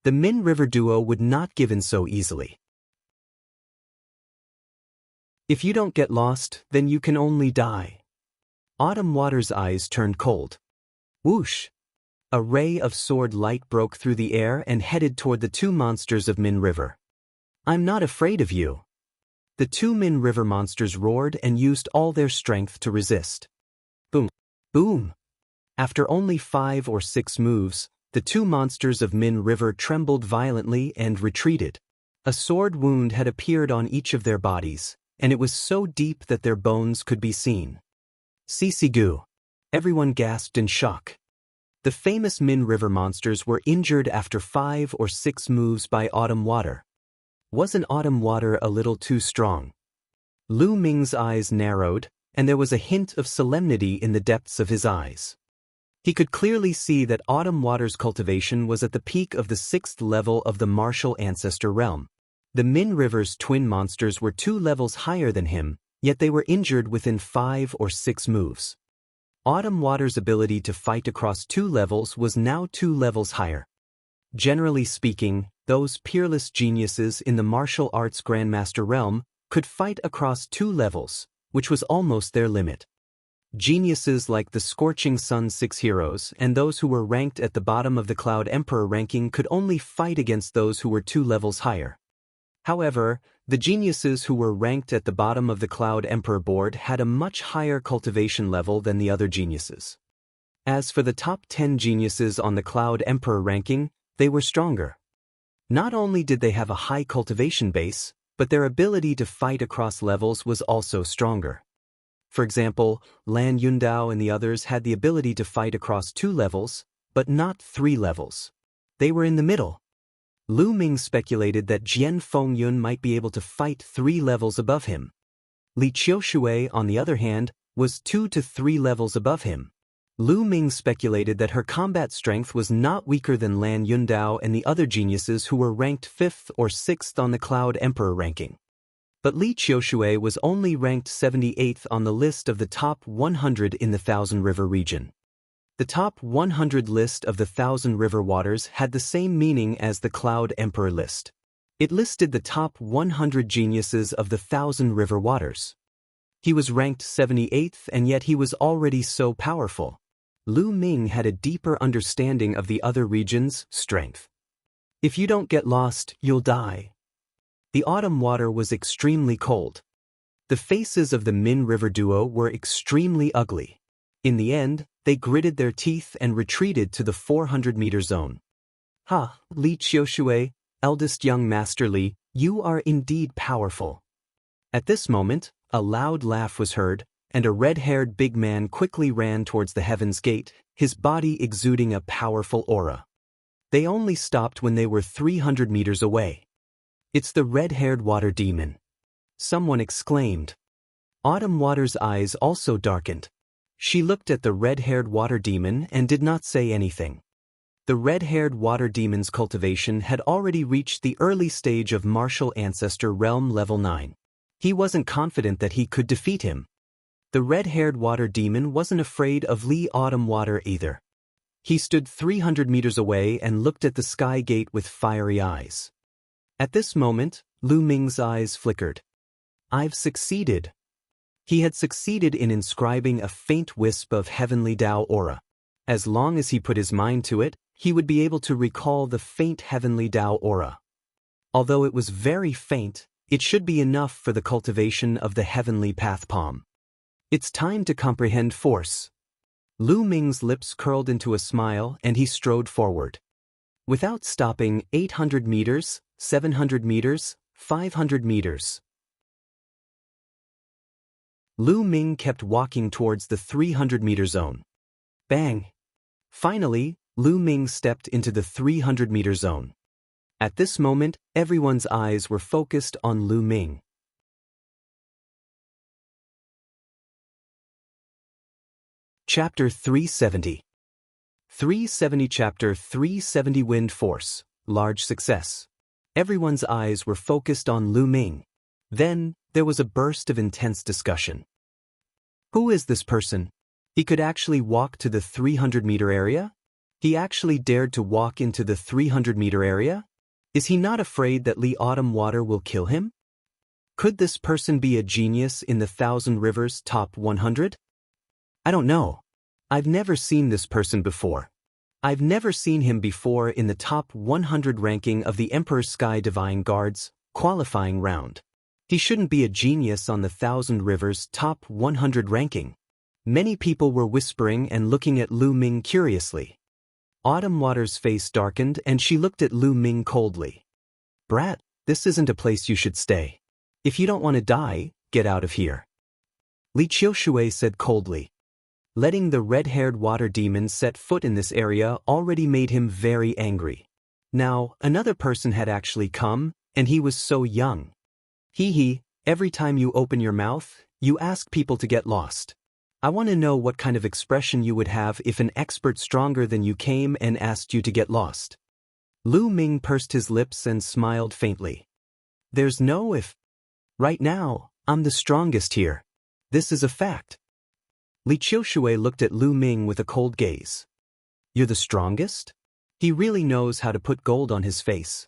The Min River duo would not give in so easily. "If you don't get lost, then you can only die." Autumn Water's eyes turned cold. Whoosh! A ray of sword light broke through the air and headed toward the two monsters of Min River. "I'm not afraid of you." The two Min River monsters roared and used all their strength to resist. Boom! Boom! After only 5 or 6 moves, the two monsters of Min River trembled violently and retreated. A sword wound had appeared on each of their bodies, and it was so deep that their bones could be seen. Sisigu! Everyone gasped in shock. The famous Min River monsters were injured after 5 or 6 moves by Autumn Water. Wasn't Autumn Water a little too strong? Lu Ming's eyes narrowed, and there was a hint of solemnity in the depths of his eyes. He could clearly see that Autumn Water's cultivation was at the peak of the 6th level of the martial ancestor realm. The Min River's twin monsters were 2 levels higher than him, yet they were injured within 5 or 6 moves. Autumn Water's ability to fight across 2 levels was now 2 levels higher. Generally speaking, those peerless geniuses in the martial arts Grandmaster realm could fight across 2 levels, which was almost their limit. Geniuses like the Scorching Sun 6 heroes and those who were ranked at the bottom of the Cloud Emperor ranking could only fight against those who were 2 levels higher. However, the geniuses who were ranked at the bottom of the Cloud Emperor board had a much higher cultivation level than the other geniuses. As for the top 10 geniuses on the Cloud Emperor ranking, they were stronger. Not only did they have a high cultivation base, but their ability to fight across levels was also stronger. For example, Lan Yundao and the others had the ability to fight across 2 levels, but not 3 levels. They were in the middle. Lu Ming speculated that Jian Fengyun might be able to fight 3 levels above him. Li Qiushui, on the other hand, was 2 to 3 levels above him. Lu Ming speculated that her combat strength was not weaker than Lan Yundao and the other geniuses who were ranked 5th or 6th on the Cloud Emperor ranking. But Li Qiushui was only ranked 78th on the list of the top 100 in the Thousand River region. The top 100 list of the Thousand River waters had the same meaning as the Cloud Emperor list. It listed the top 100 geniuses of the Thousand River waters. He was ranked 78th, and yet he was already so powerful. Lu Ming had a deeper understanding of the other region's strength. "If you don't get lost, you'll die." The Autumn Water was extremely cold. The faces of the Min River duo were extremely ugly. In the end, they gritted their teeth and retreated to the 400-meter zone. "Ha, Li Qiushui, eldest young Master Li, you are indeed powerful." At this moment, a loud laugh was heard, and a red-haired big man quickly ran towards the Heaven's Gate, his body exuding a powerful aura. They only stopped when they were 300 meters away. "It's the red-haired water demon," someone exclaimed. Autumn Water's eyes also darkened. She looked at the red-haired water demon and did not say anything. The red-haired water demon's cultivation had already reached the early stage of martial ancestor realm level 9. He wasn't confident that he could defeat him. The red-haired water demon wasn't afraid of Li Autumn Water either. He stood 300 meters away and looked at the sky gate with fiery eyes. At this moment, Lu Ming's eyes flickered. I've succeeded. He had succeeded in inscribing a faint wisp of heavenly Tao aura. As long as he put his mind to it, he would be able to recall the faint heavenly Tao aura. Although it was very faint, it should be enough for the cultivation of the heavenly path palm. It's time to comprehend force. Lu Ming's lips curled into a smile and he strode forward. Without stopping, 800 meters, 700 meters, 500 meters. Lu Ming kept walking towards the 300-meter zone. Bang! Finally, Lu Ming stepped into the 300-meter zone. At this moment, everyone's eyes were focused on Lu Ming. Chapter 370. 370 Chapter 370 Wind Force, Large Success. Everyone's eyes were focused on Lu Ming. Then, there was a burst of intense discussion. Who is this person? He could actually walk to the 300-meter area? He actually dared to walk into the 300-meter area? Is he not afraid that Li Autumn Water will kill him? Could this person be a genius in the Thousand Rivers Top 100? I don't know. I've never seen this person before. I've never seen him before in the top 100 ranking of the Emperor Sky Divine Guard's qualifying round. He shouldn't be a genius on the Thousand Rivers Top 100 ranking. Many people were whispering and looking at Lu Ming curiously. Autumn Water's face darkened and she looked at Lu Ming coldly. Brat, this isn't a place you should stay. If you don't want to die, get out of here. Li Qiushui said coldly. Letting the red-haired water demon set foot in this area already made him very angry. Now, another person had actually come, and he was so young. Hee, every time you open your mouth, you ask people to get lost. I want to know what kind of expression you would have if an expert stronger than you came and asked you to get lost. Lu Ming pursed his lips and smiled faintly. There's no if. Right now, I'm the strongest here. This is a fact. Li Qiushui looked at Lu Ming with a cold gaze. You're the strongest? He really knows how to put gold on his face.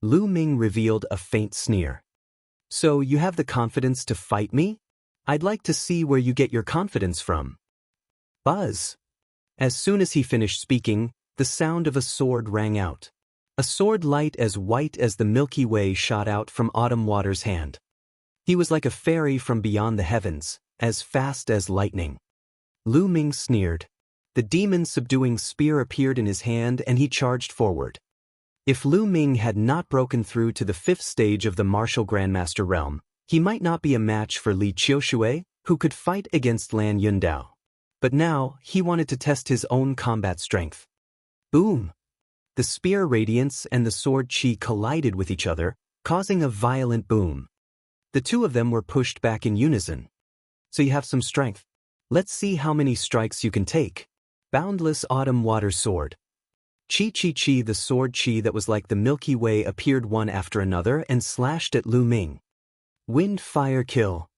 Lu Ming revealed a faint sneer. So you have the confidence to fight me? I'd like to see where you get your confidence from. Buzz. As soon as he finished speaking, the sound of a sword rang out. A sword light as white as the Milky Way shot out from Autumn Water's hand. He was like a fairy from beyond the heavens, as fast as lightning. Lu Ming sneered. The demon subduing spear appeared in his hand and he charged forward. If Lu Ming had not broken through to the 5th stage of the martial Grandmaster realm, he might not be a match for Li Qiushui, who could fight against Lan Yundao. But now, he wanted to test his own combat strength. Boom! The spear radiance and the sword chi collided with each other, causing a violent boom. The two of them were pushed back in unison. So you have some strength. Let's see how many strikes you can take. Boundless Autumn Water Sword. Chi, the sword chi that was like the Milky Way appeared one after another and slashed at Lu Ming. Wind Fire Kill.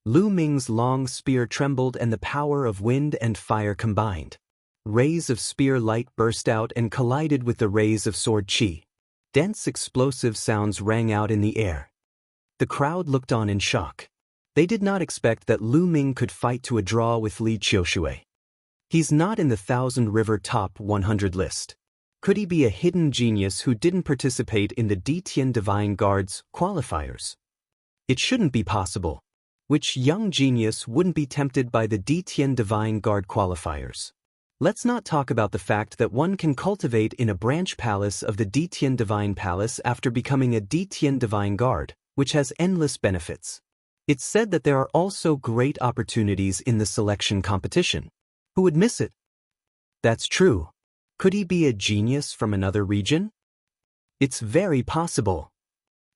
Lu Ming's long spear trembled and the power of wind and fire combined. Rays of spear light burst out and collided with the rays of sword chi. Dense explosive sounds rang out in the air. The crowd looked on in shock. They did not expect that Lu Ming could fight to a draw with Li Qiushui. He's not in the Thousand River Top 100 list. Could he be a hidden genius who didn't participate in the Ditian Divine Guard's qualifiers? It shouldn't be possible. Which young genius wouldn't be tempted by the Ditian Divine Guard qualifiers? Let's not talk about the fact that one can cultivate in a branch palace of the Ditian Divine Palace after becoming a Ditian Divine Guard, which has endless benefits. It's said that there are also great opportunities in the selection competition. Who would miss it? That's true. Could he be a genius from another region? It's very possible.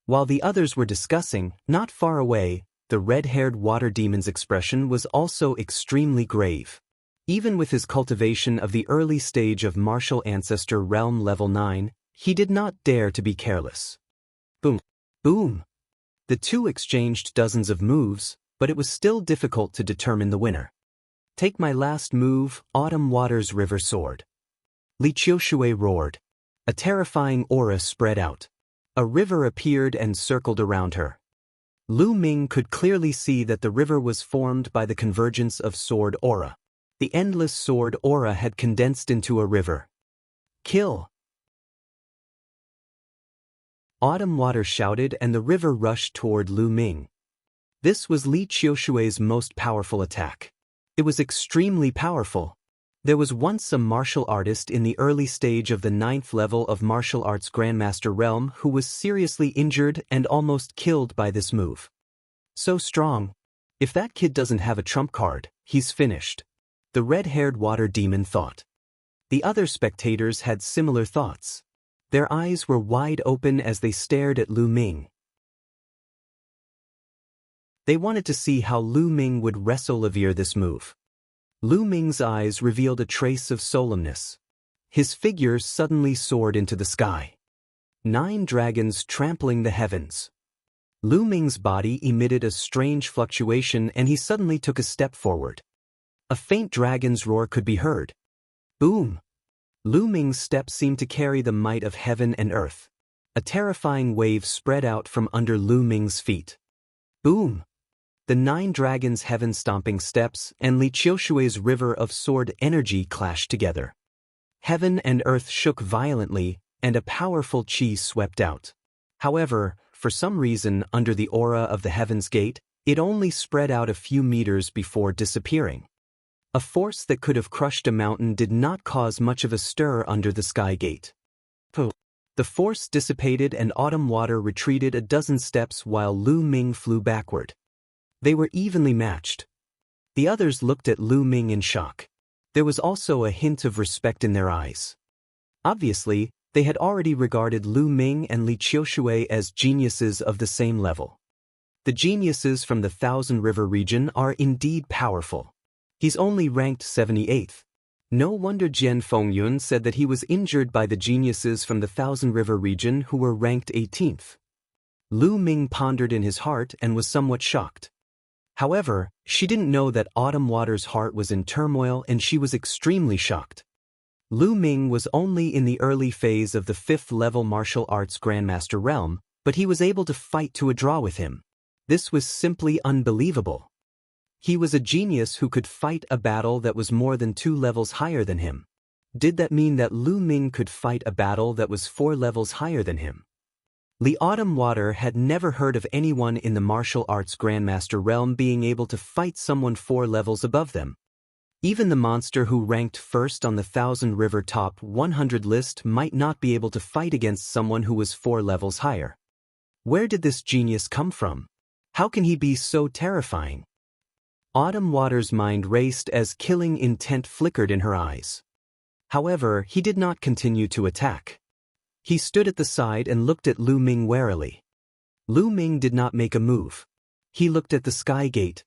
While the others were discussing, not far away, the red-haired water demon's expression was also extremely grave. Even with his cultivation of the early stage of Martial Ancestor Realm Level 9, he did not dare to be careless. Boom! Boom! The two exchanged dozens of moves, but it was still difficult to determine the winner. Take my last move, Autumn Waters River Sword. Li Qiushui roared. A terrifying aura spread out. A river appeared and circled around her. Lu Ming could clearly see that the river was formed by the convergence of sword aura. The endless sword aura had condensed into a river. Kill! Autumn Water shouted and the river rushed toward Lu Ming. This was Li Qiushui's most powerful attack. It was extremely powerful. There was once a martial artist in the early stage of the 9th level of martial arts Grandmaster realm who was seriously injured and almost killed by this move. So strong. If that kid doesn't have a trump card, he's finished. The red-haired water demon thought. The other spectators had similar thoughts. Their eyes were wide open as they stared at Lu Ming. They wanted to see how Lu Ming would wrestle-levier this move. Lu Ming's eyes revealed a trace of solemnness. His figure suddenly soared into the sky. 9 dragons trampling the heavens. Lu Ming's body emitted a strange fluctuation and he suddenly took a step forward. A faint dragon's roar could be heard. Boom! Lu Ming's step seemed to carry the might of heaven and earth. A terrifying wave spread out from under Lu Ming's feet. Boom! The 9 dragons' heaven-stomping steps and Li Qiushui's river of sword energy clashed together. Heaven and earth shook violently, and a powerful chi swept out. However, for some reason under the aura of the Heaven's Gate, it only spread out a few meters before disappearing. A force that could have crushed a mountain did not cause much of a stir under the Sky Gate. The force dissipated and Autumn Water retreated a dozen steps while Lu Ming flew backward. They were evenly matched. The others looked at Lu Ming in shock. There was also a hint of respect in their eyes. Obviously, they had already regarded Lu Ming and Li Qiushui as geniuses of the same level. The geniuses from the Thousand River region are indeed powerful. He's only ranked 78th. No wonder Jian Fengyun said that he was injured by the geniuses from the Thousand River region who were ranked 18th. Lu Ming pondered in his heart and was somewhat shocked. However, she didn't know that Autumn Water's heart was in turmoil and she was extremely shocked. Lu Ming was only in the early phase of the 5th level martial arts Grandmaster realm, but he was able to fight to a draw with him. This was simply unbelievable. He was a genius who could fight a battle that was more than 2 levels higher than him. Did that mean that Lu Ming could fight a battle that was 4 levels higher than him? Li Autumn Water had never heard of anyone in the martial arts Grandmaster realm being able to fight someone 4 levels above them. Even the monster who ranked first on the Thousand River Top 100 list might not be able to fight against someone who was 4 levels higher. Where did this genius come from? How can he be so terrifying? Autumn Water's mind raced as killing intent flickered in her eyes. However, he did not continue to attack. He stood at the side and looked at Lu Ming warily. Lu Ming did not make a move. He looked at the Sky Gate.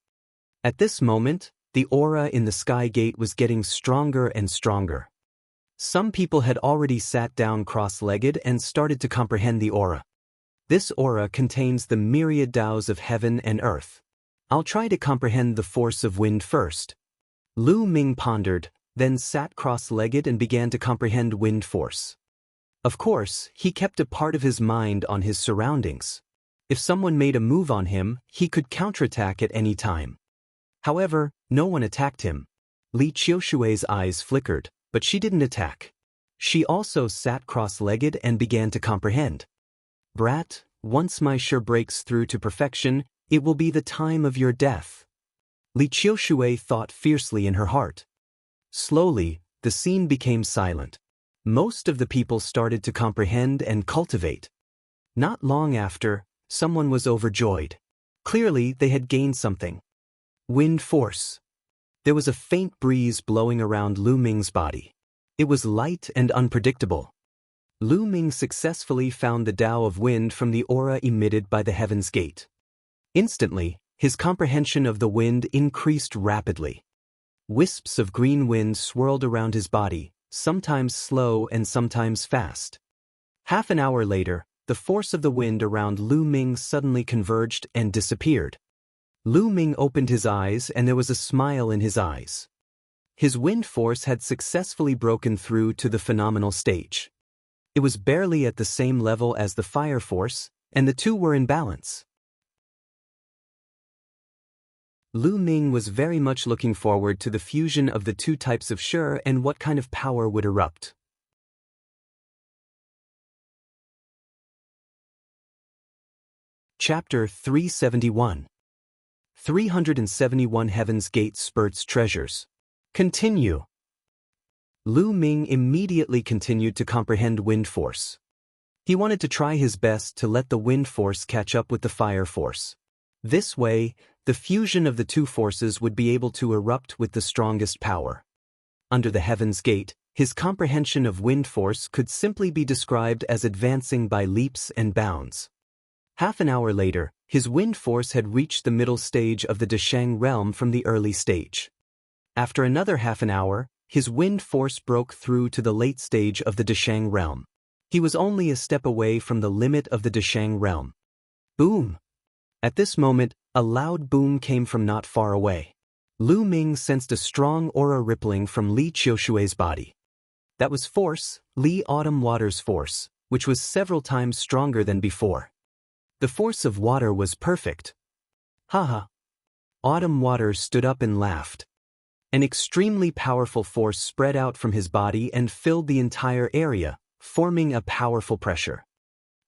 At this moment, the aura in the Sky Gate was getting stronger and stronger. Some people had already sat down cross-legged and started to comprehend the aura. This aura contains the myriad Taos of heaven and earth. I'll try to comprehend the force of wind first. Lu Ming pondered, then sat cross-legged and began to comprehend wind force. Of course, he kept a part of his mind on his surroundings. If someone made a move on him, he could counterattack at any time. However, no one attacked him. Li Qiushui's eyes flickered, but she didn't attack. She also sat cross-legged and began to comprehend. Brat, once my sure breaks through to perfection, it will be the time of your death. Li Qiushui thought fiercely in her heart. Slowly, the scene became silent. Most of the people started to comprehend and cultivate. Not long after, someone was overjoyed. Clearly, they had gained something. Wind force. There was a faint breeze blowing around Lu Ming's body. It was light and unpredictable. Lu Ming successfully found the Tao of wind from the aura emitted by the Heaven's Gate. Instantly, his comprehension of the wind increased rapidly. Wisps of green wind swirled around his body, sometimes slow and sometimes fast. Half an hour later, the force of the wind around Lu Ming suddenly converged and disappeared. Lu Ming opened his eyes and there was a smile in his eyes. His wind force had successfully broken through to the phenomenal stage. It was barely at the same level as the fire force, and the two were in balance. Lu Ming was very much looking forward to the fusion of the two types of shi and what kind of power would erupt. Chapter 371. 371 Heaven's Gate Spurts Treasures. Continue. Lu Ming immediately continued to comprehend wind force. He wanted to try his best to let the wind force catch up with the fire force. This way, the fusion of the two forces would be able to erupt with the strongest power. Under the Heaven's Gate, his comprehension of wind force could simply be described as advancing by leaps and bounds. Half an hour later, his wind force had reached the middle stage of the Deshang realm from the early stage. After another half an hour, his wind force broke through to the late stage of the Deshang realm. He was only a step away from the limit of the Deshang realm. Boom! At this moment, a loud boom came from not far away. Lu Ming sensed a strong aura rippling from Li Qiushui's body. That was force, Li Autumn Water's force, which was several times stronger than before. The force of water was perfect. Haha. Autumn Water stood up and laughed. An extremely powerful force spread out from his body and filled the entire area, forming a powerful pressure.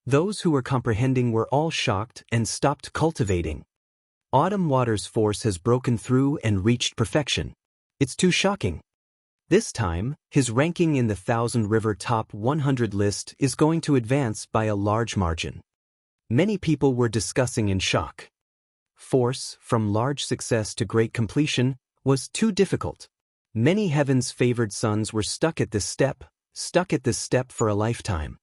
Those who were comprehending were all shocked and stopped cultivating. Autumn Water's force has broken through and reached perfection. It's too shocking. This time, his ranking in the 1000 River Top 100 list is going to advance by a large margin. Many people were discussing in shock. Force, from large success to great completion, was too difficult. Many heaven's favored sons were stuck at this step for a lifetime.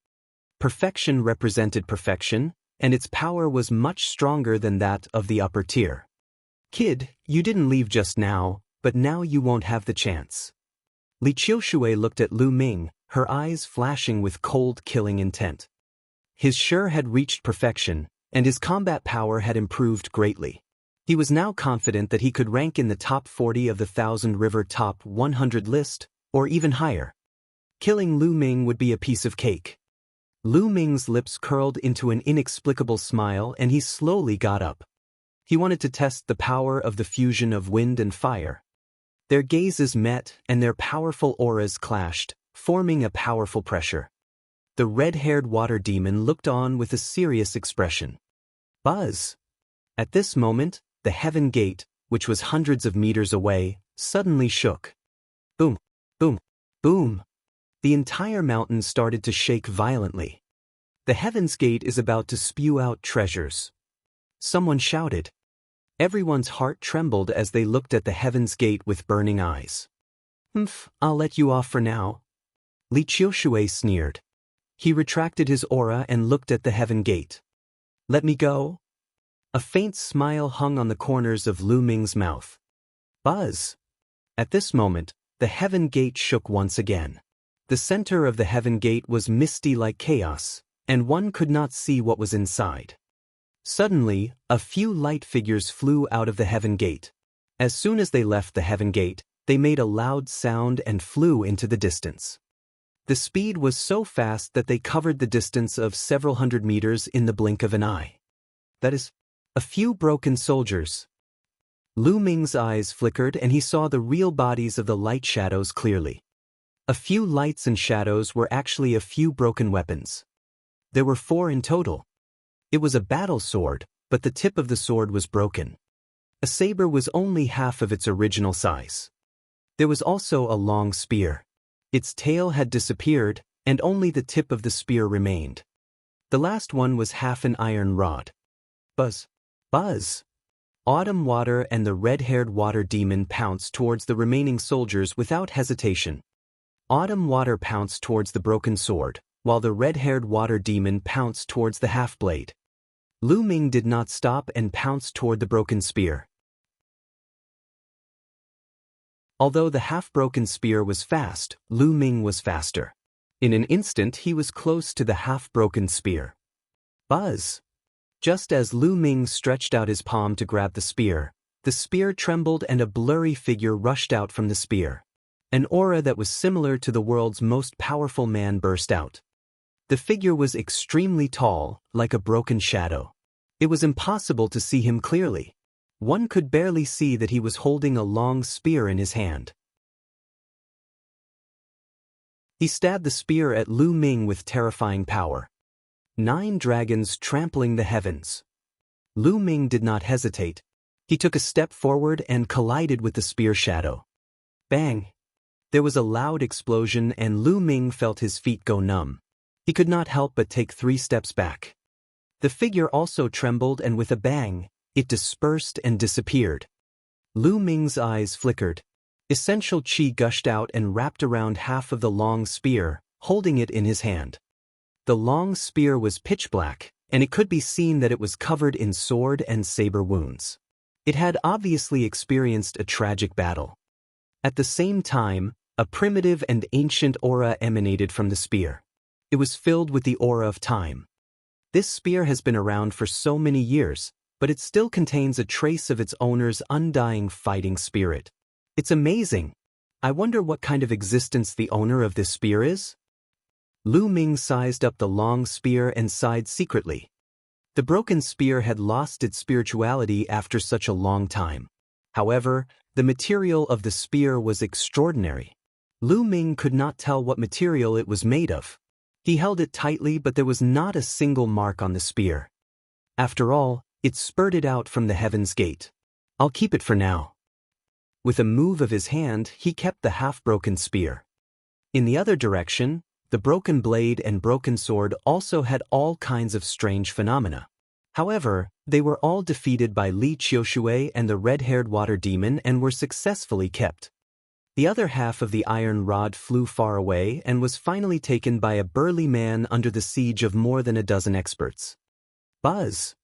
Perfection represented perfection, and its power was much stronger than that of the upper tier. Kid, you didn't leave just now, but now you won't have the chance. Li Qiushui looked at Lu Ming, her eyes flashing with cold, killing intent. His shi had reached perfection, and his combat power had improved greatly. He was now confident that he could rank in the top 40 of the 1000 River Top 100 list, or even higher. Killing Lu Ming would be a piece of cake. Lu Ming's lips curled into an inexplicable smile and he slowly got up. He wanted to test the power of the fusion of wind and fire. Their gazes met and their powerful auras clashed, forming a powerful pressure. The red-haired water demon looked on with a serious expression. Buzz! At this moment, the Heaven Gate, which was hundreds of meters away, suddenly shook. Boom! Boom! Boom! The entire mountain started to shake violently. The Heaven's Gate is about to spew out treasures. Someone shouted. Everyone's heart trembled as they looked at the Heaven's Gate with burning eyes. I'll let you off for now. Li Qiushui sneered. He retracted his aura and looked at the Heaven Gate. Let me go? A faint smile hung on the corners of Lu Ming's mouth. Buzz! At this moment, the Heaven Gate shook once again. The center of the Heaven Gate was misty like chaos, and one could not see what was inside. Suddenly, a few light figures flew out of the Heaven Gate. As soon as they left the Heaven Gate, they made a loud sound and flew into the distance. The speed was so fast that they covered the distance of several hundred meters in the blink of an eye. That is, a few broken soldiers. Lu Ming's eyes flickered and he saw the real bodies of the light shadows clearly. A few lights and shadows were actually a few broken weapons. There were 4 in total. It was a battle sword, but the tip of the sword was broken. A saber was only half of its original size. There was also a long spear. Its tail had disappeared, and only the tip of the spear remained. The last one was half an iron rod. Buzz! Buzz! Autumn Water and the red-haired water demon pounced towards the remaining soldiers without hesitation. Autumn Water pounced towards the broken sword, while the red-haired water demon pounced towards the half-blade. Lu Ming did not stop and pounced toward the broken spear. Although the half-broken spear was fast, Lu Ming was faster. In an instant he was close to the half-broken spear. Buzz! Just as Lu Ming stretched out his palm to grab the spear trembled and a blurry figure rushed out from the spear. An aura that was similar to the world's most powerful man burst out. The figure was extremely tall, like a broken shadow. It was impossible to see him clearly. One could barely see that he was holding a long spear in his hand. He stabbed the spear at Lu Ming with terrifying power. 9 dragons trampling the heavens. Lu Ming did not hesitate. He took a step forward and collided with the spear shadow. Bang! There was a loud explosion and Lu Ming felt his feet go numb. He could not help but take 3 steps back. The figure also trembled and with a bang, it dispersed and disappeared. Lu Ming's eyes flickered. Essential qi gushed out and wrapped around half of the long spear, holding it in his hand. The long spear was pitch black, and it could be seen that it was covered in sword and saber wounds. It had obviously experienced a tragic battle. At the same time, a primitive and ancient aura emanated from the spear. It was filled with the aura of time. This spear has been around for so many years, but it still contains a trace of its owner's undying fighting spirit. It's amazing. I wonder what kind of existence the owner of this spear is? Lu Ming sized up the long spear and sighed secretly. The broken spear had lost its spirituality after such a long time. However, the material of the spear was extraordinary. Lu Ming could not tell what material it was made of. He held it tightly, but there was not a single mark on the spear. After all, it spurted out from the Heaven's Gate. I'll keep it for now. With a move of his hand, he kept the half-broken spear. In the other direction, the broken blade and broken sword also had all kinds of strange phenomena. However, they were all defeated by Li Qiushui and the red-haired water demon and were successfully kept. The other half of the iron rod flew far away and was finally taken by a burly man under the siege of more than a dozen experts. Buzz!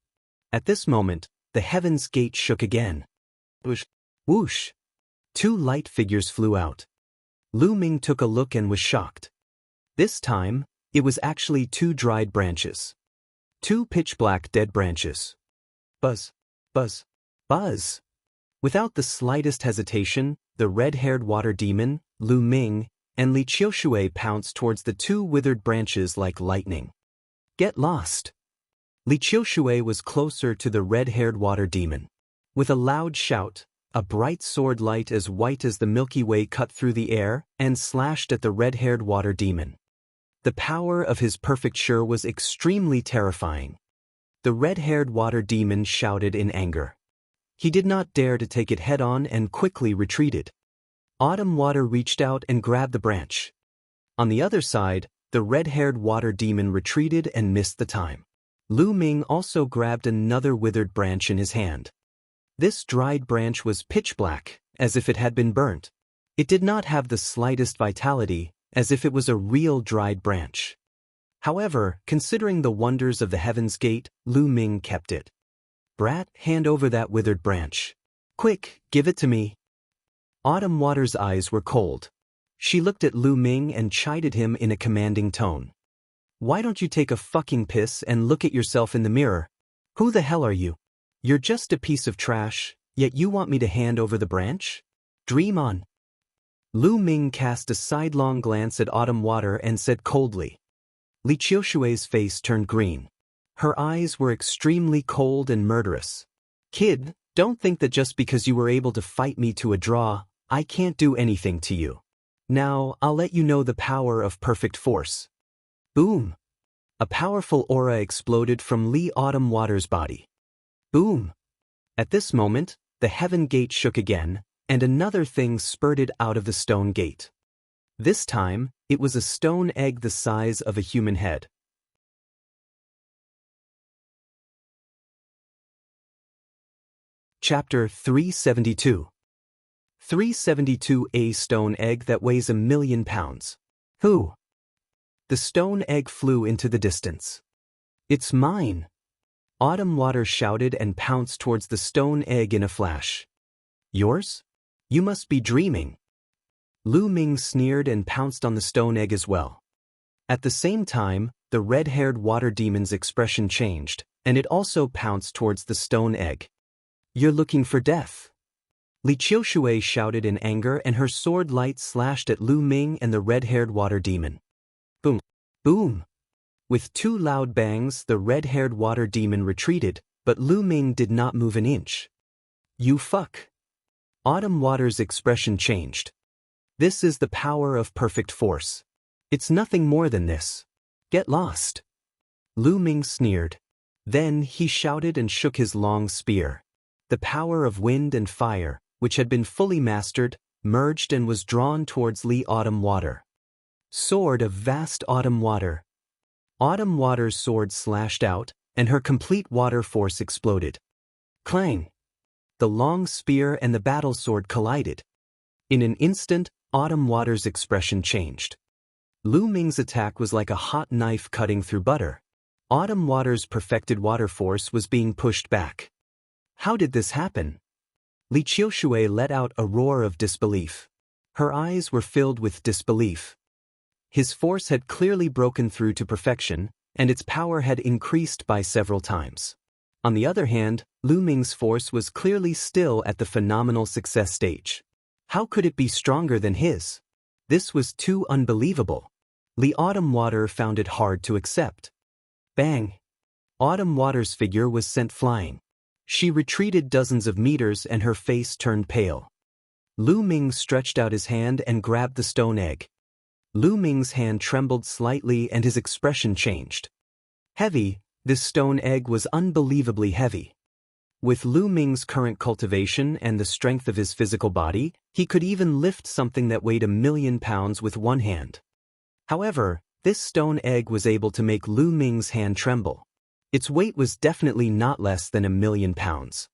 At this moment, the Heaven's Gate shook again. Whoosh! Whoosh! 2 light figures flew out. Lu Ming took a look and was shocked. This time, it was actually 2 dried branches. 2 pitch-black dead branches. Buzz! Buzz! Buzz! Without the slightest hesitation, the red-haired water demon, Lu Ming, and Li Qiushui pounced towards the 2 withered branches like lightning. Get lost! Li Qiushui was closer to the red-haired water demon. With a loud shout, a bright sword light as white as the Milky Way cut through the air and slashed at the red-haired water demon. The power of his perfect shear was extremely terrifying. The red-haired water demon shouted in anger. He did not dare to take it head-on and quickly retreated. Autumn Water reached out and grabbed the branch. On the other side, the red-haired water demon retreated and missed the time. Lu Ming also grabbed another withered branch in his hand. This dried branch was pitch black, as if it had been burnt. It did not have the slightest vitality, as if it was a real dried branch. However, considering the wonders of the Heaven's Gate, Lu Ming kept it. Brat, hand over that withered branch. Quick, give it to me. Autumn Water's eyes were cold. She looked at Lu Ming and chided him in a commanding tone. Why don't you take a fucking piss and look at yourself in the mirror? Who the hell are you? You're just a piece of trash, yet you want me to hand over the branch? Dream on. Lu Ming cast a sidelong glance at Autumn Water and said coldly. Li Qiushui's face turned green. Her eyes were extremely cold and murderous. Kid, don't think that just because you were able to fight me to a draw, I can't do anything to you. Now, I'll let you know the power of perfect force. Boom! A powerful aura exploded from Li Autumn Water's body. Boom! At this moment, the Heaven Gate shook again, and another thing spurted out of the stone gate. This time, it was a stone egg the size of a human head. Chapter 372. 372. A stone egg that weighs 1,000,000 pounds. Who? The stone egg flew into the distance. It's mine! Autumn Water shouted and pounced towards the stone egg in a flash. Yours? You must be dreaming. Lu Ming sneered and pounced on the stone egg as well. At the same time, the red-haired water demon's expression changed, and it also pounced towards the stone egg. "You're looking for death!" Li Qiushui shouted in anger, and her sword light slashed at Lu Ming and the red-haired water demon. Boom! Boom! With two loud bangs, the red-haired water demon retreated, but Lu Ming did not move an inch. "You fuck!" Autumn Water's expression changed. "This is the power of perfect force. It's nothing more than this. Get lost." Lu Ming sneered. Then he shouted and shook his long spear. The power of wind and fire, which had been fully mastered, merged and was drawn towards Li Autumn Water. Sword of vast Autumn Water. Autumn Water's sword slashed out, and her complete water force exploded. Clang! The long spear and the battle sword collided. In an instant, Autumn Water's expression changed. Lu Ming's attack was like a hot knife cutting through butter. Autumn Water's perfected water force was being pushed back. How did this happen? Li Qiushui let out a roar of disbelief. Her eyes were filled with disbelief. His force had clearly broken through to perfection, and its power had increased by several times. On the other hand, Lu Ming's force was clearly still at the phenomenal success stage. How could it be stronger than his? This was too unbelievable. Li Autumn Water found it hard to accept. Bang! Autumn Water's figure was sent flying. She retreated dozens of meters and her face turned pale. Lu Ming stretched out his hand and grabbed the stone egg. Lu Ming's hand trembled slightly and his expression changed. Heavy, this stone egg was unbelievably heavy. With Lu Ming's current cultivation and the strength of his physical body, he could even lift something that weighed 1,000,000 pounds with one hand. However, this stone egg was able to make Lu Ming's hand tremble. Its weight was definitely not less than 1,000,000 pounds.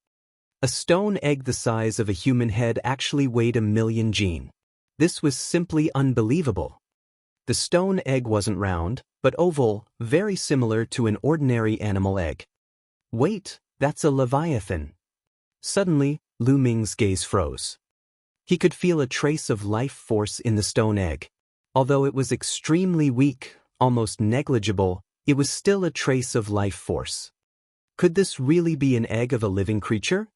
A stone egg the size of a human head actually weighed 1,000,000 jin. This was simply unbelievable. The stone egg wasn't round, but oval, very similar to an ordinary animal egg. Wait, that's a leviathan. Suddenly, Lu Ming's gaze froze. He could feel a trace of life force in the stone egg. Although it was extremely weak, almost negligible, it was still a trace of life force. Could this really be an egg of a living creature?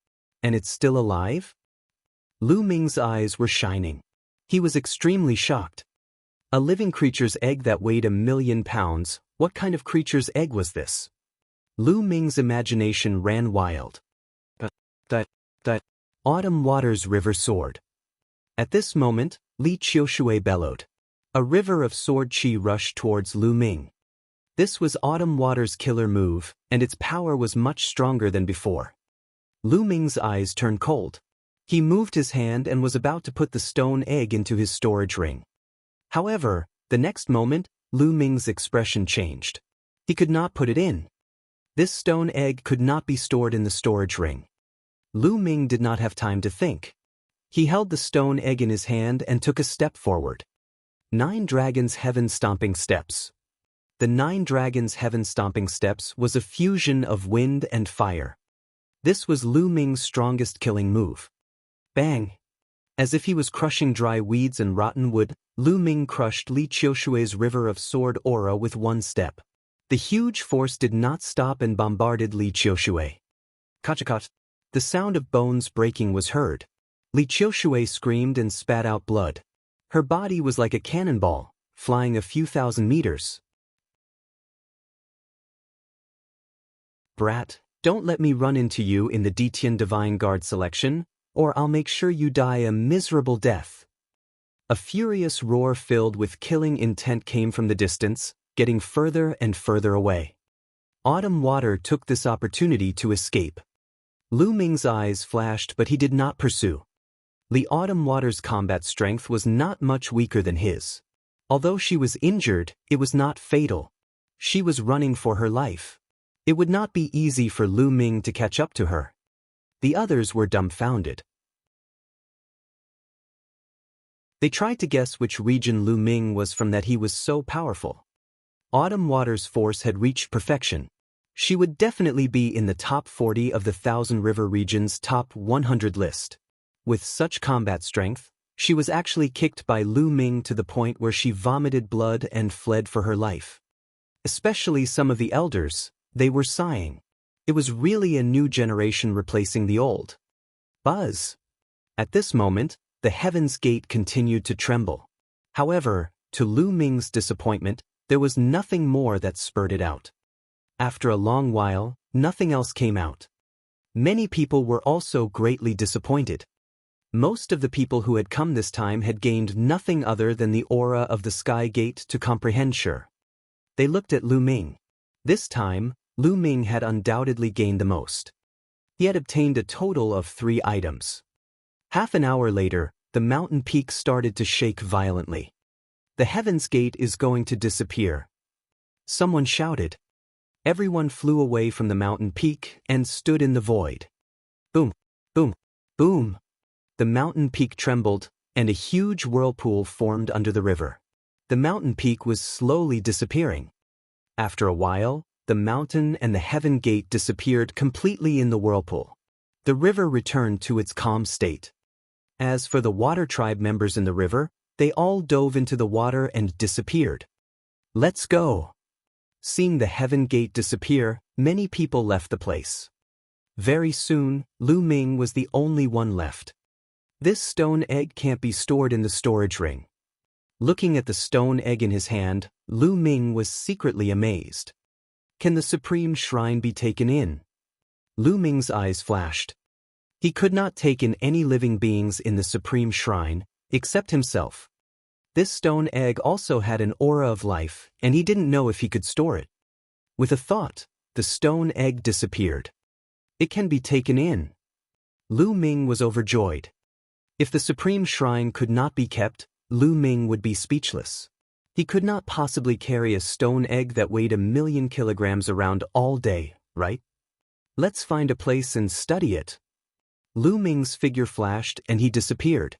And it's still alive? Lu Ming's eyes were shining. He was extremely shocked. A living creature's egg that weighed 1,000,000 pounds, what kind of creature's egg was this? Lu Ming's imagination ran wild. That Autumn Water's river sword. At this moment, Li Qiushui bellowed. A river of sword chi rushed towards Lu Ming. This was Autumn Water's killer move, and its power was much stronger than before. Lu Ming's eyes turned cold. He moved his hand and was about to put the stone egg into his storage ring. However, the next moment, Lu Ming's expression changed. He could not put it in. This stone egg could not be stored in the storage ring. Lu Ming did not have time to think. He held the stone egg in his hand and took a step forward. 9 Dragons' Heaven-Stomping Steps. The 9 Dragons' Heaven-Stomping Steps was a fusion of wind and fire. This was Lu Ming's strongest killing move. Bang! As if he was crushing dry weeds and rotten wood, Lu Ming crushed Li Qiushui's river of sword aura with one step. The huge force did not stop and bombarded Li Qiushui. Kachakot! The sound of bones breaking was heard. Li Qiushui screamed and spat out blood. Her body was like a cannonball, flying a few thousand meters. Brat, don't let me run into you in the Detian Divine Guard selection, or I'll make sure you die a miserable death. A furious roar filled with killing intent came from the distance, getting further and further away. Autumn Water took this opportunity to escape. Lu Ming's eyes flashed, but he did not pursue. Li Autumn Water's combat strength was not much weaker than his. Although she was injured, it was not fatal. She was running for her life. It would not be easy for Lu Ming to catch up to her. The others were dumbfounded. They tried to guess which region Lu Ming was from, that he was so powerful. Autumn Water's force had reached perfection. She would definitely be in the top 40 of the Thousand River region's top 100 list. With such combat strength, she was actually kicked by Lu Ming to the point where she vomited blood and fled for her life. Especially some of the elders, they were sighing. It was really a new generation replacing the old. Buzz. At this moment, the Heaven's Gate continued to tremble. However, to Lu Ming's disappointment, there was nothing more that spurred it out. After a long while, nothing else came out. Many people were also greatly disappointed. Most of the people who had come this time had gained nothing other than the aura of the Sky Gate to comprehend sure. They looked at Lu Ming. This time, Lu Ming had undoubtedly gained the most. He had obtained a total of 3 items. Half an hour later, the mountain peak started to shake violently. The Heaven's Gate is going to disappear. Someone shouted. Everyone flew away from the mountain peak and stood in the void. Boom, boom, boom. The mountain peak trembled, and a huge whirlpool formed under the river. The mountain peak was slowly disappearing. After a while, the mountain and the Heaven Gate disappeared completely in the whirlpool. The river returned to its calm state. As for the water tribe members in the river, they all dove into the water and disappeared. Let's go. Seeing the Heaven Gate disappear, many people left the place. Very soon, Lu Ming was the only one left. This stone egg can't be stored in the storage ring. Looking at the stone egg in his hand, Lu Ming was secretly amazed. Can the Supreme Shrine be taken in? Lu Ming's eyes flashed. He could not take in any living beings in the Supreme Shrine, except himself. This stone egg also had an aura of life, and he didn't know if he could store it. With a thought, the stone egg disappeared. It can be taken in. Lu Ming was overjoyed. If the Supreme Shrine could not be kept, Lu Ming would be speechless. He could not possibly carry a stone egg that weighed 1,000,000 kilograms around all day, right? Let's find a place and study it. Lu Ming's figure flashed and he disappeared.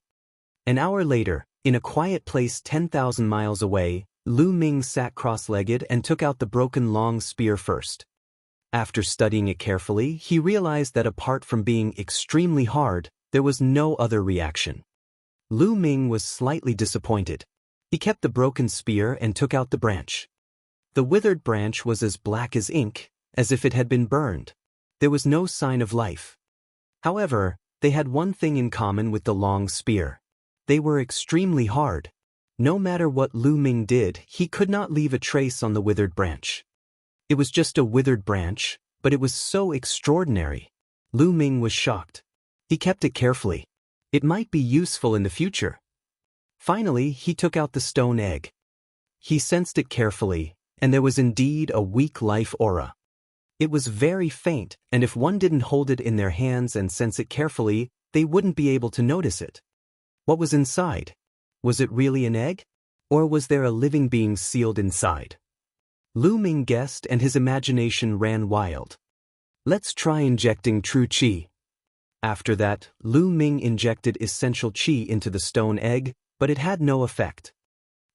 An hour later, in a quiet place 10,000 miles away, Lu Ming sat cross-legged and took out the broken long spear first. After studying it carefully, he realized that apart from being extremely hard, there was no other reaction. Lu Ming was slightly disappointed. He kept the broken spear and took out the branch. The withered branch was as black as ink, as if it had been burned. There was no sign of life. However, they had one thing in common with the long spear. They were extremely hard. No matter what Lu Ming did, he could not leave a trace on the withered branch. It was just a withered branch, but it was so extraordinary. Lu Ming was shocked. He kept it carefully. It might be useful in the future. Finally, he took out the stone egg. He sensed it carefully, and there was indeed a weak life aura. It was very faint, and if one didn't hold it in their hands and sense it carefully, they wouldn't be able to notice it. What was inside? Was it really an egg? Or was there a living being sealed inside? Lu Ming guessed and his imagination ran wild. Let's try injecting true qi. After that, Lu Ming injected essential qi into the stone egg, but it had no effect.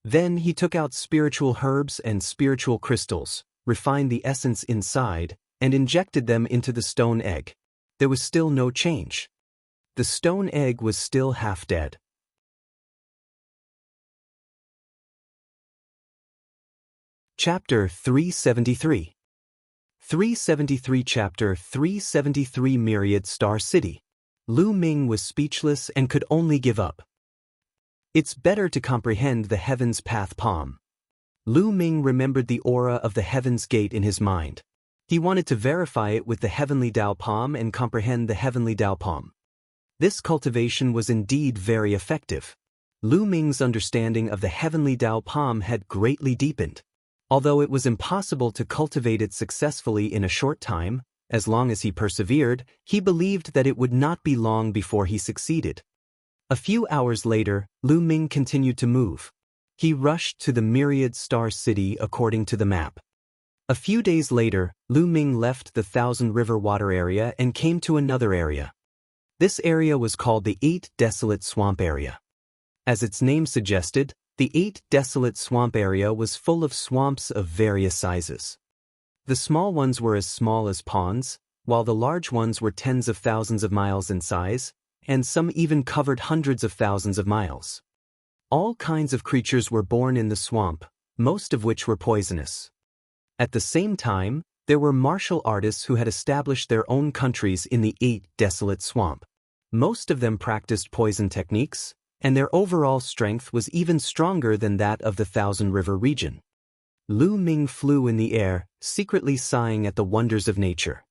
Then he took out spiritual herbs and spiritual crystals, refined the essence inside, and injected them into the stone egg. There was still no change. The stone egg was still half dead. Chapter 373. 373 Chapter 373 Myriad Star City. Lu Ming was speechless and could only give up. It's better to comprehend the Heaven's Path Palm. Lu Ming remembered the aura of the Heaven's Gate in his mind. He wanted to verify it with the Heavenly Tao Palm and comprehend the Heavenly Tao Palm. This cultivation was indeed very effective. Lu Ming's understanding of the Heavenly Tao Palm had greatly deepened. Although it was impossible to cultivate it successfully in a short time, as long as he persevered, he believed that it would not be long before he succeeded. A few hours later, Lu Ming continued to move. He rushed to the Myriad Star City according to the map. A few days later, Lu Ming left the Thousand River Water area and came to another area. This area was called the 8 Desolate Swamp Area. As its name suggested, the 8 Desolate Swamp Area was full of swamps of various sizes. The small ones were as small as ponds, while the large ones were tens of thousands of miles in size, and some even covered hundreds of thousands of miles. All kinds of creatures were born in the swamp, most of which were poisonous. At the same time, there were martial artists who had established their own countries in the 8 desolate swamp. Most of them practiced poison techniques, and their overall strength was even stronger than that of the Thousand River region. Lu Ming flew in the air, secretly sighing at the wonders of nature.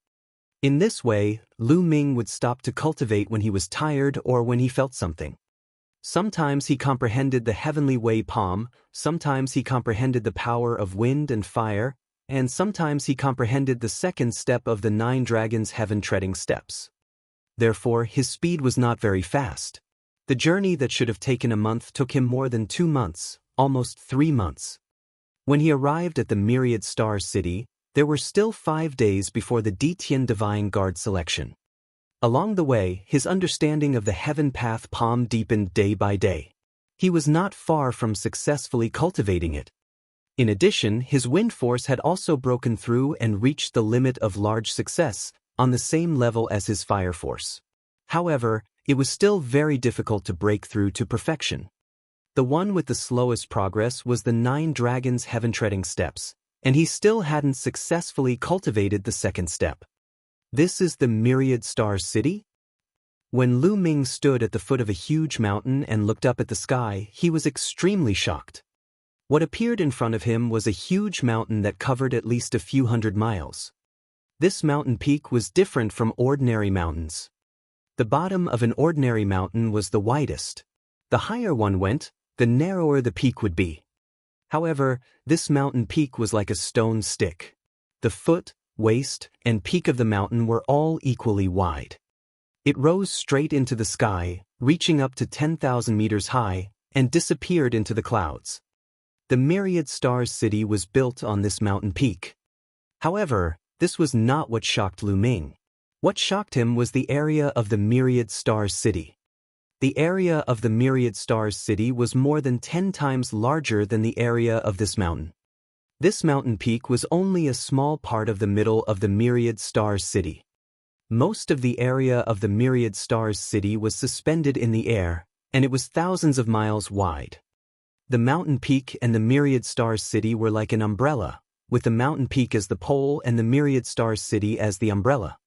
In this way, Lu Ming would stop to cultivate when he was tired or when he felt something. Sometimes he comprehended the heavenly way palm, sometimes he comprehended the power of wind and fire, and sometimes he comprehended the second step of the 9 dragons' heaven-treading steps. Therefore, his speed was not very fast. The journey that should have taken a month took him more than 2 months, almost 3 months. When he arrived at the Myriad Stars City, there were still 5 days before the Ditian Divine Guard selection. Along the way, his understanding of the heaven path palm deepened day by day. He was not far from successfully cultivating it. In addition, his wind force had also broken through and reached the limit of large success, on the same level as his fire force. However, it was still very difficult to break through to perfection. The one with the slowest progress was the 9 dragons' heaven-treading steps, and he still hadn't successfully cultivated the second step. This is the Myriad Stars City? When Lu Ming stood at the foot of a huge mountain and looked up at the sky, he was extremely shocked. What appeared in front of him was a huge mountain that covered at least a few hundred miles. This mountain peak was different from ordinary mountains. The bottom of an ordinary mountain was the widest. The higher one went, the narrower the peak would be. However, this mountain peak was like a stone stick. The foot, waist, and peak of the mountain were all equally wide. It rose straight into the sky, reaching up to 10,000 meters high, and disappeared into the clouds. The Myriad Stars City was built on this mountain peak. However, this was not what shocked Lu Ming. What shocked him was the area of the Myriad Stars City. The area of the Myriad Stars City was more than 10 times larger than the area of this mountain. This mountain peak was only a small part of the middle of the Myriad Stars City. Most of the area of the Myriad Stars City was suspended in the air, and it was thousands of miles wide. The mountain peak and the Myriad Stars City were like an umbrella, with the mountain peak as the pole and the Myriad Stars City as the umbrella.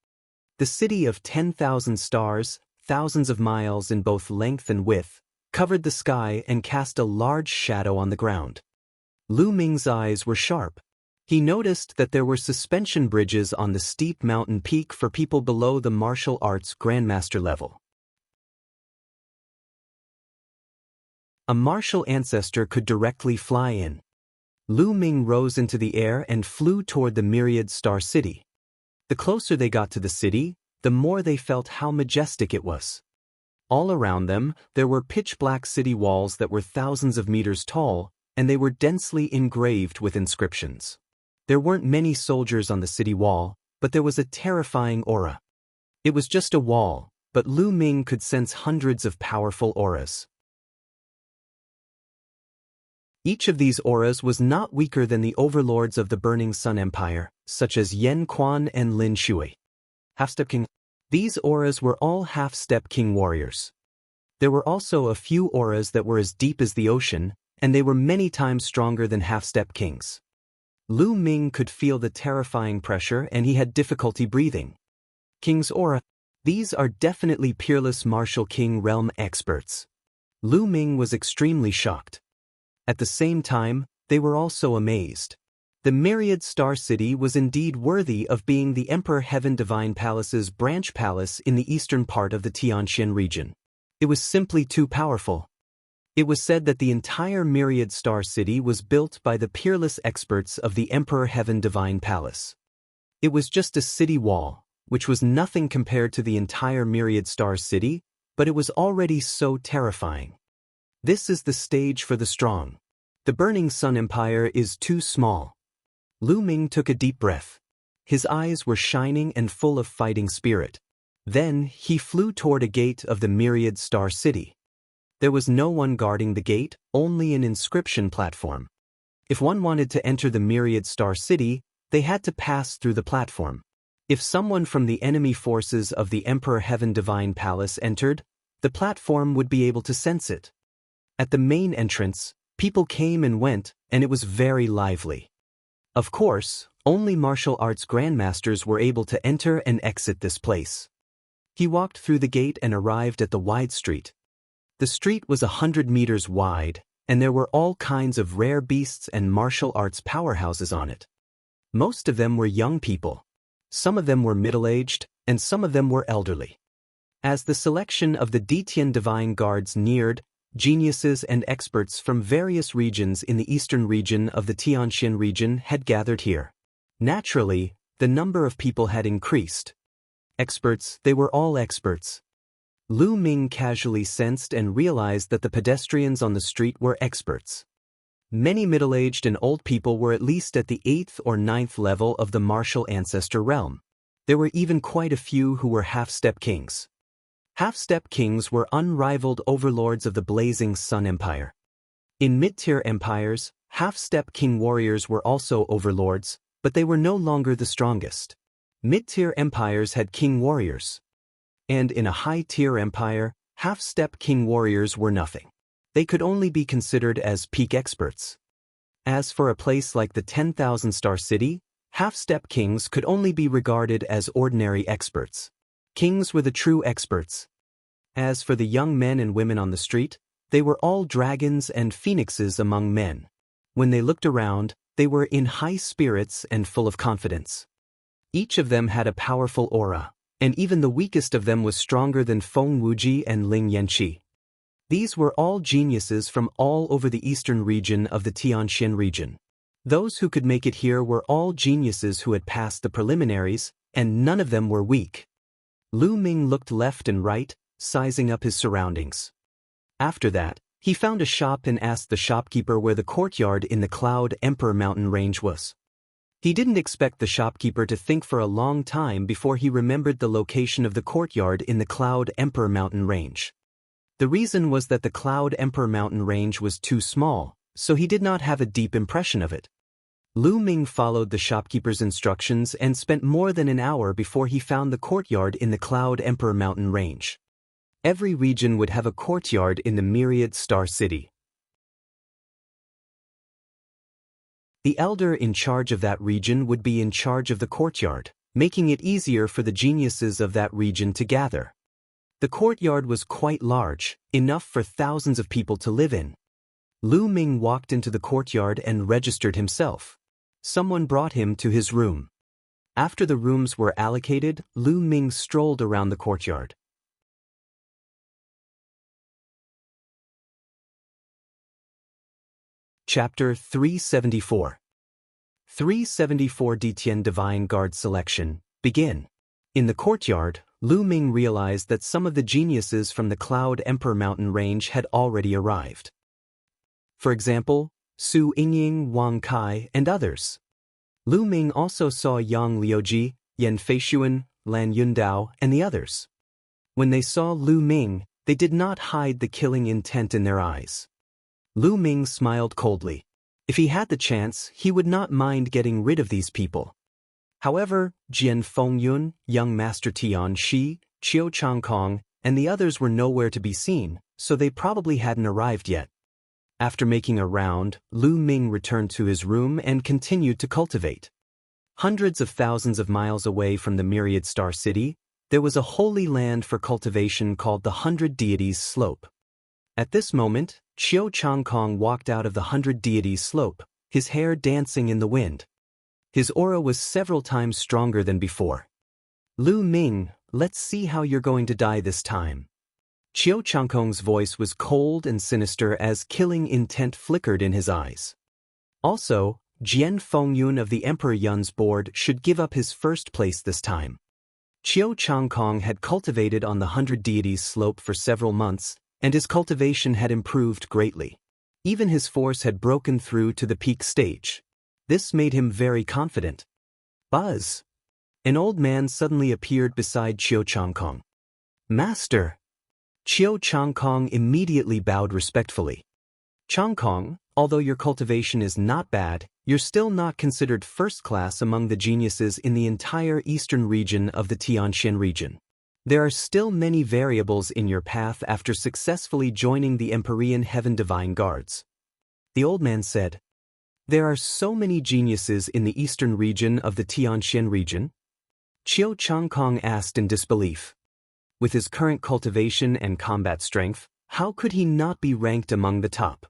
The city of 10,000 stars, thousands of miles in both length and width, covered the sky and cast a large shadow on the ground. Lu Ming's eyes were sharp. He noticed that there were suspension bridges on the steep mountain peak for people below the martial arts grandmaster level. A martial ancestor could directly fly in. Lu Ming rose into the air and flew toward the Myriad Star City. The closer they got to the city, the more they felt how majestic it was. All around them, there were pitch-black city walls that were thousands of meters tall, and they were densely engraved with inscriptions. There weren't many soldiers on the city wall, but there was a terrifying aura. It was just a wall, but Lu Ming could sense hundreds of powerful auras. Each of these auras was not weaker than the overlords of the Burning Sun Empire, such as Yen Quan and Lin Shui. Half-Step King. These auras were all half-step king warriors. There were also a few auras that were as deep as the ocean, and they were many times stronger than half-step kings. Lu Ming could feel the terrifying pressure and he had difficulty breathing. King's aura. These are definitely peerless martial king realm experts. Lu Ming was extremely shocked. At the same time, they were also amazed. The Myriad Star City was indeed worthy of being the Emperor Heaven Divine Palace's branch palace in the eastern part of the Tianxian region. It was simply too powerful. It was said that the entire Myriad Star City was built by the peerless experts of the Emperor Heaven Divine Palace. It was just a city wall, which was nothing compared to the entire Myriad Star City, but it was already so terrifying. This is the stage for the strong. The Burning Sun Empire is too small. Lu Ming took a deep breath. His eyes were shining and full of fighting spirit. Then, he flew toward a gate of the Myriad Star City. There was no one guarding the gate, only an inscription platform. If one wanted to enter the Myriad Star City, they had to pass through the platform. If someone from the enemy forces of the Emperor Heaven Divine Palace entered, the platform would be able to sense it. At the main entrance, people came and went, and it was very lively. Of course, only martial arts grandmasters were able to enter and exit this place. He walked through the gate and arrived at the wide street. The street was 100 meters wide, and there were all kinds of rare beasts and martial arts powerhouses on it. Most of them were young people. Some of them were middle-aged, and some of them were elderly. As the selection of the Ditian Divine Guards neared, geniuses and experts from various regions in the eastern region of the Tianxian region had gathered here. Naturally, the number of people had increased. Experts, they were all experts. Lu Ming casually sensed and realized that the pedestrians on the street were experts. Many middle-aged and old people were at least at the 8th or 9th level of the martial ancestor realm. There were even quite a few who were half-step kings. Half-step kings were unrivaled overlords of the blazing Sun Empire. In mid-tier empires, half-step king warriors were also overlords, but they were no longer the strongest. Mid-tier empires had king warriors. And in a high-tier empire, half-step king warriors were nothing. They could only be considered as peak experts. As for a place like the 10,000-star city, half-step kings could only be regarded as ordinary experts. Kings were the true experts. As for the young men and women on the street, they were all dragons and phoenixes among men. When they looked around, they were in high spirits and full of confidence. Each of them had a powerful aura, and even the weakest of them was stronger than Feng Wuji and Ling Yanqi. These were all geniuses from all over the eastern region of the Tianxian region. Those who could make it here were all geniuses who had passed the preliminaries, and none of them were weak. Lu Ming looked left and right, sizing up his surroundings. After that, he found a shop and asked the shopkeeper where the courtyard in the Cloud Emperor mountain range was. He didn't expect the shopkeeper to think for a long time before he remembered the location of the courtyard in the Cloud Emperor mountain range. The reason was that the Cloud Emperor mountain range was too small, so he did not have a deep impression of it. Lu Ming followed the shopkeeper's instructions and spent more than an hour before he found the courtyard in the Cloud Emperor mountain range. Every region would have a courtyard in the Myriad Star City. The elder in charge of that region would be in charge of the courtyard, making it easier for the geniuses of that region to gather. The courtyard was quite large, enough for thousands of people to live in. Lu Ming walked into the courtyard and registered himself. Someone brought him to his room. After the rooms were allocated, Lu Ming strolled around the courtyard. Chapter 374. 374 Ditian Divine Guard Selection, Begin. In the courtyard, Lu Ming realized that some of the geniuses from the Cloud Emperor mountain range had already arrived. For example, Su Yingying, Wang Kai, and others. Lu Ming also saw Yang Liuji, Yan Feishuan, Lan Yundao, and the others. When they saw Lu Ming, they did not hide the killing intent in their eyes. Lu Ming smiled coldly. If he had the chance, he would not mind getting rid of these people. However, Jian Fengyun, young Master Tian Shi, Qiu Changkong, and the others were nowhere to be seen, so they probably hadn't arrived yet. After making a round, Lu Ming returned to his room and continued to cultivate. Hundreds of thousands of miles away from the Myriad Star City, there was a holy land for cultivation called the 100 Deities Slope. At this moment, Qiu Changkong walked out of the 100 Deities Slope, his hair dancing in the wind. His aura was several times stronger than before. Lu Ming, let's see how you're going to die this time. Qiu Changkong's voice was cold and sinister as killing intent flickered in his eyes. Also, Jian Fengyun of the Emperor Yun's board should give up his first place this time. Qiu Changkong had cultivated on the 100 Deities Slope for several months, and his cultivation had improved greatly. Even his force had broken through to the peak stage. This made him very confident. Buzz! An old man suddenly appeared beside Qiu Changkong. Master! Qiu Changkong immediately bowed respectfully. Changkong, although your cultivation is not bad, you're still not considered first class among the geniuses in the entire eastern region of the Tianxian region. There are still many variables in your path after successfully joining the Empyrean Heaven Divine Guards. The old man said. There are so many geniuses in the eastern region of the Tianxian region? Qiu Changkong asked in disbelief. With his current cultivation and combat strength, how could he not be ranked among the top?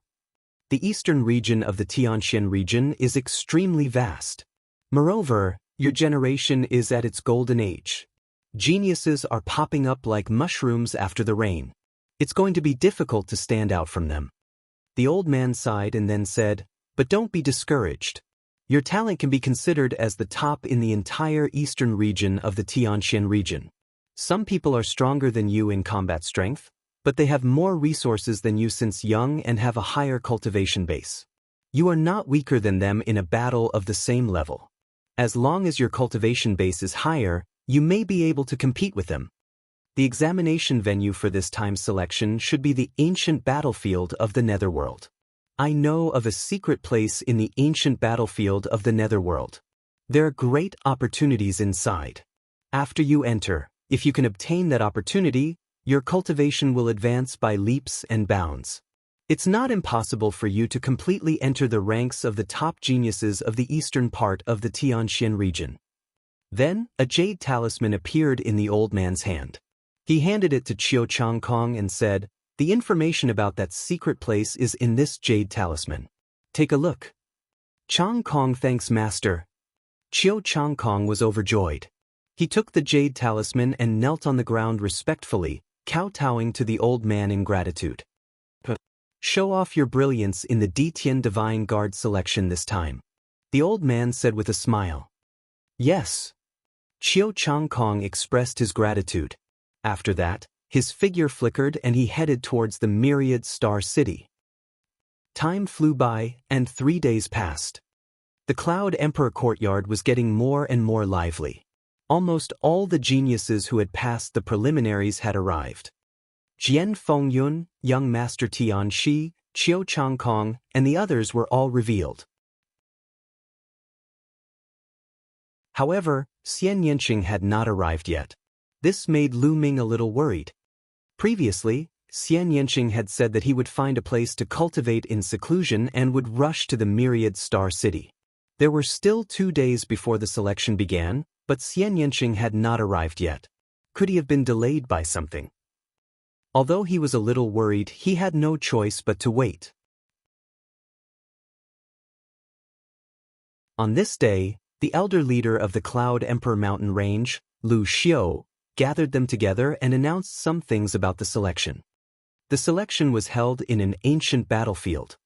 The eastern region of the Tianxian region is extremely vast. Moreover, your generation is at its golden age. Geniuses are popping up like mushrooms after the rain. It's going to be difficult to stand out from them. The old man sighed and then said, "But don't be discouraged. Your talent can be considered as the top in the entire eastern region of the Tianxian region. Some people are stronger than you in combat strength, but they have more resources than you since young and have a higher cultivation base. You are not weaker than them in a battle of the same level. As long as your cultivation base is higher, you may be able to compete with them." The examination venue for this time's selection should be the ancient battlefield of the Netherworld. I know of a secret place in the ancient battlefield of the Netherworld. There are great opportunities inside. After you enter, if you can obtain that opportunity, your cultivation will advance by leaps and bounds. It's not impossible for you to completely enter the ranks of the top geniuses of the eastern part of the Tianxian region. Then, a jade talisman appeared in the old man's hand. He handed it to Qiu Changkong and said, "The information about that secret place is in this jade talisman. Take a look." Changkong thanks master. Qiu Changkong was overjoyed. He took the jade talisman and knelt on the ground respectfully, kowtowing to the old man in gratitude. "Show off your brilliance in the Ditian Divine Guard selection this time," the old man said with a smile. "Yes." Qiu Changkong expressed his gratitude. After that, his figure flickered and he headed towards the myriad star city. Time flew by, and 3 days passed. The Cloud Emperor courtyard was getting more and more lively. Almost all the geniuses who had passed the preliminaries had arrived. Jian Fengyun, young master Tian Shi, Qiu Changkong, and the others were all revealed. However, Xian Yanqing had not arrived yet. This made Lu Ming a little worried. Previously, Xian Yanqing had said that he would find a place to cultivate in seclusion and would rush to the myriad star city. There were still 2 days before the selection began, but Xian Yanqing had not arrived yet. Could he have been delayed by something? Although he was a little worried, he had no choice but to wait. On this day, the elder leader of the Cloud Emperor Mountain Range, Lu Xiu, gathered them together and announced some things about the selection. The selection was held in an ancient battlefield.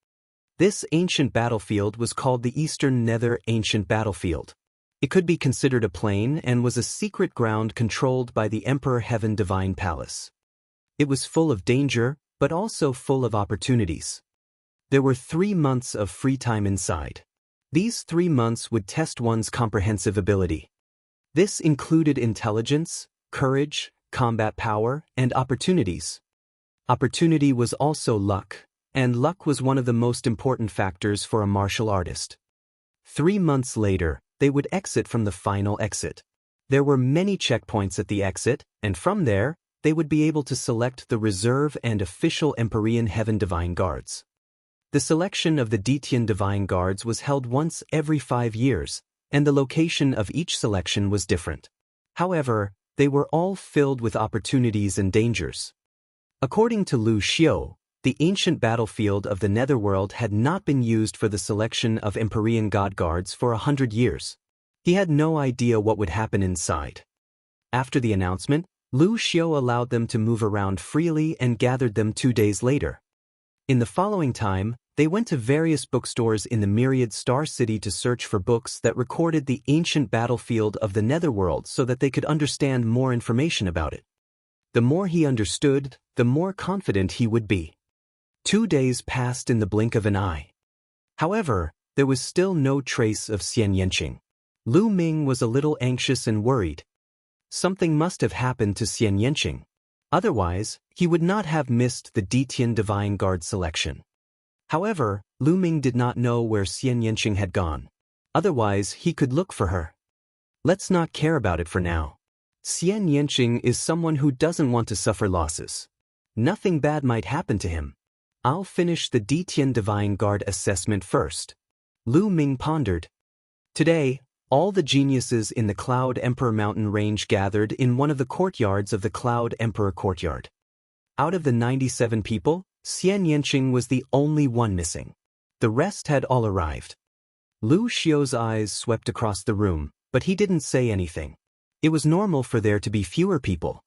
This ancient battlefield was called the Eastern Nether Ancient Battlefield. It could be considered a plain and was a secret ground controlled by the Emperor Heaven Divine Palace. It was full of danger, but also full of opportunities. There were 3 months of free time inside. These 3 months would test one's comprehensive ability. This included intelligence, courage, combat power, and opportunities. Opportunity was also luck, and luck was one of the most important factors for a martial artist. 3 months later, they would exit from the final exit. There were many checkpoints at the exit, and from there, they would be able to select the reserve and official Empyrean Heaven Divine Guards. The selection of the Ditian Divine Guards was held once every 5 years, and the location of each selection was different. However, they were all filled with opportunities and dangers. According to Lu Xiu, the ancient battlefield of the Netherworld had not been used for the selection of Empyrean God Guards for 100 years. He had no idea what would happen inside. After the announcement, Lu Xiu allowed them to move around freely and gathered them 2 days later. In the following time, they went to various bookstores in the Myriad Star City to search for books that recorded the ancient battlefield of the Netherworld so that they could understand more information about it. The more he understood, the more confident he would be. 2 days passed in the blink of an eye. However, there was still no trace of Xian Yanqing. Lu Ming was a little anxious and worried. Something must have happened to Xian Yanqing. Otherwise, he would not have missed the Ditian Divine Guard selection. However, Lu Ming did not know where Xian Yanqing had gone. Otherwise, he could look for her. Let's not care about it for now. Xian Yanqing is someone who doesn't want to suffer losses. Nothing bad might happen to him. I'll finish the Ditian Divine Guard assessment first. Lu Ming pondered. Today, all the geniuses in the Cloud Emperor mountain range gathered in one of the courtyards of the Cloud Emperor courtyard. Out of the 97 people, Xian Yanqing was the only one missing. The rest had all arrived. Lu Xiao's eyes swept across the room, but he didn't say anything. It was normal for there to be fewer people.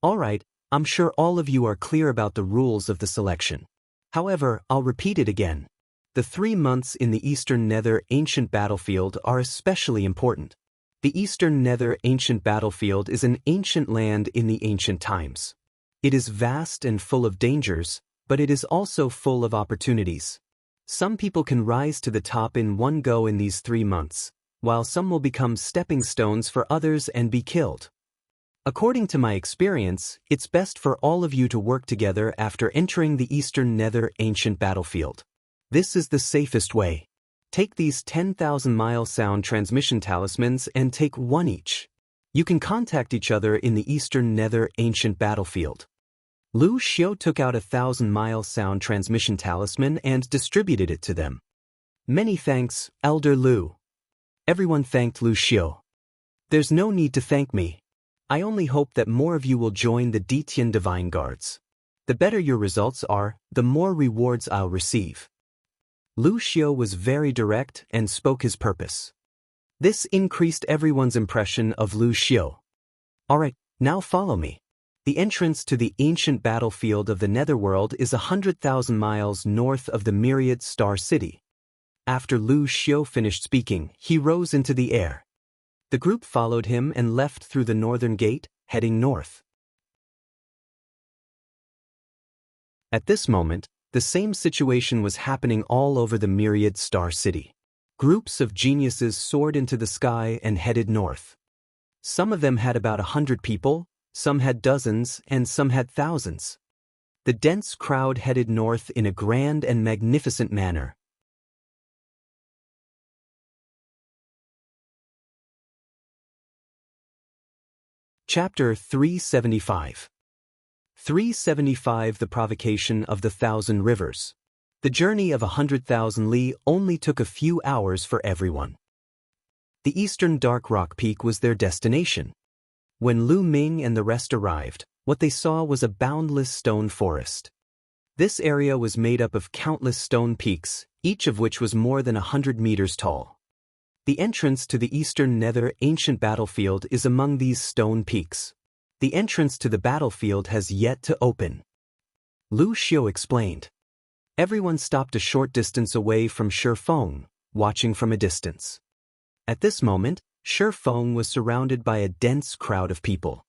All right, I'm sure all of you are clear about the rules of the selection. However, I'll repeat it again. The 3 months in the Eastern Nether Ancient Battlefield are especially important. The Eastern Nether Ancient Battlefield is an ancient land in the ancient times. It is vast and full of dangers, but it is also full of opportunities. Some people can rise to the top in one go in these 3 months, while some will become stepping stones for others and be killed. According to my experience, it's best for all of you to work together after entering the Eastern Nether Ancient Battlefield. This is the safest way. Take these 10,000-mile sound transmission talismans and take one each. You can contact each other in the Eastern Nether Ancient Battlefield. Lu Xiao took out a 1,000-mile sound transmission talisman and distributed it to them. Many thanks, Elder Lu. Everyone thanked Lu Xiao. There's no need to thank me. I only hope that more of you will join the Ditian Divine Guards. The better your results are, the more rewards I'll receive. Lu Xiao was very direct and spoke his purpose. This increased everyone's impression of Lu Xiao. Alright, now follow me. The entrance to the ancient battlefield of the Netherworld is 100,000 miles north of the Myriad Star City. After Lu Xiao finished speaking, he rose into the air. The group followed him and left through the northern gate, heading north. At this moment, the same situation was happening all over the Myriad Star City. Groups of geniuses soared into the sky and headed north. Some of them had about 100 people, some had dozens, and some had thousands. The dense crowd headed north in a grand and magnificent manner. Chapter 375. 375 The Provocation of the Thousand Rivers. The journey of 100,000 li only took a few hours for everyone. The eastern Dark Rock Peak was their destination. When Lu Ming and the rest arrived, what they saw was a boundless stone forest. This area was made up of countless stone peaks, each of which was more than 100 meters tall. The entrance to the Eastern Nether Ancient Battlefield is among these stone peaks. The entrance to the battlefield has yet to open. Lu Xiao explained. Everyone stopped a short distance away from Shi Feng, watching from a distance. At this moment, Shi Feng was surrounded by a dense crowd of people.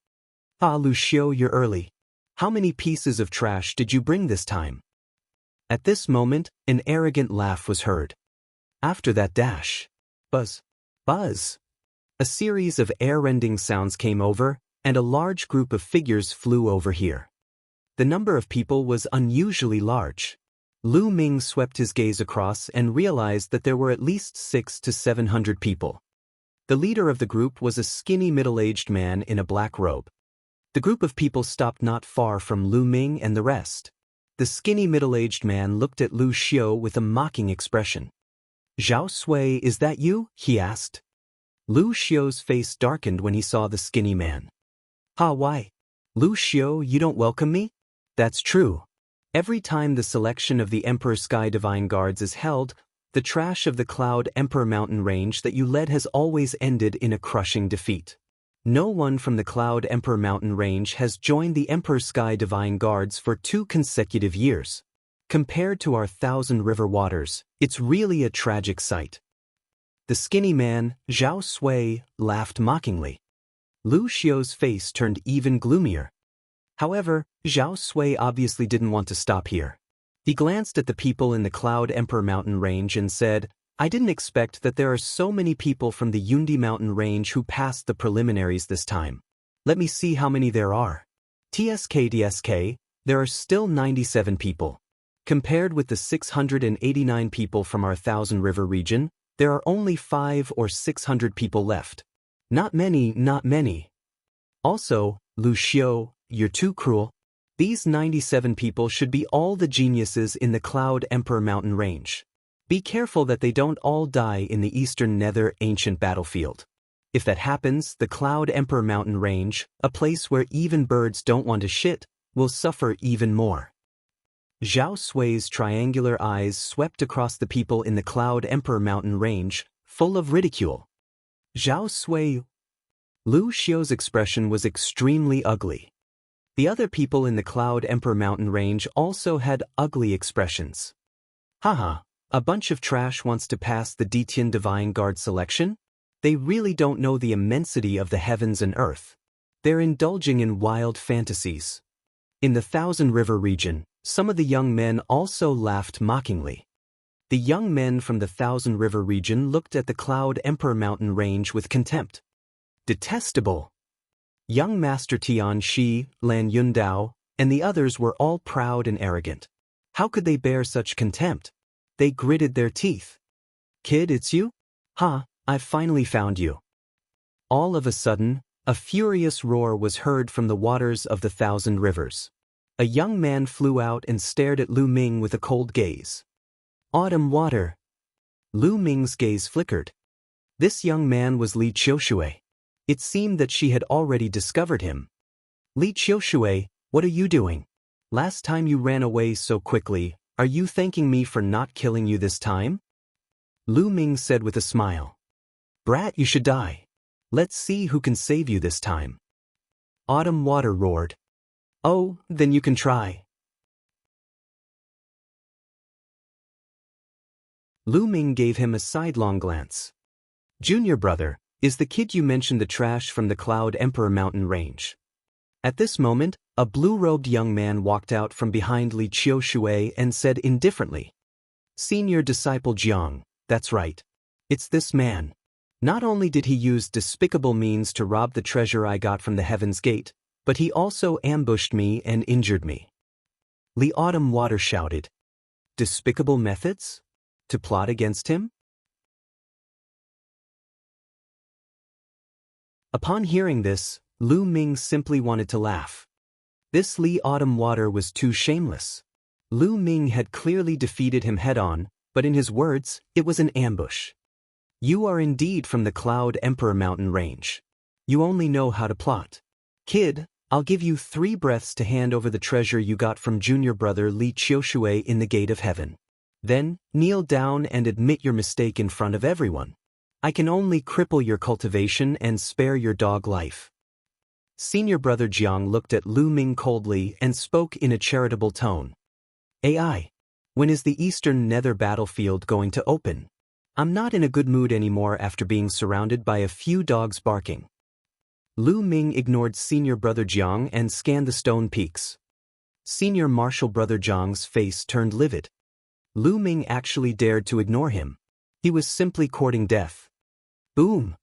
Ah, Lu Xiao, you're early. How many pieces of trash did you bring this time? At this moment, an arrogant laugh was heard. After that dash, buzz, buzz. A series of air-rending sounds came over, and a large group of figures flew over here. The number of people was unusually large. Lu Ming swept his gaze across and realized that there were at least 600 to 700 people. The leader of the group was a skinny middle-aged man in a black robe. The group of people stopped not far from Lu Ming and the rest. The skinny middle-aged man looked at Lu Xiao with a mocking expression. "Zhao Sui, is that you?" he asked. Lu Xiao's face darkened when he saw the skinny man. "Ha, why? Lu Xiao, you don't welcome me?" "That's true. Every time the selection of the Emperor Sky Divine Guards is held, the trash of the Cloud Emperor mountain range that you led has always ended in a crushing defeat. No one from the Cloud Emperor mountain range has joined the Emperor Sky Divine Guards for 2 consecutive years. Compared to our 1,000 river waters, it's really a tragic sight." The skinny man, Zhao Sui, laughed mockingly. Lu Xiao's face turned even gloomier. However, Zhao Sui obviously didn't want to stop here. He glanced at the people in the Cloud Emperor mountain range and said, "I didn't expect that there are so many people from the Yundi mountain range who passed the preliminaries this time. Let me see how many there are. TSK, there are still 97 people. Compared with the 689 people from our 1,000 river region, there are only 500 or 600 people left. Not many, not many. Also, Lu Xiao, you're too cruel. These 97 people should be all the geniuses in the Cloud Emperor mountain range. Be careful that they don't all die in the eastern nether ancient battlefield. If that happens, the Cloud Emperor mountain range, a place where even birds don't want to shit, will suffer even more. Zhao Sui's triangular eyes swept across the people in the Cloud Emperor mountain range, full of ridicule. Zhao Sui. Lu Xiu's expression was extremely ugly. The other people in the Cloud Emperor mountain range also had ugly expressions. Haha, a bunch of trash wants to pass the Detian Divine Guard selection? They really don't know the immensity of the heavens and earth. They're indulging in wild fantasies. In the Thousand River region, some of the young men also laughed mockingly. The young men from the Thousand River region looked at the Cloud Emperor mountain range with contempt. Detestable! Young Master Tian Shi, Lan Yundao, and the others were all proud and arrogant. How could they bear such contempt? They gritted their teeth. Kid, it's you? Ha, I've finally found you. All of a sudden, a furious roar was heard from the waters of the Thousand Rivers. A young man flew out and stared at Lu Ming with a cold gaze. Autumn water. Lu Ming's gaze flickered. This young man was Li Qiushui. It seemed that she had already discovered him. Li Qiushui, what are you doing? Last time you ran away so quickly, are you thanking me for not killing you this time? Lu Ming said with a smile. Brat, you should die. Let's see who can save you this time. Autumn water roared. Oh, then you can try. Lu Ming gave him a sidelong glance. Junior brother, is the kid you mentioned the trash from the Cloud Emperor mountain range? At this moment, a blue-robed young man walked out from behind Li Qiushui and said indifferently. Senior disciple Jiang, that's right. It's this man. Not only did he use despicable means to rob the treasure I got from the Heaven's Gate, but he also ambushed me and injured me. Li Autumn Water shouted. Despicable methods? To plot against him? Upon hearing this, Lu Ming simply wanted to laugh. This Li Autumn Water was too shameless. Lu Ming had clearly defeated him head-on, but in his words, it was an ambush. You are indeed from the Cloud Emperor mountain range. You only know how to plot. Kid, I'll give you 3 breaths to hand over the treasure you got from junior brother Li Qiushui in the Gate of Heaven. Then, kneel down and admit your mistake in front of everyone. I can only cripple your cultivation and spare your dog life. Senior brother Jiang looked at Lu Ming coldly and spoke in a charitable tone. AI, when is the Eastern Nether battlefield going to open? I'm not in a good mood anymore after being surrounded by a few dogs barking. Lu Ming ignored senior brother Jiang and scanned the stone peaks. Senior martial brother Jiang's face turned livid. Lu Ming actually dared to ignore him. He was simply courting death. Boom!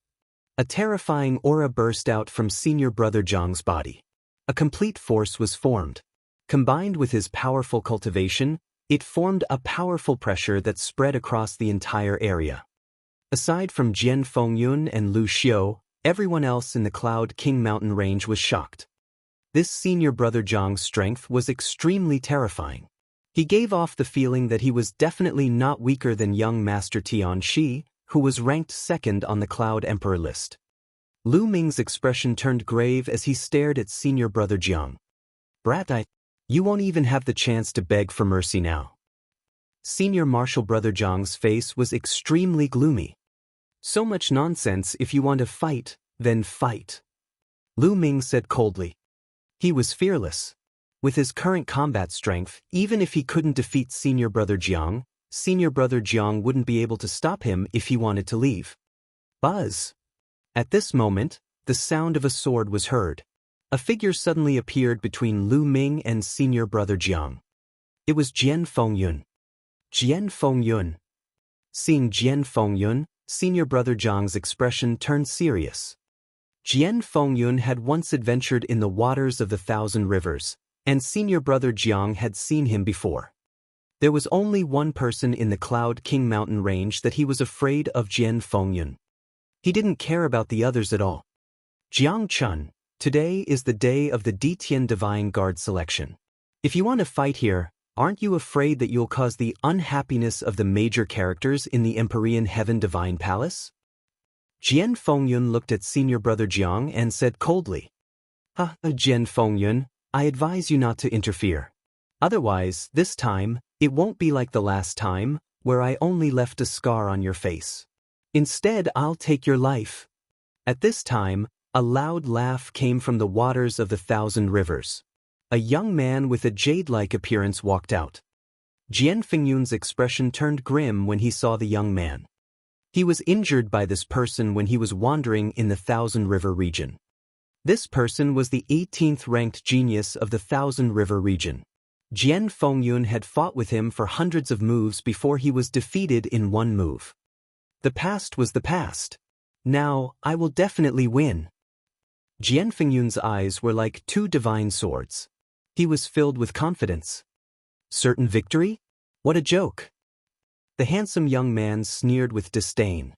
A terrifying aura burst out from senior brother Jiang's body. A complete force was formed. Combined with his powerful cultivation, it formed a powerful pressure that spread across the entire area. Aside from Jian Fengyun and Lu Xiu, everyone else in the Cloud King mountain range was shocked. This senior brother Jiang's strength was extremely terrifying. He gave off the feeling that he was definitely not weaker than young Master Tian Shi, who was ranked 2nd on the Cloud Emperor list. Lu Ming's expression turned grave as he stared at senior brother Jiang. Brat, you won't even have the chance to beg for mercy now. Senior martial brother Jiang's face was extremely gloomy. So much nonsense. If you want to fight, then fight. Lu Ming said coldly. He was fearless. With his current combat strength, even if he couldn't defeat senior brother Jiang wouldn't be able to stop him if he wanted to leave. Buzz! At this moment, the sound of a sword was heard. A figure suddenly appeared between Lu Ming and senior brother Jiang. It was Jian Fengyun. Jian Fengyun. Seeing Jian Fengyun, senior brother Jiang's expression turned serious. Jian Fengyun had once adventured in the waters of the Thousand Rivers, and senior brother Jiang had seen him before. There was only one person in the Cloud King mountain range that he was afraid of, Jian Fengyun. He didn't care about the others at all. Jiang Chun, today is the day of the Detian Divine Guard selection. If you want to fight here, Aren't you afraid that you'll cause the unhappiness of the major characters in the Empyrean Heaven Divine Palace? Jian Fengyun looked at senior brother Jiang and said coldly, Jian Fengyun, I advise you not to interfere. Otherwise, this time, it won't be like the last time, where I only left a scar on your face. Instead, I'll take your life. At this time, a loud laugh came from the waters of the 1,000 rivers. A young man with a jade-like appearance walked out. Jian Fengyun's expression turned grim when he saw the young man. He was injured by this person when he was wandering in the 1,000 River region. This person was the 18th ranked genius of the 1,000 River region. Jian Fengyun had fought with him for hundreds of moves before he was defeated in one move. The past was the past. Now, I will definitely win. Jian Fengyun's eyes were like two divine swords. He was filled with confidence. Certain victory? What a joke. The handsome young man sneered with disdain.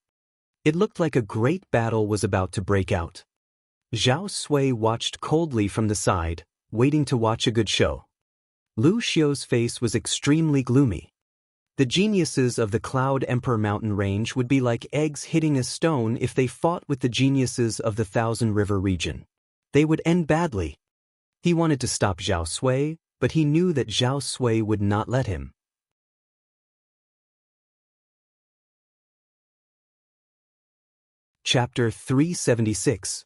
It looked like a great battle was about to break out. Zhao Sui watched coldly from the side, waiting to watch a good show. Lu Xiu's face was extremely gloomy. The geniuses of the Cloud Emperor mountain range would be like eggs hitting a stone if they fought with the geniuses of the 1,000 River region. They would end badly. He wanted to stop Zhao Sui, but he knew that Zhao Sui would not let him. Chapter 376.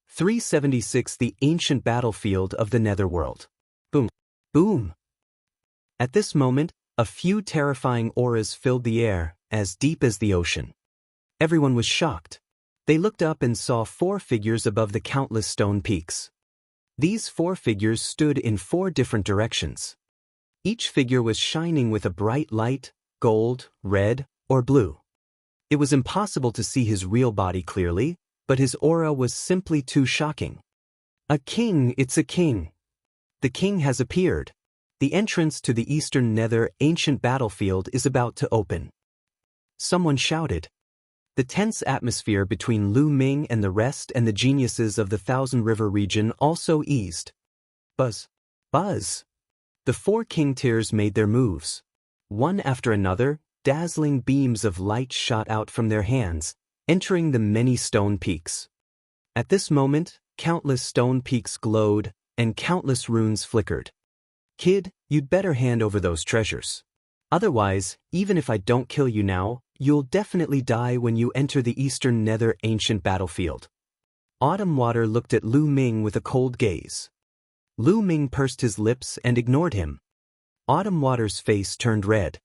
376 The Ancient Battlefield of the Netherworld. Boom. Boom. At this moment, a few terrifying auras filled the air, as deep as the ocean. Everyone was shocked. They looked up and saw 4 figures above the countless stone peaks. These 4 figures stood in 4 different directions. Each figure was shining with a bright light, gold, red, or blue. It was impossible to see his real body clearly, but his aura was simply too shocking. A king, it's a king. The king has appeared. The entrance to the Eastern Nether ancient battlefield is about to open. Someone shouted. The tense atmosphere between Lu Ming and the rest and the geniuses of the 1,000 River region also eased. Buzz. Buzz. The 4 king tiers made their moves. One after another, dazzling beams of light shot out from their hands, entering the many stone peaks. At this moment, countless stone peaks glowed, and countless runes flickered. Kid, you'd better hand over those treasures. Otherwise, even if I don't kill you now, you'll definitely die when you enter the Eastern Nether ancient battlefield. Autumn Water looked at Lu Ming with a cold gaze. Lu Ming pursed his lips and ignored him. Autumn Water's face turned red.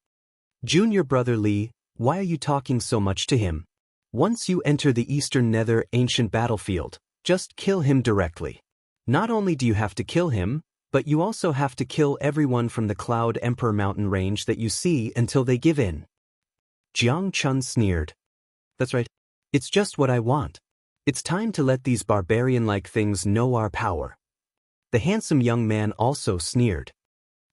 Junior brother Li, why are you talking so much to him? Once you enter the Eastern Nether ancient battlefield, just kill him directly. Not only do you have to kill him, but you also have to kill everyone from the Cloud Emperor mountain range that you see until they give in. Jiang Chun sneered. That's right. It's just what I want. It's time to let these barbarian-like things know our power. The handsome young man also sneered.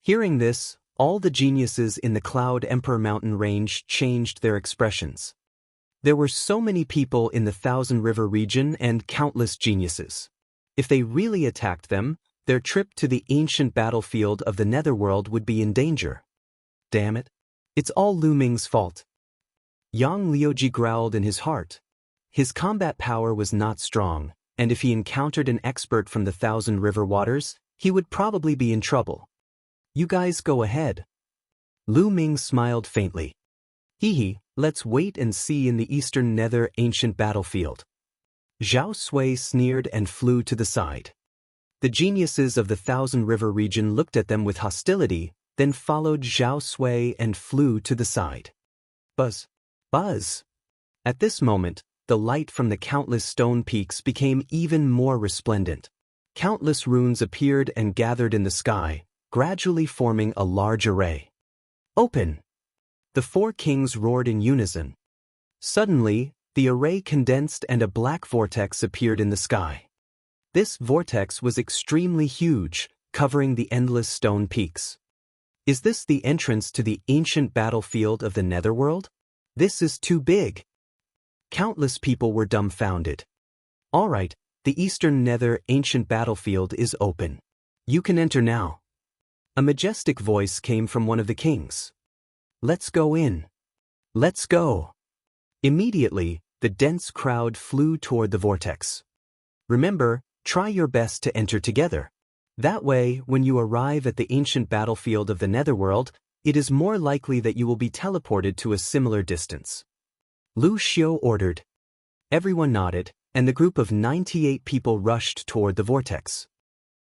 Hearing this, all the geniuses in the Cloud Emperor mountain range changed their expressions. There were so many people in the 1,000 River region and countless geniuses. If they really attacked them, their trip to the ancient battlefield of the Netherworld would be in danger. Damn it. It's all Lu Ming's fault. Yang Liuji growled in his heart. His combat power was not strong, and if he encountered an expert from the 1,000 River waters, he would probably be in trouble. You guys go ahead. Lu Ming smiled faintly. Hee, let's wait and see in the Eastern Nether ancient battlefield. Zhao Sui sneered and flew to the side. The geniuses of the 1,000 River region looked at them with hostility, then followed Zhao Sui and flew to the side. Buzz. Buzz. At this moment, the light from the countless stone peaks became even more resplendent. Countless runes appeared and gathered in the sky, gradually forming a large array. Open! The 4 kings roared in unison. Suddenly, the array condensed and a black vortex appeared in the sky. This vortex was extremely huge, covering the endless stone peaks. Is this the entrance to the ancient battlefield of the Netherworld? This is too big. Countless people were dumbfounded. All right, the Eastern Nether ancient battlefield is open. You can enter now. A majestic voice came from one of the kings. "Let's go in. Let's go." Immediately, the dense crowd flew toward the vortex. Remember, try your best to enter together. That way, when you arrive at the ancient battlefield of the Netherworld, it is more likely that you will be teleported to a similar distance. Lu Xiu ordered. Everyone nodded, and the group of 98 people rushed toward the vortex.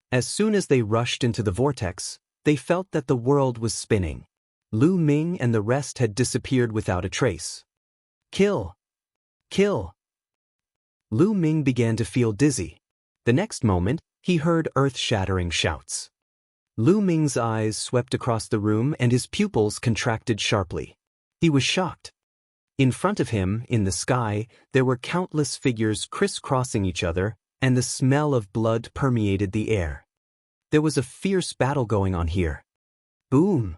As soon as they rushed into the vortex, they felt that the world was spinning. Lu Ming and the rest had disappeared without a trace. Kill! Kill! Lu Ming began to feel dizzy. The next moment, he heard earth-shattering shouts. Lu Ming's eyes swept across the room and his pupils contracted sharply. He was shocked. In front of him, in the sky, there were countless figures crisscrossing each other, and the smell of blood permeated the air. There was a fierce battle going on here. Boom!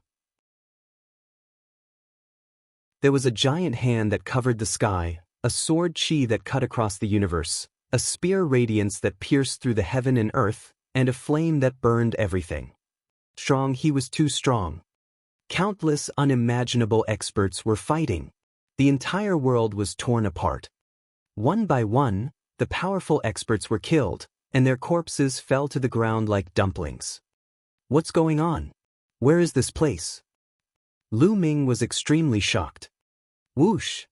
There was a giant hand that covered the sky, a sword chi that cut across the universe, a spear radiance that pierced through the heaven and earth, and a flame that burned everything. Strong, he was too strong. Countless unimaginable experts were fighting. The entire world was torn apart. One by one, the powerful experts were killed, and their corpses fell to the ground like dumplings. What's going on? Where is this place? Lu Ming was extremely shocked. Whoosh!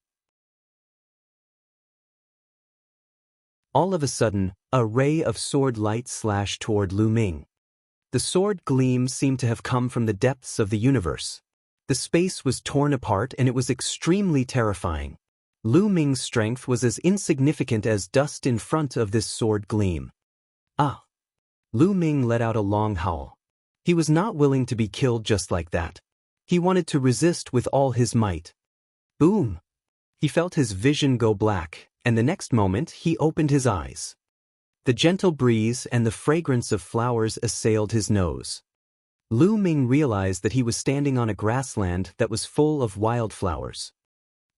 All of a sudden, a ray of sword light slashed toward Lu Ming. The sword gleam seemed to have come from the depths of the universe. The space was torn apart and it was extremely terrifying. Lu Ming's strength was as insignificant as dust in front of this sword gleam. Ah! Lu Ming let out a long howl. He was not willing to be killed just like that. He wanted to resist with all his might. Boom! He felt his vision go black, and the next moment he opened his eyes. The gentle breeze and the fragrance of flowers assailed his nose. Lu Ming realized that he was standing on a grassland that was full of wildflowers.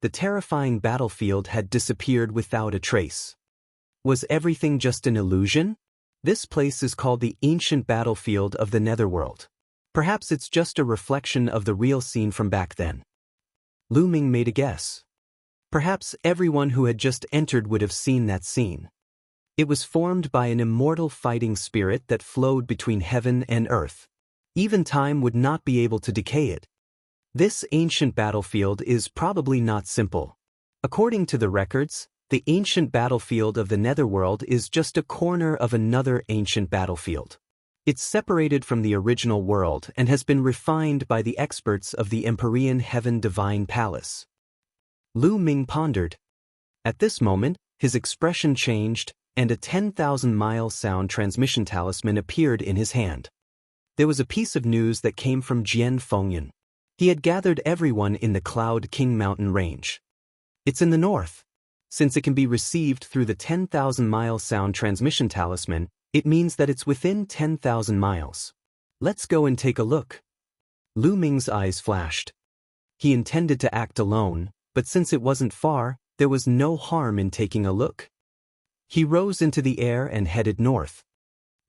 The terrifying battlefield had disappeared without a trace. Was everything just an illusion? This place is called the ancient battlefield of the Netherworld. Perhaps it's just a reflection of the real scene from back then. Lu Ming made a guess. Perhaps everyone who had just entered would have seen that scene. It was formed by an immortal fighting spirit that flowed between heaven and earth. Even time would not be able to decay it. This ancient battlefield is probably not simple. According to the records, the ancient battlefield of the Netherworld is just a corner of another ancient battlefield. It's separated from the original world and has been refined by the experts of the Empyrean Heaven Divine Palace. Lu Ming pondered. At this moment, his expression changed, and a 10,000-mile sound transmission talisman appeared in his hand. There was a piece of news that came from Jian Fengyan. He had gathered everyone in the Cloud King mountain range. It's in the north. Since it can be received through the 10,000-mile sound transmission talisman, it means that it's within 10,000 miles. Let's go and take a look. Lu Ming's eyes flashed. He intended to act alone, but since it wasn't far, there was no harm in taking a look. He rose into the air and headed north.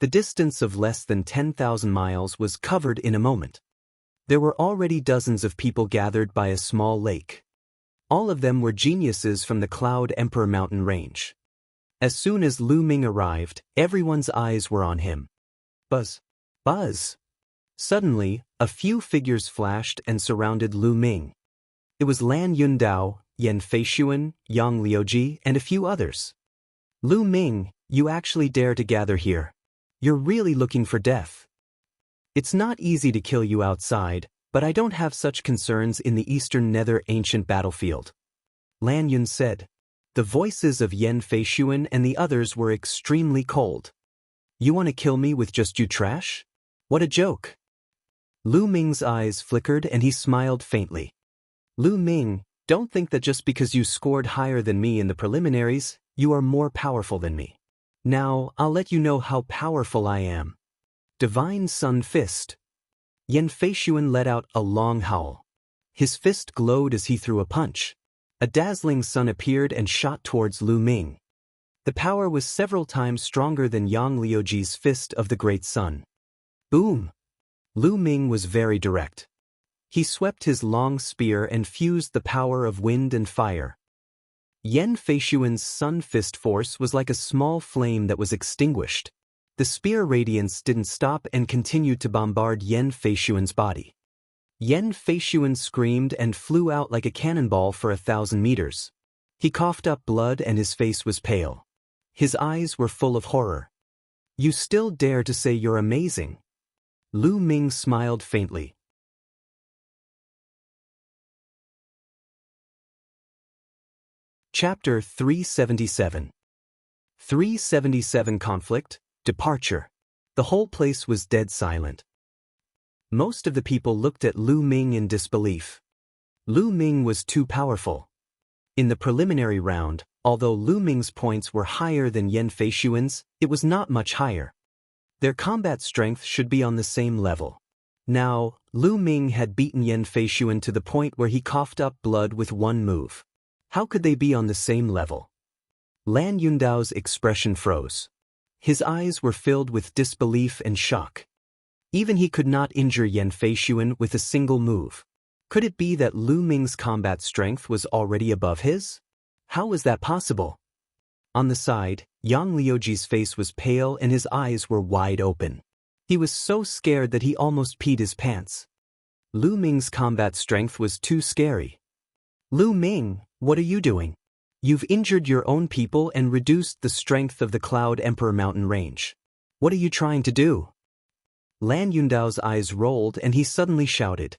The distance of less than 10,000 miles was covered in a moment. There were already dozens of people gathered by a small lake. All of them were geniuses from the Cloud Emperor mountain range. As soon as Lu Ming arrived, everyone's eyes were on him. Buzz! Buzz! Suddenly, a few figures flashed and surrounded Lu Ming. It was Lan Yundao, Yan Feishuan, Yang Liuji, and a few others. Lu Ming, you actually dare to gather here. You're really looking for death. It's not easy to kill you outside, but I don't have such concerns in the Eastern Nether ancient battlefield. Lan Yun said. The voices of Yan Feishuan and the others were extremely cold. You want to kill me with just you trash? What a joke. Lu Ming's eyes flickered and he smiled faintly. Lu Ming, don't think that just because you scored higher than me in the preliminaries, you are more powerful than me. Now, I'll let you know how powerful I am. Divine Sun Fist. Yan Feishuan let out a long howl. His fist glowed as he threw a punch. A dazzling sun appeared and shot towards Lu Ming. The power was several times stronger than Yang Liuji's fist of the Great Sun. Boom! Lu Ming was very direct. He swept his long spear and fused the power of wind and fire. Yan Feishuan's sun fist force was like a small flame that was extinguished. The spear radiance didn't stop and continued to bombard Yan Feishuan's body. Yan Feishuan screamed and flew out like a cannonball for 1,000 meters. He coughed up blood and his face was pale. His eyes were full of horror. "You still dare to say you're amazing?" Lu Ming smiled faintly. Chapter 377. 377 Conflict, Departure. The whole place was dead silent. Most of the people looked at Lu Ming in disbelief. Lu Ming was too powerful. In the preliminary round, although Lu Ming's points were higher than Yan Feishuan's, it was not much higher. Their combat strength should be on the same level. Now, Lu Ming had beaten Yan Feishuan to the point where he coughed up blood with one move. How could they be on the same level? Lan Yundao's expression froze. His eyes were filled with disbelief and shock. Even he could not injure Yan Feishuan with a single move. Could it be that Lu Ming's combat strength was already above his? How was that possible? On the side, Yang Liuji's face was pale and his eyes were wide open. He was so scared that he almost peed his pants. Lu Ming's combat strength was too scary. "Lu Ming, what are you doing? You've injured your own people and reduced the strength of the Cloud Emperor mountain range. What are you trying to do?" Lan Yundao's eyes rolled and he suddenly shouted.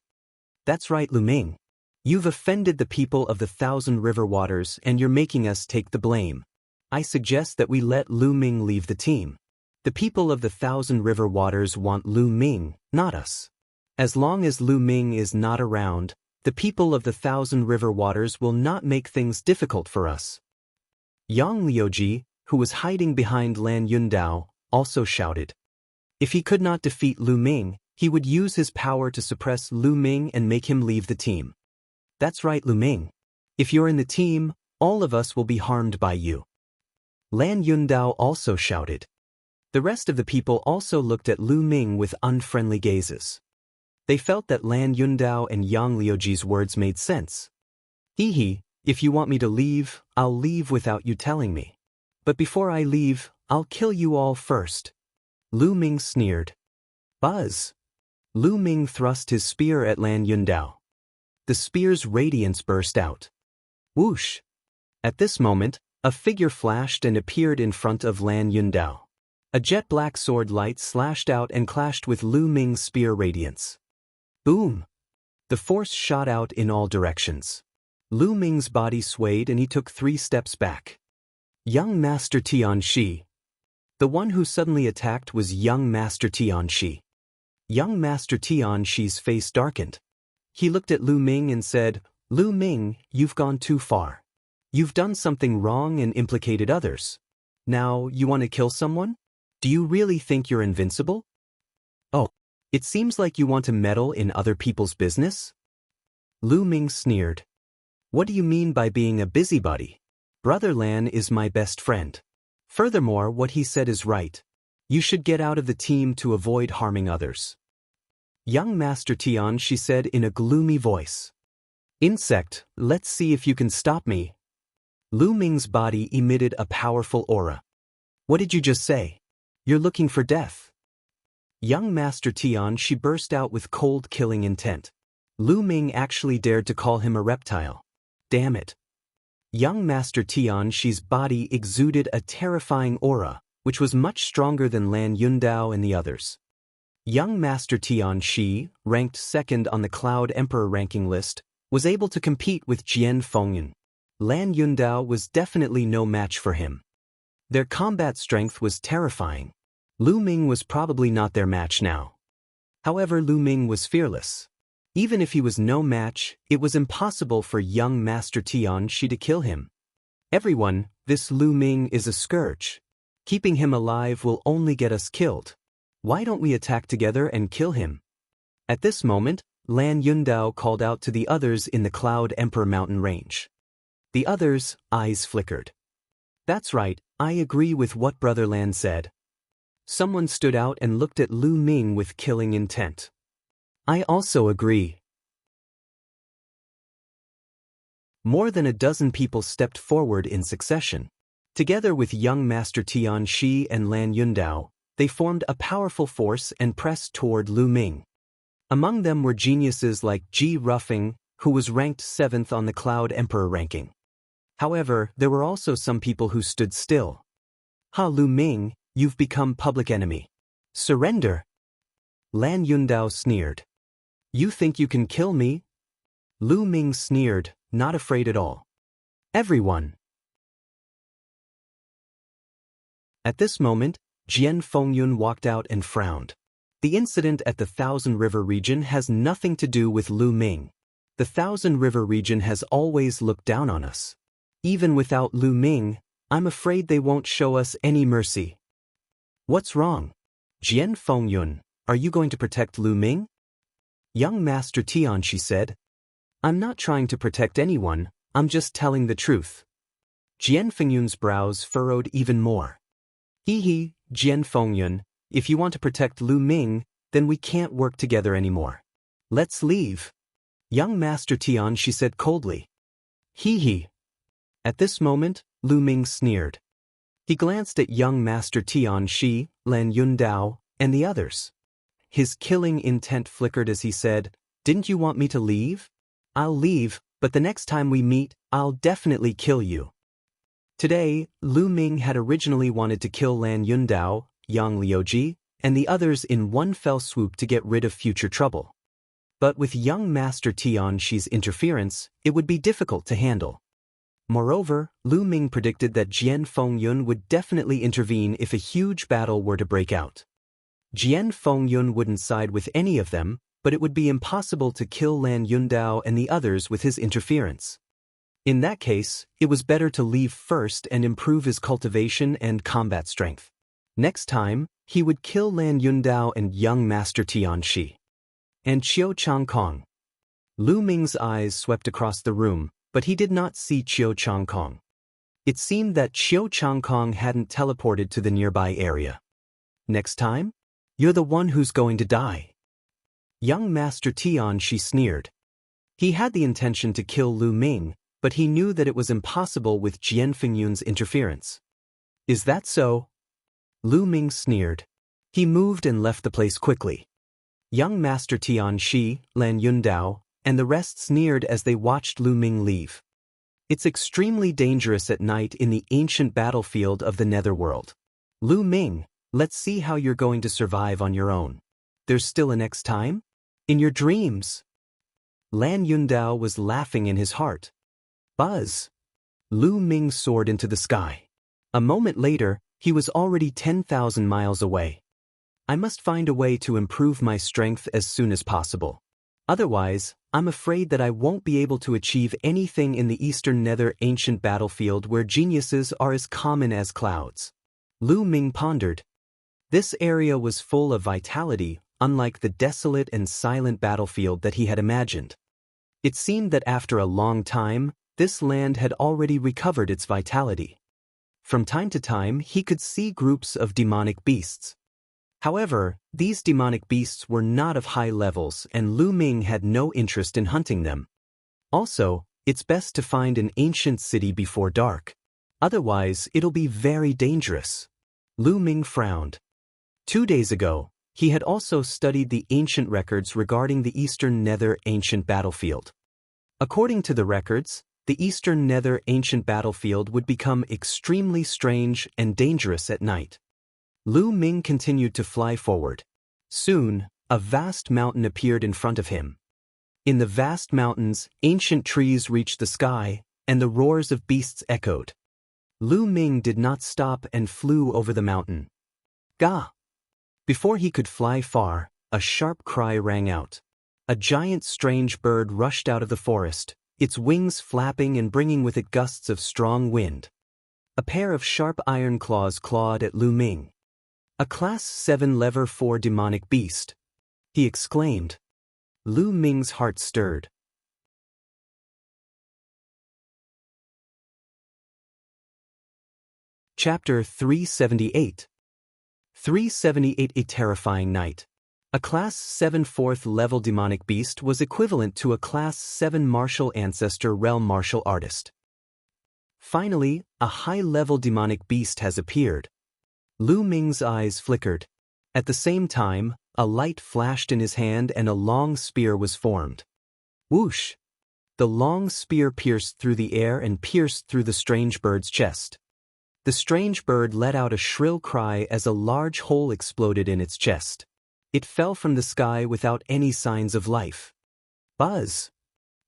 "That's right, Lu Ming. You've offended the people of the 1,000 River Waters and you're making us take the blame. I suggest that we let Lu Ming leave the team. The people of the 1,000 River Waters want Lu Ming, not us. As long as Lu Ming is not around, the people of the 1,000 River Waters will not make things difficult for us." Yang Liuji, who was hiding behind Lan Yundao, also shouted. If he could not defeat Lu Ming, he would use his power to suppress Lu Ming and make him leave the team. "That's right, Lu Ming. If you're in the team, all of us will be harmed by you." Lan Yundao also shouted. The rest of the people also looked at Lu Ming with unfriendly gazes. They felt that Lan Yundao and Yang Liuji's words made sense. "Hehe, if you want me to leave, I'll leave without you telling me. But before I leave, I'll kill you all first." Lu Ming sneered. "Buzz!" Lu Ming thrust his spear at Lan Yundao. The spear's radiance burst out. Whoosh! At this moment, a figure flashed and appeared in front of Lan Yundao. A jet-black sword light slashed out and clashed with Lu Ming's spear radiance. Boom! The force shot out in all directions. Lu Ming's body swayed and he took 3 steps back. Young Master Tianxi. The one who suddenly attacked was Young Master Tianxi. Young Master Tianxi's face darkened. He looked at Lu Ming and said, "Lu Ming, you've gone too far. You've done something wrong and implicated others. Now, you want to kill someone? Do you really think you're invincible? Oh, it seems like you want to meddle in other people's business?" Lu Ming sneered. "What do you mean by being a busybody? Brother Lan is my best friend. Furthermore, what he said is right. You should get out of the team to avoid harming others." Young Master Tianxi said in a gloomy voice. "Insect, let's see if you can stop me." Lu Ming's body emitted a powerful aura. "What did you just say? You're looking for death." Young Master Tianxi burst out with cold killing intent. Lu Ming actually dared to call him a reptile. Damn it. Young Master Tianxi's body exuded a terrifying aura, which was much stronger than Lan Yundao and the others. Young Master Tianxi, ranked 2nd on the Cloud Emperor ranking list, was able to compete with Jian Fengyan. Lan Yundao was definitely no match for him. Their combat strength was terrifying. Lu Ming was probably not their match now. However, Lu Ming was fearless. Even if he was no match, it was impossible for young Master Tianxi to kill him. "Everyone, this Lu Ming is a scourge. Keeping him alive will only get us killed. Why don't we attack together and kill him?" At this moment, Lan Yundao called out to the others in the Cloud Emperor mountain range. The others' eyes flickered. "That's right, I agree with what Brother Lan said." Someone stood out and looked at Lu Ming with killing intent. I also agree. More than a dozen people stepped forward in succession. Together with young Master Tian Shi and Lan Yundao, they formed a powerful force and pressed toward Lu Ming. Among them were geniuses like Ji Ruffing, who was ranked 7th on the Cloud Emperor ranking. However, there were also some people who stood still. Ha Lu Ming, you've become public enemy. Surrender! Lan Yundao sneered. You think you can kill me? Lu Ming sneered, not afraid at all. Everyone! At this moment, Jian Fengyun walked out and frowned. The incident at the Thousand River region has nothing to do with Lu Ming. The Thousand River region has always looked down on us. Even without Lu Ming, I'm afraid they won't show us any mercy. What's wrong? Jian Fengyun, are you going to protect Lu Ming? Young Master Tianxi said. I'm not trying to protect anyone, I'm just telling the truth. Jian Fengyun's brows furrowed even more. Hee, Jian Fengyun, if you want to protect Lu Ming, then we can't work together anymore. Let's leave. Young Master Tianxi said coldly. Hee. At this moment, Lu Ming sneered. He glanced at young Master Tianxi, Lan Yundao, and the others. His killing intent flickered as he said, Didn't you want me to leave? I'll leave, but the next time we meet, I'll definitely kill you. Today, Lu Ming had originally wanted to kill Lan Yundao, Yang Liuji, and the others in one fell swoop to get rid of future trouble. But with young Master Tianxi's interference, it would be difficult to handle. Moreover, Lu Ming predicted that Jian Fengyun would definitely intervene if a huge battle were to break out. Jian Fengyun wouldn't side with any of them, but it would be impossible to kill Lan Yundao and the others with his interference. In that case, it was better to leave first and improve his cultivation and combat strength. Next time, he would kill Lan Yundao and young Master Tianxi. And Qiu Changkong. Lu Ming's eyes swept across the room, but he did not see Qiu Changkong. It seemed that Qiu Changkong hadn't teleported to the nearby area. Next time? You're the one who's going to die. Young Master Tianxi sneered. He had the intention to kill Lu Ming, but he knew that it was impossible with Jian Fengyun's interference. Is that so? Lu Ming sneered. He moved and left the place quickly. Young Master Tianxi, Lan Yundao, and the rest sneered as they watched Lu Ming leave. It's extremely dangerous at night in the ancient battlefield of the Netherworld. Lu Ming, let's see how you're going to survive on your own. There's still a next time? In your dreams. Lan Yundao was laughing in his heart. Buzz! Lu Ming soared into the sky. A moment later, he was already 10,000 miles away. I must find a way to improve my strength as soon as possible. Otherwise, I'm afraid that I won't be able to achieve anything in the Eastern Nether ancient battlefield where geniuses are as common as clouds. Lu Ming pondered. This area was full of vitality, unlike the desolate and silent battlefield that he had imagined. It seemed that after a long time, this land had already recovered its vitality. From time to time, he could see groups of demonic beasts. However, these demonic beasts were not of high levels and Lu Ming had no interest in hunting them. Also, it's best to find an ancient city before dark. Otherwise, it'll be very dangerous. Lu Ming frowned. 2 days ago, he had also studied the ancient records regarding the Eastern Nether ancient battlefield. According to the records, the Eastern Nether ancient battlefield would become extremely strange and dangerous at night. Lu Ming continued to fly forward. Soon, a vast mountain appeared in front of him. In the vast mountains, ancient trees reached the sky, and the roars of beasts echoed. Lu Ming did not stop and flew over the mountain. Gah! Before he could fly far, a sharp cry rang out. A giant strange bird rushed out of the forest, its wings flapping and bringing with it gusts of strong wind. A pair of sharp iron claws clawed at Lu Ming. A Class 7 Level 4 demonic beast, he exclaimed. Lu Ming's heart stirred. Chapter 378. 378. A terrifying night. A Class 7 4th level demonic beast was equivalent to a Class 7 martial ancestor realm martial artist. Finally, a high-level demonic beast has appeared. Lu Ming's eyes flickered. At the same time, a light flashed in his hand and a long spear was formed. Whoosh! The long spear pierced through the air and pierced through the strange bird's chest. The strange bird let out a shrill cry as a large hole exploded in its chest. It fell from the sky without any signs of life. Buzz!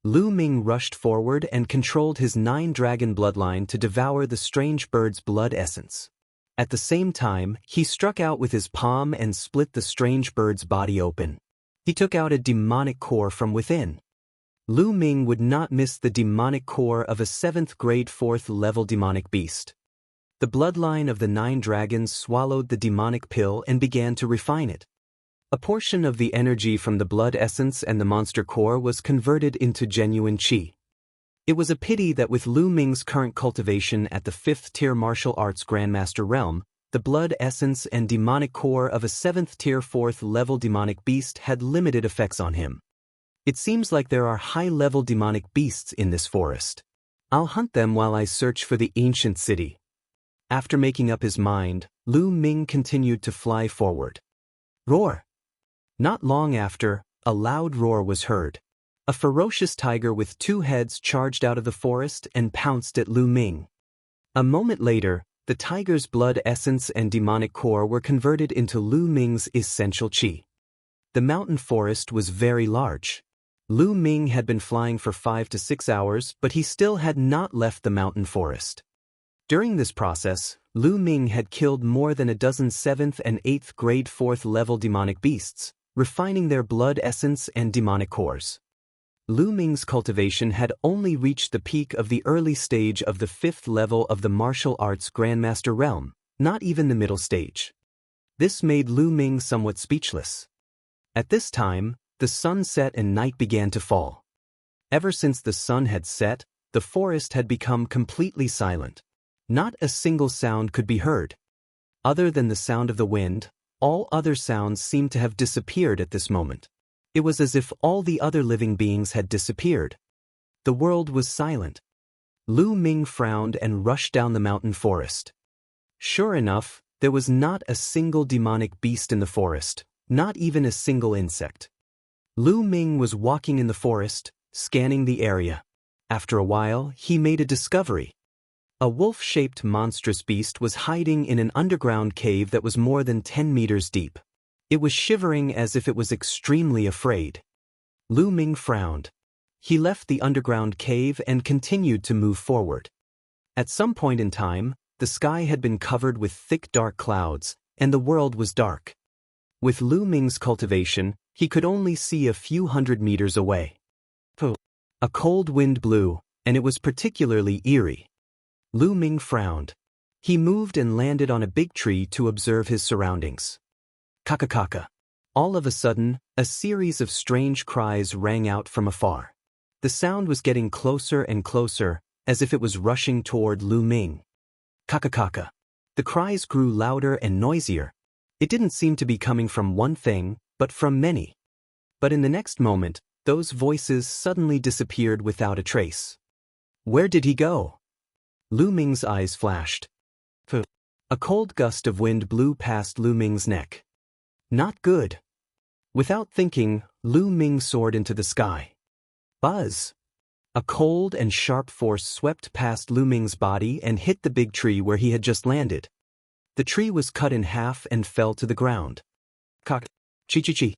Lu Ming rushed forward and controlled his 9-dragon bloodline to devour the strange bird's blood essence. At the same time, he struck out with his palm and split the strange bird's body open. He took out a demonic core from within. Lu Ming would not miss the demonic core of a 7th grade 4th level demonic beast. The bloodline of the 9 dragons swallowed the demonic pill and began to refine it. A portion of the energy from the blood essence and the monster core was converted into genuine qi. It was a pity that with Lu Ming's current cultivation at the 5th tier martial arts grandmaster realm, the blood essence and demonic core of a 7th tier 4th level demonic beast had limited effects on him. It seems like there are high-level demonic beasts in this forest. I'll hunt them while I search for the ancient city. After making up his mind, Lu Ming continued to fly forward. Roar! Not long after, a loud roar was heard. A ferocious tiger with 2 heads charged out of the forest and pounced at Lu Ming. A moment later, the tiger's blood essence and demonic core were converted into Lu Ming's essential qi. The mountain forest was very large. Lu Ming had been flying for 5 to 6 hours, but he still had not left the mountain forest. During this process, Lu Ming had killed more than a dozen 7th and 8th grade 4th level demonic beasts, refining their blood essence and demonic cores. Lu Ming's cultivation had only reached the peak of the early stage of the 5th level of the martial arts grandmaster realm, not even the middle stage. This made Lu Ming somewhat speechless. At this time, the sun set and night began to fall. Ever since the sun had set, the forest had become completely silent. Not a single sound could be heard. Other than the sound of the wind, all other sounds seemed to have disappeared at this moment. It was as if all the other living beings had disappeared. The world was silent. Lu Ming frowned and rushed down the mountain forest. Sure enough, there was not a single demonic beast in the forest, not even a single insect. Lu Ming was walking in the forest, scanning the area. After a while, he made a discovery. A wolf-shaped monstrous beast was hiding in an underground cave that was more than 10 meters deep. It was shivering as if it was extremely afraid. Lu Ming frowned. He left the underground cave and continued to move forward. At some point in time, the sky had been covered with thick dark clouds, and the world was dark. With Lu Ming's cultivation, he could only see a few hundred meters away. A cold wind blew, and it was particularly eerie. Lu Ming frowned. He moved and landed on a big tree to observe his surroundings. Kaka-kaka. All of a sudden, a series of strange cries rang out from afar. The sound was getting closer and closer, as if it was rushing toward Lu Ming. Kaka-kaka. The cries grew louder and noisier. It didn't seem to be coming from one thing, but from many. But in the next moment, those voices suddenly disappeared without a trace. Where did he go? Lu Ming's eyes flashed. A cold gust of wind blew past Lu Ming's neck. Not good. Without thinking, Lu Ming soared into the sky. Buzz! A cold and sharp force swept past Lu Ming's body and hit the big tree where he had just landed. The tree was cut in half and fell to the ground. Chi-chi-chi.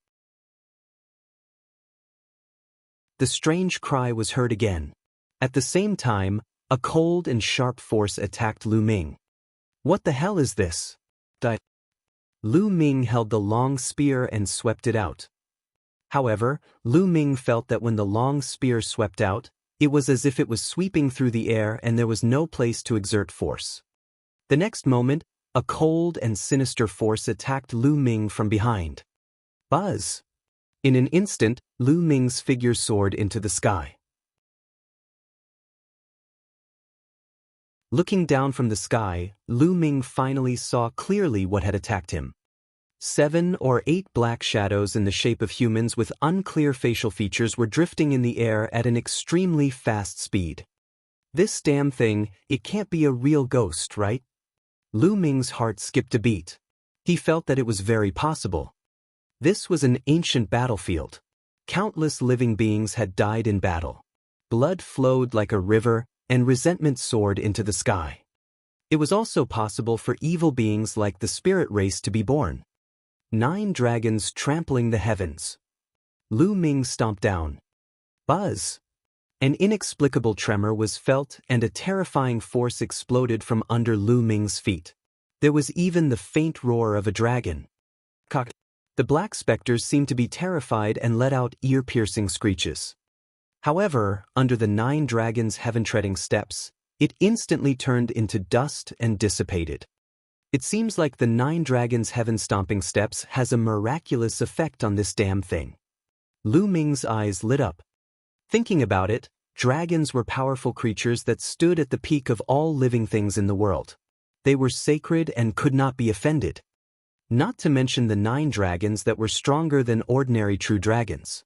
The strange cry was heard again. At the same time, a cold and sharp force attacked Lu Ming. What the hell is this? Lu Ming held the long spear and swept it out. However, Lu Ming felt that when the long spear swept out, it was as if it was sweeping through the air and there was no place to exert force. The next moment, a cold and sinister force attacked Lu Ming from behind. Buzz! In an instant, Lu Ming's figure soared into the sky. Looking down from the sky, Lu Ming finally saw clearly what had attacked him. 7 or 8 black shadows in the shape of humans with unclear facial features were drifting in the air at an extremely fast speed. This damn thing, it can't be a real ghost, right? Lu Ming's heart skipped a beat. He felt that it was very possible. This was an ancient battlefield. Countless living beings had died in battle. Blood flowed like a river, and resentment soared into the sky. It was also possible for evil beings like the spirit race to be born. 9 dragons trampling the heavens. Lu Ming stomped down. Buzz! An inexplicable tremor was felt and a terrifying force exploded from under Lu Ming's feet. There was even the faint roar of a dragon. Cock! The black specters seemed to be terrified and let out ear-piercing screeches. However, under the 9 dragons' heaven-treading steps, it instantly turned into dust and dissipated. It seems like the 9 dragons' heaven-stomping steps has a miraculous effect on this damn thing. Lu Ming's eyes lit up. Thinking about it, dragons were powerful creatures that stood at the peak of all living things in the world. They were sacred and could not be offended. Not to mention the 9 dragons that were stronger than ordinary true dragons.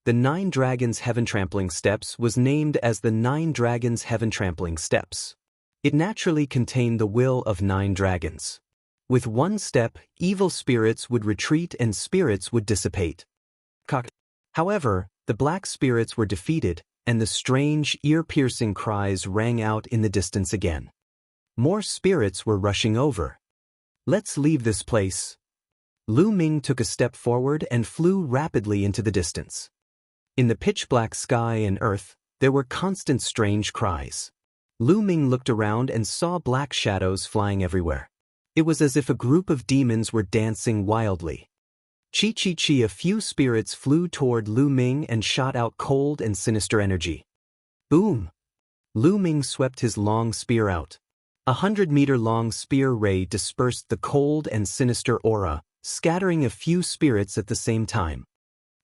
The 9 dragons' heaven-trampling steps was named as the 9 dragons' heaven-trampling steps. It naturally contained the will of 9 dragons. With one step, evil spirits would retreat and spirits would dissipate. However, the black spirits were defeated, and the strange, ear-piercing cries rang out in the distance again. More spirits were rushing over. Let's leave this place. Lu Ming took a step forward and flew rapidly into the distance. In the pitch-black sky and earth, there were constant strange cries. Lu Ming looked around and saw black shadows flying everywhere. It was as if a group of demons were dancing wildly. Chi, a few spirits flew toward Lu Ming and shot out cold and sinister energy. Boom! Lu Ming swept his long spear out. 100-meter-long spear ray dispersed the cold and sinister aura, scattering a few spirits at the same time.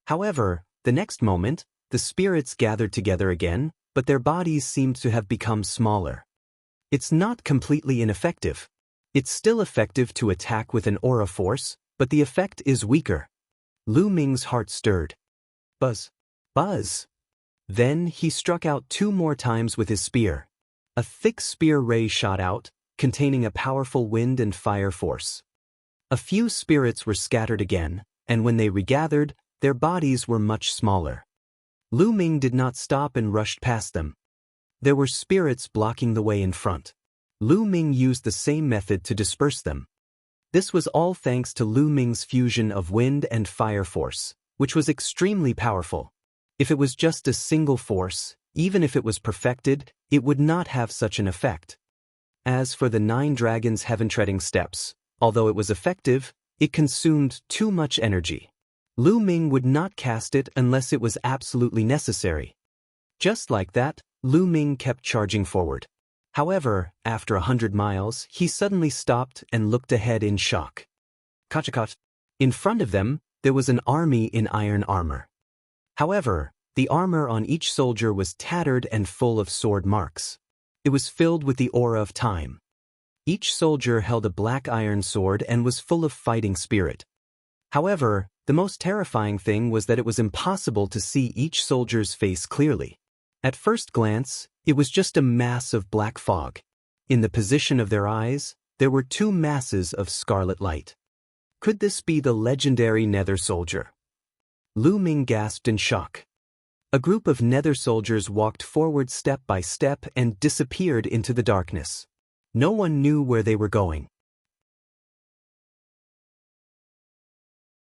However, the next moment, the spirits gathered together again, but their bodies seemed to have become smaller. It's not completely ineffective. It's still effective to attack with an aura force, but the effect is weaker. Lu Ming's heart stirred. Buzz! Buzz! Then he struck out 2 more times with his spear. A thick spear ray shot out, containing a powerful wind and fire force. A few spirits were scattered again, and when they regathered, their bodies were much smaller. Lu Ming did not stop and rushed past them. There were spirits blocking the way in front. Lu Ming used the same method to disperse them. This was all thanks to Lu Ming's fusion of wind and fire force, which was extremely powerful. If it was just a single force, even if it was perfected, it would not have such an effect. As for the 9 dragons' heaven-treading steps, although it was effective, it consumed too much energy. Lu Ming would not cast it unless it was absolutely necessary. Just like that, Lu Ming kept charging forward. However, after 100 miles, he suddenly stopped and looked ahead in shock. Kachakot. In front of them, there was an army in iron armor. However, the armor on each soldier was tattered and full of sword marks. It was filled with the aura of time. Each soldier held a black iron sword and was full of fighting spirit. However, the most terrifying thing was that it was impossible to see each soldier's face clearly. At first glance, it was just a mass of black fog. In the position of their eyes, there were 2 masses of scarlet light. Could this be the legendary Nether Soldier? Lu Ming gasped in shock. A group of Nether soldiers walked forward step by step and disappeared into the darkness. No one knew where they were going.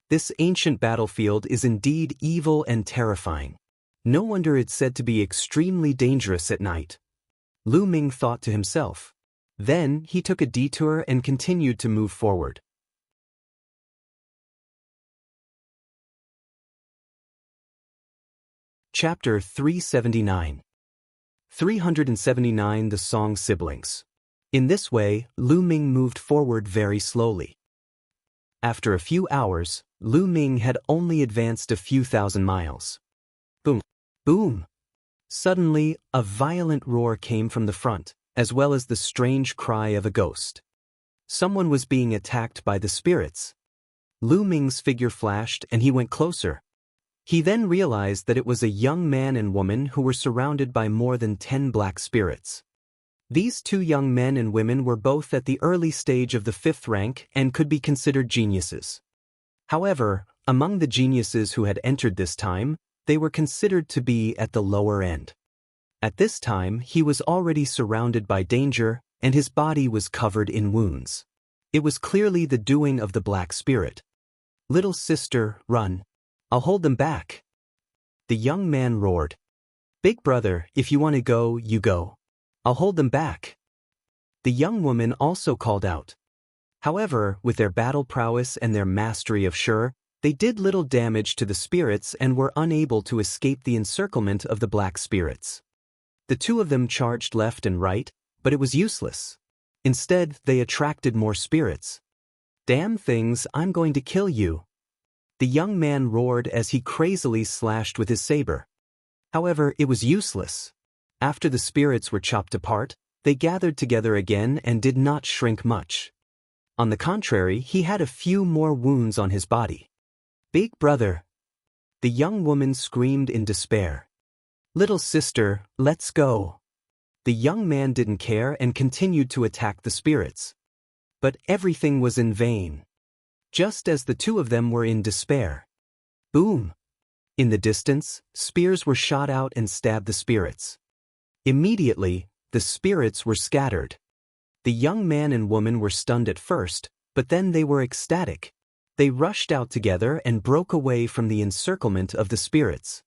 This ancient battlefield is indeed evil and terrifying. No wonder it's said to be extremely dangerous at night. Lu Ming thought to himself. Then he took a detour and continued to move forward. Chapter 379. 379 The Song Siblings. In this way, Lu Ming moved forward very slowly. After a few hours, Lu Ming had only advanced a few thousand miles. Boom! Boom! Suddenly, a violent roar came from the front, as well as the strange cry of a ghost. Someone was being attacked by the spirits. Lu Ming's figure flashed and he went closer. He then realized that it was a young man and woman who were surrounded by more than 10 black spirits. These two young men and women were both at the early stage of the 5th rank and could be considered geniuses. However, among the geniuses who had entered this time, they were considered to be at the lower end. At this time, he was already surrounded by danger, and his body was covered in wounds. It was clearly the doing of the black spirit. "Little sister, run. I'll hold them back." The young man roared. "Big brother, if you want to go, you go. I'll hold them back." The young woman also called out. However, with their battle prowess and their mastery of Shi, they did little damage to the spirits and were unable to escape the encirclement of the black spirits. The two of them charged left and right, but it was useless. Instead, they attracted more spirits. "Damn things, I'm going to kill you." The young man roared as he crazily slashed with his saber. However, it was useless. After the spirits were chopped apart, they gathered together again and did not shrink much. On the contrary, he had a few more wounds on his body. "Big brother!" The young woman screamed in despair. "Little sister, let's go." The young man didn't care and continued to attack the spirits. But everything was in vain. Just as the two of them were in despair. Boom! In the distance, spears were shot out and stabbed the spirits. Immediately, the spirits were scattered. The young man and woman were stunned at first, but then they were ecstatic. They rushed out together and broke away from the encirclement of the spirits.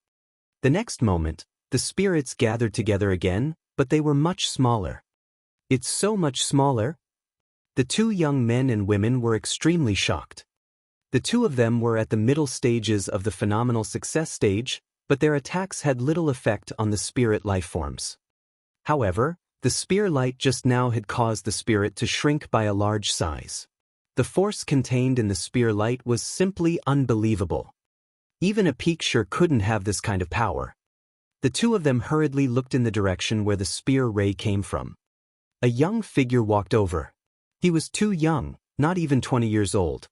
The next moment, the spirits gathered together again, but they were much smaller. "It's so much smaller?" The two young men and women were extremely shocked. The two of them were at the middle stages of the phenomenal success stage, but their attacks had little effect on the spirit life forms. However, the spear light just now had caused the spirit to shrink by a large size. The force contained in the spear light was simply unbelievable. Even a picture couldn't have this kind of power. The two of them hurriedly looked in the direction where the spear ray came from. A young figure walked over. He was too young, not even 20 years old.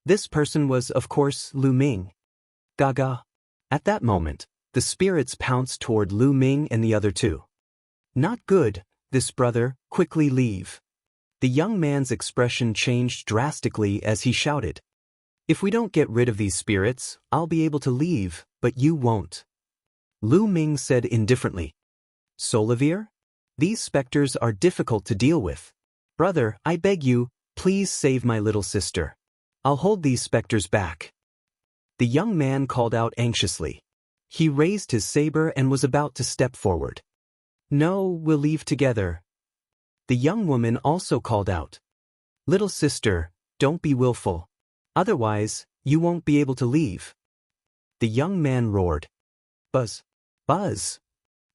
This person was, of course, Lu Ming. Gaga. At that moment, the spirits pounced toward Lu Ming and the other two. "Not good, this brother, quickly leave." The young man's expression changed drastically as he shouted. "If we don't get rid of these spirits, I'll be able to leave, but you won't." Lu Ming said indifferently. "Solavir? These specters are difficult to deal with. Brother, I beg you, please save my little sister. I'll hold these specters back." The young man called out anxiously. He raised his saber and was about to step forward. "No, we'll leave together." The young woman also called out. "Little sister, don't be willful. Otherwise, you won't be able to leave." The young man roared. "Buzz! Buzz!"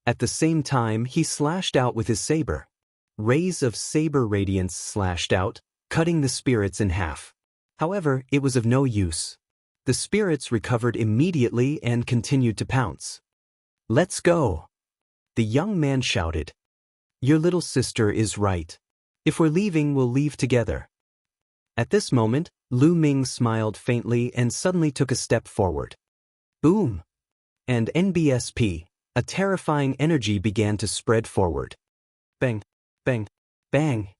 At the same time, he slashed out with his saber. Rays of saber radiance slashed out, cutting the spirits in half. However, it was of no use. The spirits recovered immediately and continued to pounce. "Let's go!" The young man shouted. "Your little sister is right. If we're leaving, we'll leave together." At this moment, Lu Ming smiled faintly and suddenly took a step forward. Boom! And NBSP, a terrifying energy began to spread forward. Bang! Bang! Bang!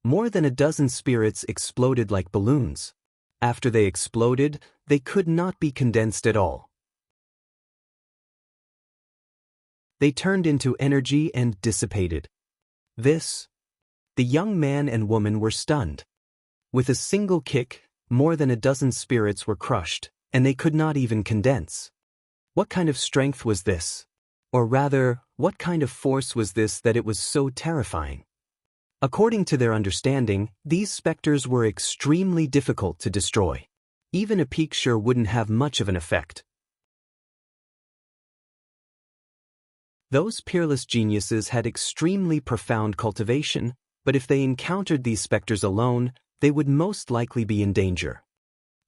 More than a dozen spirits exploded like balloons. After they exploded, they could not be condensed at all. They turned into energy and dissipated. The young man and woman were stunned. With a single kick, more than a dozen spirits were crushed, and they could not even condense. What kind of strength was this? Or rather, what kind of force was this that it was so terrifying? According to their understanding, these specters were extremely difficult to destroy. Even a picture wouldn't have much of an effect. Those peerless geniuses had extremely profound cultivation, but if they encountered these specters alone, they would most likely be in danger.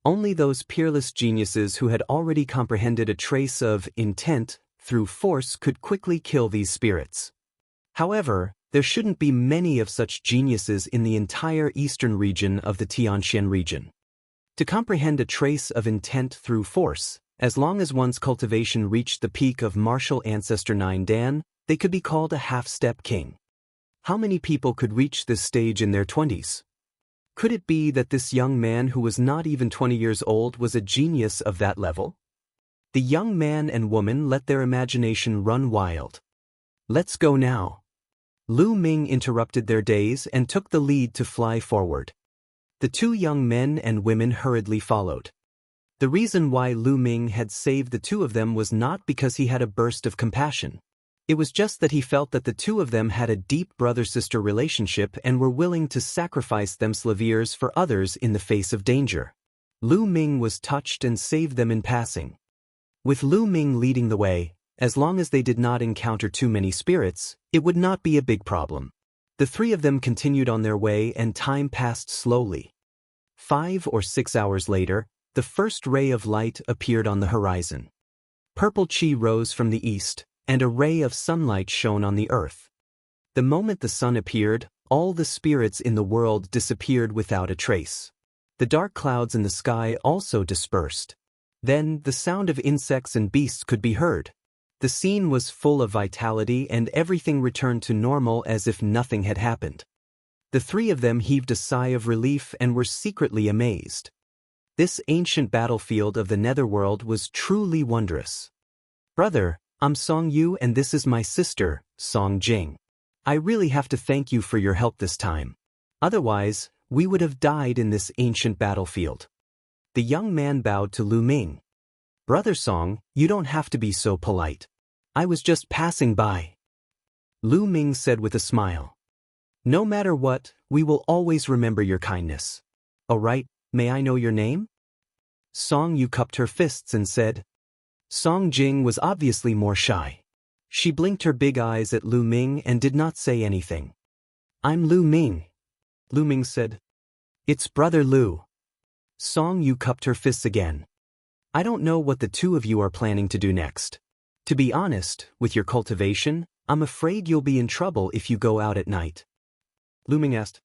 Only those peerless geniuses who had already comprehended a trace of intent through force could quickly kill these spirits. However, there shouldn't be many of such geniuses in the entire eastern region of the Tianxian region. To comprehend a trace of intent through force, as long as one's cultivation reached the peak of martial ancestor 9 Dan, they could be called a half-step king. How many people could reach this stage in their 20s? Could it be that this young man who was not even 20 years old was a genius of that level? The young man and woman let their imagination run wild. Let's go now. Lu Ming interrupted their days and took the lead to fly forward. The two young men and women hurriedly followed. The reason why Lu Ming had saved the two of them was not because he had a burst of compassion. It was just that he felt that the two of them had a deep brother-sister relationship and were willing to sacrifice themselves for others in the face of danger. Lu Ming was touched and saved them in passing. With Lu Ming leading the way, as long as they did not encounter too many spirits, it would not be a big problem. The three of them continued on their way and time passed slowly. 5 or 6 hours later, the first ray of light appeared on the horizon. Purple chi rose from the east, and a ray of sunlight shone on the earth. The moment the sun appeared, all the spirits in the world disappeared without a trace. The dark clouds in the sky also dispersed. Then, the sound of insects and beasts could be heard. The scene was full of vitality and everything returned to normal as if nothing had happened. The three of them heaved a sigh of relief and were secretly amazed. This ancient battlefield of the netherworld was truly wondrous. Brother, I'm Song Yu and this is my sister, Song Jing. I really have to thank you for your help this time. Otherwise, we would have died in this ancient battlefield. The young man bowed to Lu Ming. Brother Song, you don't have to be so polite. I was just passing by. Lu Ming said with a smile. No matter what, we will always remember your kindness. Alright, may I know your name? Song Yu cupped her fists and said. Song Jing was obviously more shy. She blinked her big eyes at Lu Ming and did not say anything. I'm Lu Ming. Lu Ming said. It's Brother Lu. Song Yu cupped her fists again. I don't know what the two of you are planning to do next. To be honest, with your cultivation, I'm afraid you'll be in trouble if you go out at night. Lu Ming asked.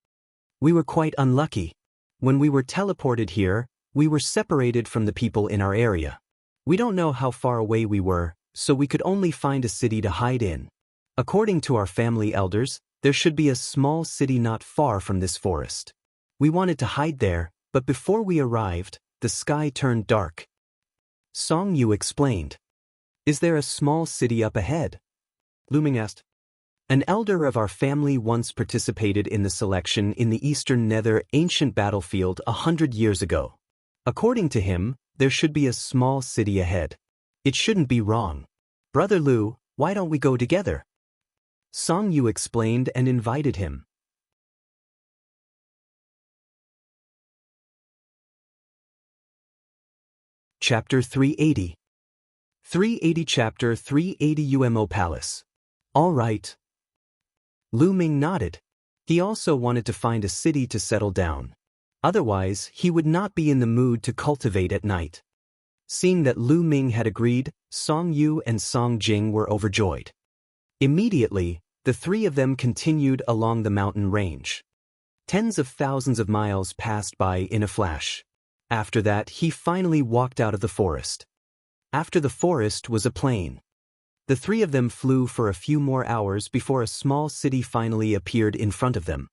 We were quite unlucky. When we were teleported here, we were separated from the people in our area. We don't know how far away we were, so we could only find a city to hide in. According to our family elders, there should be a small city not far from this forest. We wanted to hide there, but before we arrived, the sky turned dark. Song Yu explained. Is there a small city up ahead? Lu Ming asked. An elder of our family once participated in the selection in the Eastern Nether ancient battlefield 100 years ago. According to him, there should be a small city ahead. It shouldn't be wrong. Brother Lu, why don't we go together? Song Yu explained and invited him. Chapter 380. 380 Chapter 380 UMO Palace. All right. Lu Ming nodded. He also wanted to find a city to settle down. Otherwise, he would not be in the mood to cultivate at night. Seeing that Lu Ming had agreed, Song Yu and Song Jing were overjoyed. Immediately, the three of them continued along the mountain range. Tens of thousands of miles passed by in a flash. After that, he finally walked out of the forest. After the forest was a plain. The three of them flew for a few more hours before a small city finally appeared in front of them.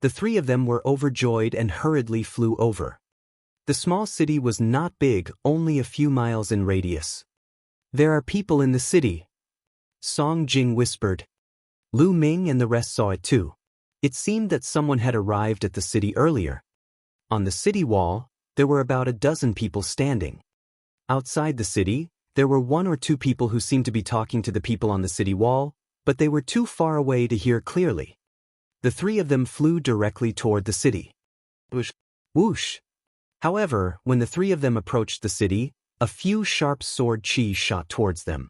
The three of them were overjoyed and hurriedly flew over. The small city was not big, only a few miles in radius. There are people in the city. Song Jing whispered. Lu Ming and the rest saw it too. It seemed that someone had arrived at the city earlier. On the city wall, there were about a dozen people standing. Outside the city, there were 1 or 2 people who seemed to be talking to the people on the city wall, but they were too far away to hear clearly. The three of them flew directly toward the city. Whoosh! Whoosh! However, when the three of them approached the city, a few sharp sword chi shot towards them.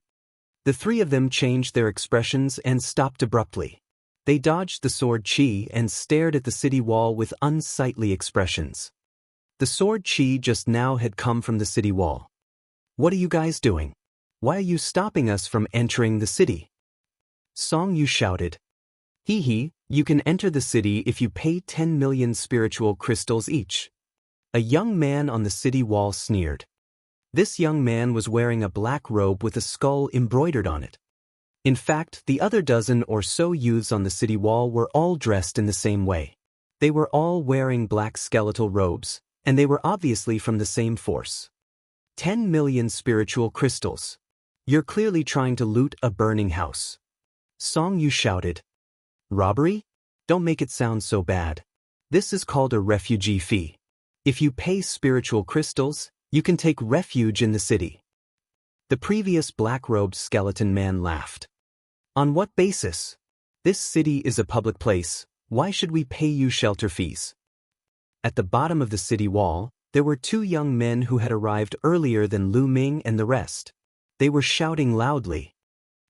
The three of them changed their expressions and stopped abruptly. They dodged the sword chi and stared at the city wall with unsightly expressions. The sword chi just now had come from the city wall. What are you guys doing? Why are you stopping us from entering the city? Song Yu shouted. Hee, you can enter the city if you pay 10 million spiritual crystals each. A young man on the city wall sneered. This young man was wearing a black robe with a skull embroidered on it. In fact, the other dozen or so youths on the city wall were all dressed in the same way. They were all wearing black skeletal robes, and they were obviously from the same force. 10 million spiritual crystals. You're clearly trying to loot a burning house. Song Yu shouted. Robbery? Don't make it sound so bad. This is called a refugee fee. If you pay spiritual crystals, you can take refuge in the city. The previous black-robed skeleton man laughed. On what basis? This city is a public place. Why should we pay you shelter fees? At the bottom of the city wall, there were two young men who had arrived earlier than Lu Ming and the rest. They were shouting loudly.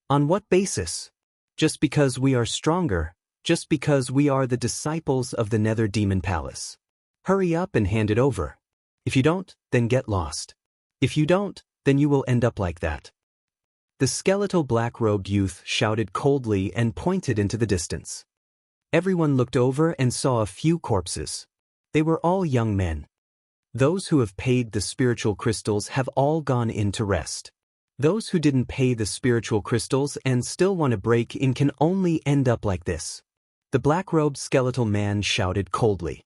On what basis? Just because we are stronger, just because we are the disciples of the Nether Demon Palace. Hurry up and hand it over. If you don't, then get lost. If you don't, then you will end up like that. The skeletal black-robed youth shouted coldly and pointed into the distance. Everyone looked over and saw a few corpses. They were all young men. Those who have paid the spiritual crystals have all gone in to rest. Those who didn't pay the spiritual crystals and still want to break in can only end up like this. The black-robed skeletal man shouted coldly.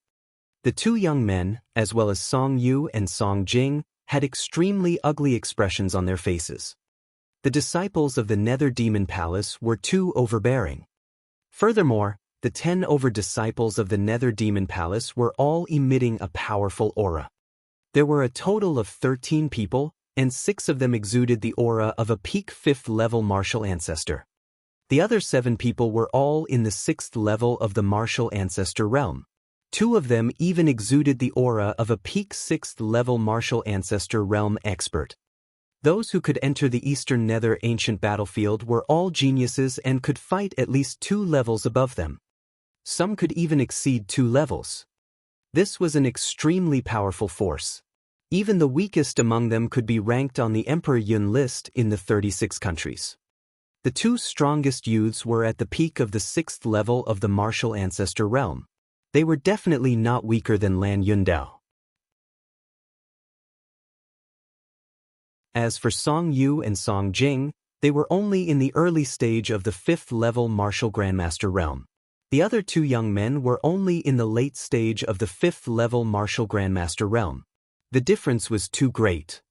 The two young men, as well as Song Yu and Song Jing, had extremely ugly expressions on their faces. The disciples of the Nether Demon Palace were too overbearing. Furthermore, the 10 disciples of the Nether Demon Palace were all emitting a powerful aura. There were a total of 13 people, and 6 of them exuded the aura of a peak 5th level martial ancestor. The other 7 people were all in the 6th level of the martial ancestor realm. 2 of them even exuded the aura of a peak 6th level martial ancestor realm expert. Those who could enter the Eastern Nether ancient battlefield were all geniuses and could fight at least 2 levels above them. Some could even exceed 2 levels. This was an extremely powerful force. Even the weakest among them could be ranked on the Emperor Yun list in the 36 countries. The 2 strongest youths were at the peak of the 6th level of the martial ancestor realm. They were definitely not weaker than Lan Yundao. As for Song Yu and Song Jing, they were only in the early stage of the 5th level martial grandmaster realm. The other 2 young men were only in the late stage of the 5th level martial grandmaster realm. The difference was too great.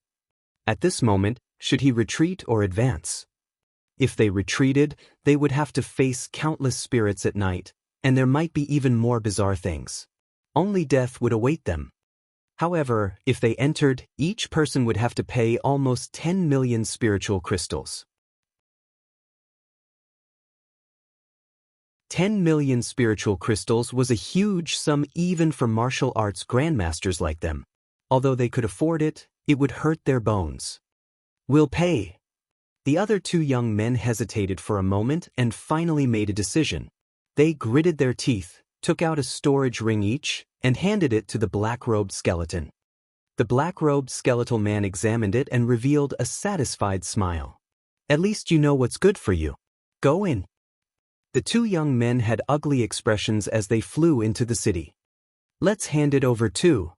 At this moment, should he retreat or advance? If they retreated, they would have to face countless spirits at night, and there might be even more bizarre things. Only death would await them. However, if they entered, each person would have to pay almost 10 million spiritual crystals. 10 million spiritual crystals was a huge sum even for martial arts grandmasters like them. Although they could afford it, it would hurt their bones. We'll pay. The other 2 young men hesitated for a moment and finally made a decision. They gritted their teeth, took out a storage ring each, and handed it to the black-robed skeleton. The black-robed skeletal man examined it and revealed a satisfied smile. At least you know what's good for you. Go in. The 2 young men had ugly expressions as they flew into the city. Let's hand it over too.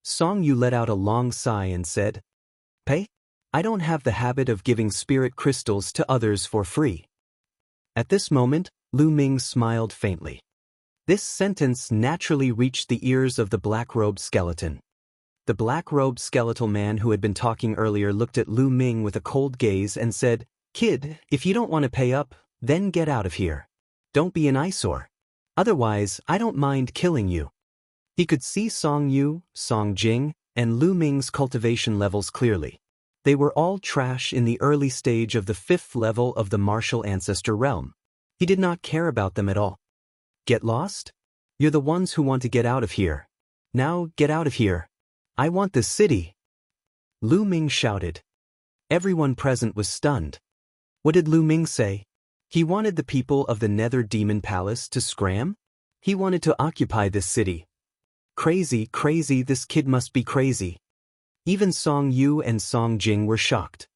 Song Yu let out a long sigh and said, Pay? I don't have the habit of giving spirit crystals to others for free. At this moment, Lu Ming smiled faintly. This sentence naturally reached the ears of the black-robed skeleton. The black-robed skeletal man who had been talking earlier looked at Lu Ming with a cold gaze and said, Kid, if you don't want to pay up, then get out of here. Don't be an eyesore. Otherwise, I don't mind killing you. He could see Song Yu, Song Jing, and Lu Ming's cultivation levels clearly. They were all trash in the early stage of the 5th level of the martial ancestor realm. He did not care about them at all. Get lost? You're the ones who want to get out of here. Now get out of here. I want this city. Lu Ming shouted. Everyone present was stunned. What did Lu Ming say? He wanted the people of the Nether Demon Palace to scram? He wanted to occupy this city. Crazy, crazy, this kid must be crazy. Even Song Yu and Song Jing were shocked.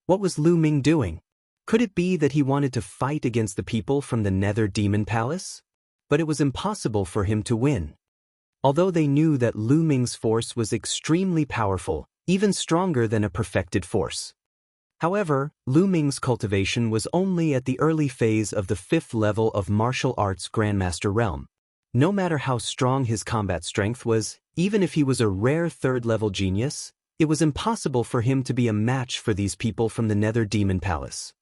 What was Lu Ming doing? Could it be that he wanted to fight against the people from the Nether Demon Palace? But it was impossible for him to win. although they knew that Lu Ming's force was extremely powerful, even stronger than a perfected force. However, Lu Ming's cultivation was only at the early phase of the 5th level of martial arts Grandmaster realm. No matter how strong his combat strength was, even if he was a rare 3rd-level genius, it was impossible for him to be a match for these people from the Nether Demon Palace.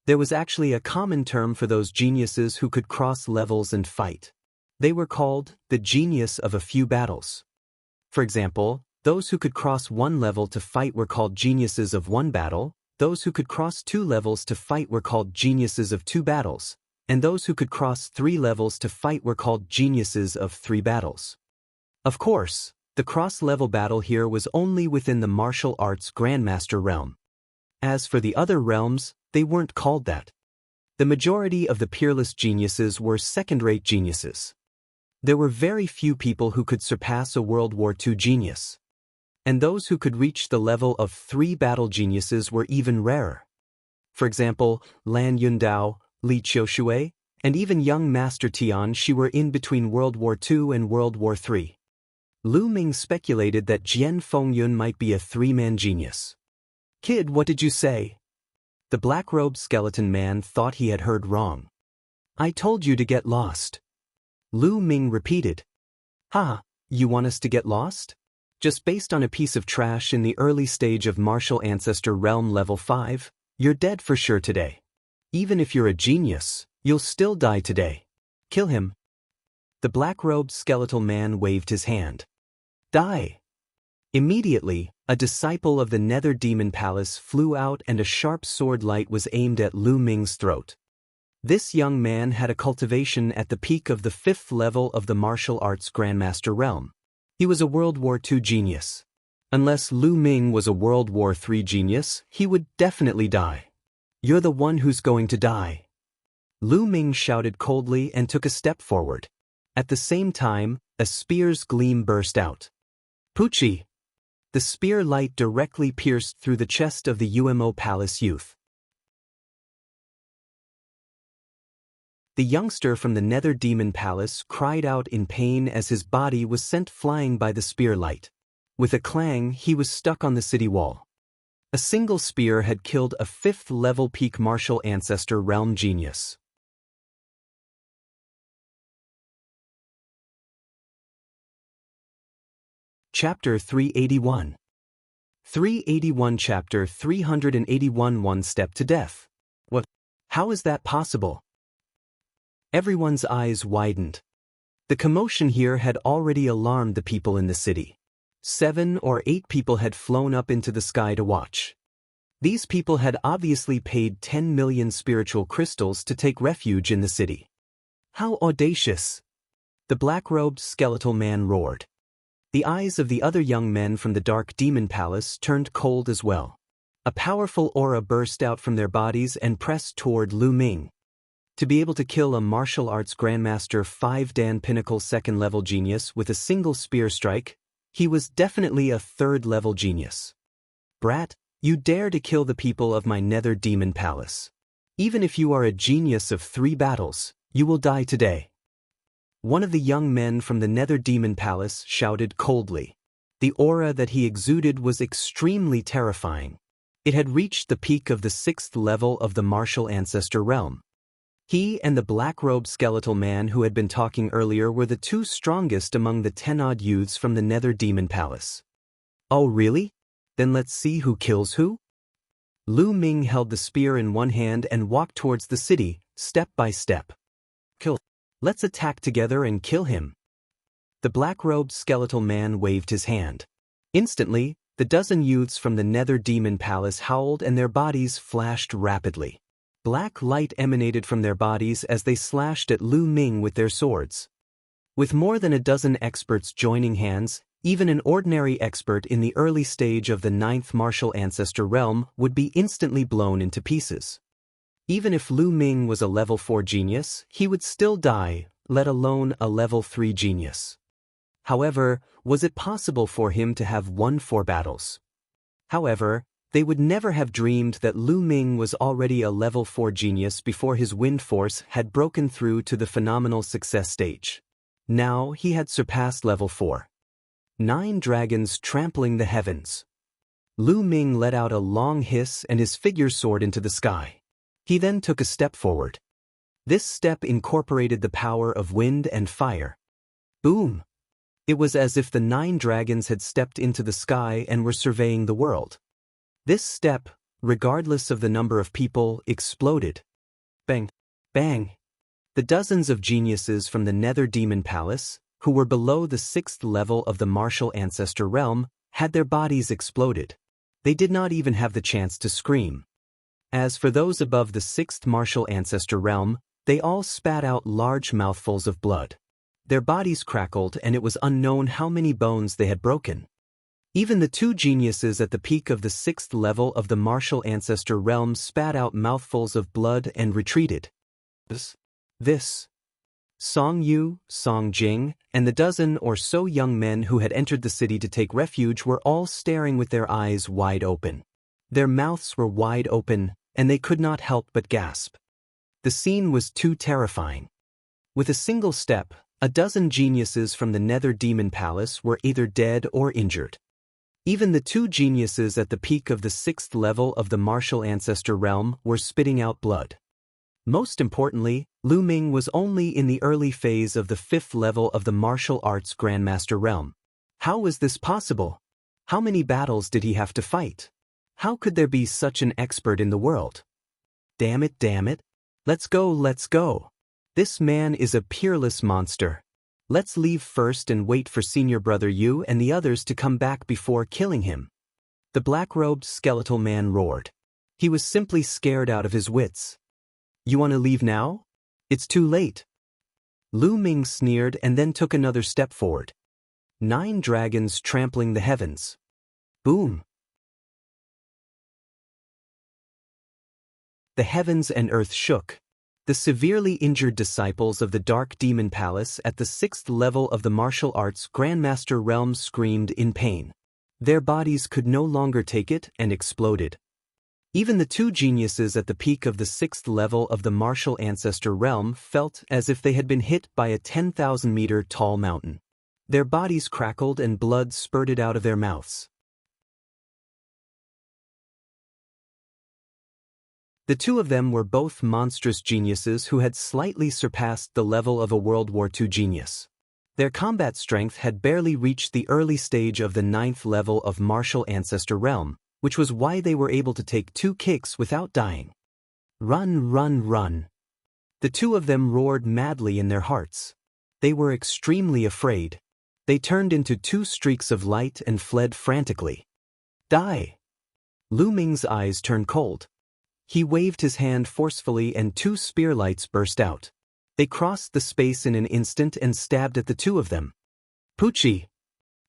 There was actually a common term for those geniuses who could cross levels and fight. They were called the genius of a few battles. For example, those who could cross 1 level to fight were called geniuses of 1 battle, those who could cross 2 levels to fight were called geniuses of 2 battles, and those who could cross 3 levels to fight were called geniuses of 3 battles. Of course, the cross-level battle here was only within the martial arts Grandmaster realm. As for the other realms, they weren't called that. The majority of the peerless geniuses were second-rate geniuses. There were very few people who could surpass a World War II genius. And those who could reach the level of 3 battle geniuses were even rarer. For example, Lan Yundao, Li Qiushui, and even young Master Tian Shi were in between World War II and World War III. Lu Ming speculated that Jian Fengyun might be a 3-man genius. "Kid, what did you say?" The black-robed skeleton man thought he had heard wrong. "I told you to get lost." Lu Ming repeated. "Ha, you want us to get lost? Just based on a piece of trash in the early stage of Martial Ancestor Realm Level 5, you're dead for sure today. Even if you're a genius, you'll still die today. Kill him." The black-robed skeletal man waved his hand. "Die!" Immediately, a disciple of the Nether Demon Palace flew out and a sharp sword light was aimed at Lu Ming's throat. This young man had a cultivation at the peak of the 5th level of the martial arts Grandmaster realm. He was a World War II genius. Unless Lu Ming was a World War III genius, he would definitely die. "You're the one who's going to die." Lu Ming shouted coldly and took a step forward. At the same time, a spear's gleam burst out. "Pucci!" The spear light directly pierced through the chest of the UMO Palace youth. The youngster from the Nether Demon Palace cried out in pain as his body was sent flying by the spear light. With a clang, he was stuck on the city wall. A single spear had killed a 5th-level peak martial ancestor realm genius. Chapter 381. 381 Chapter 381 One Step to Death. What? How is that possible? Everyone's eyes widened. The commotion here had already alarmed the people in the city. 7 or 8 people had flown up into the sky to watch. These people had obviously paid 10 million spiritual crystals to take refuge in the city. How audacious! The black-robed skeletal man roared. The eyes of the other young men from the Dark Demon Palace turned cold as well. A powerful aura burst out from their bodies and pressed toward Lu Ming. To be able to kill a martial arts Grandmaster 5-Dan Pinnacle 2nd-level genius with a single spear strike, he was definitely a 3rd-level genius. "Brat, you dare to kill the people of my Nether Demon Palace. Even if you are a genius of 3 battles, you will die today." One of the young men from the Nether Demon Palace shouted coldly. The aura that he exuded was extremely terrifying. It had reached the peak of the 6th level of the martial ancestor realm. He and the black-robed skeletal man who had been talking earlier were the 2 strongest among the 10-odd youths from the Nether Demon Palace. "Oh really? Then let's see who kills who?" Lu Ming held the spear in one hand and walked towards the city, step by step. "Kill. Let's attack together and kill him." The black-robed skeletal man waved his hand. Instantly, the dozen youths from the Nether Demon Palace howled and their bodies flashed rapidly. Black light emanated from their bodies as they slashed at Lu Ming with their swords. With more than a dozen experts joining hands, even an ordinary expert in the early stage of the 9th martial ancestor realm would be instantly blown into pieces. Even if Lu Ming was a level 4 genius, he would still die, let alone a level 3 genius. However, was it possible for him to have won 4 battles? However, they would never have dreamed that Lu Ming was already a level 4 genius before his wind force had broken through to the phenomenal success stage. Now he had surpassed level 4. 9 dragons trampling the heavens. Lu Ming let out a long hiss and his figure soared into the sky. He then took a step forward. This step incorporated the power of wind and fire. Boom! It was as if the 9 dragons had stepped into the sky and were surveying the world. This step, regardless of the number of people, exploded. Bang! Bang! The dozens of geniuses from the Nether Demon Palace, who were below the 6th level of the martial ancestor realm, had their bodies exploded. They did not even have the chance to scream. As for those above the 6th martial ancestor realm, they all spat out large mouthfuls of blood. Their bodies crackled and it was unknown how many bones they had broken. Even the 2 geniuses at the peak of the 6th level of the martial ancestor realm spat out mouthfuls of blood and retreated. This. Song Yu, Song Jing, and the dozen or so young men who had entered the city to take refuge were all staring with their eyes wide open. Their mouths were wide open, and they could not help but gasp. The scene was too terrifying. With a single step, a dozen geniuses from the Nether Demon Palace were either dead or injured. Even the 2 geniuses at the peak of the 6th level of the martial ancestor realm were spitting out blood. Most importantly, Lu Ming was only in the early phase of the 5th level of the martial arts Grandmaster realm. How was this possible? How many battles did he have to fight? How could there be such an expert in the world? Damn it, damn it. Let's go, let's go. This man is a peerless monster. Let's leave first and wait for Senior Brother Yu and the others to come back before killing him. The black-robed skeletal man roared. He was simply scared out of his wits. You want to leave now? It's too late. Lu Ming sneered and then took another step forward. 9 dragons trampling the heavens. Boom! The heavens and earth shook. The severely injured disciples of the Dark Demon Palace at the 6th level of the martial arts Grandmaster realm screamed in pain. Their bodies could no longer take it and exploded. Even the 2 geniuses at the peak of the 6th level of the martial ancestor realm felt as if they had been hit by a 10,000-meter tall mountain. Their bodies crackled and blood spurted out of their mouths. The 2 of them were both monstrous geniuses who had slightly surpassed the level of a World War II genius. Their combat strength had barely reached the early stage of the 9th level of martial ancestor realm, which was why they were able to take 2 kicks without dying. Run, run, run. The 2 of them roared madly in their hearts. They were extremely afraid. They turned into 2 streaks of light and fled frantically. Die! Lu Ming's eyes turned cold. He waved his hand forcefully and 2 spear lights burst out. They crossed the space in an instant and stabbed at the 2 of them. Poochie!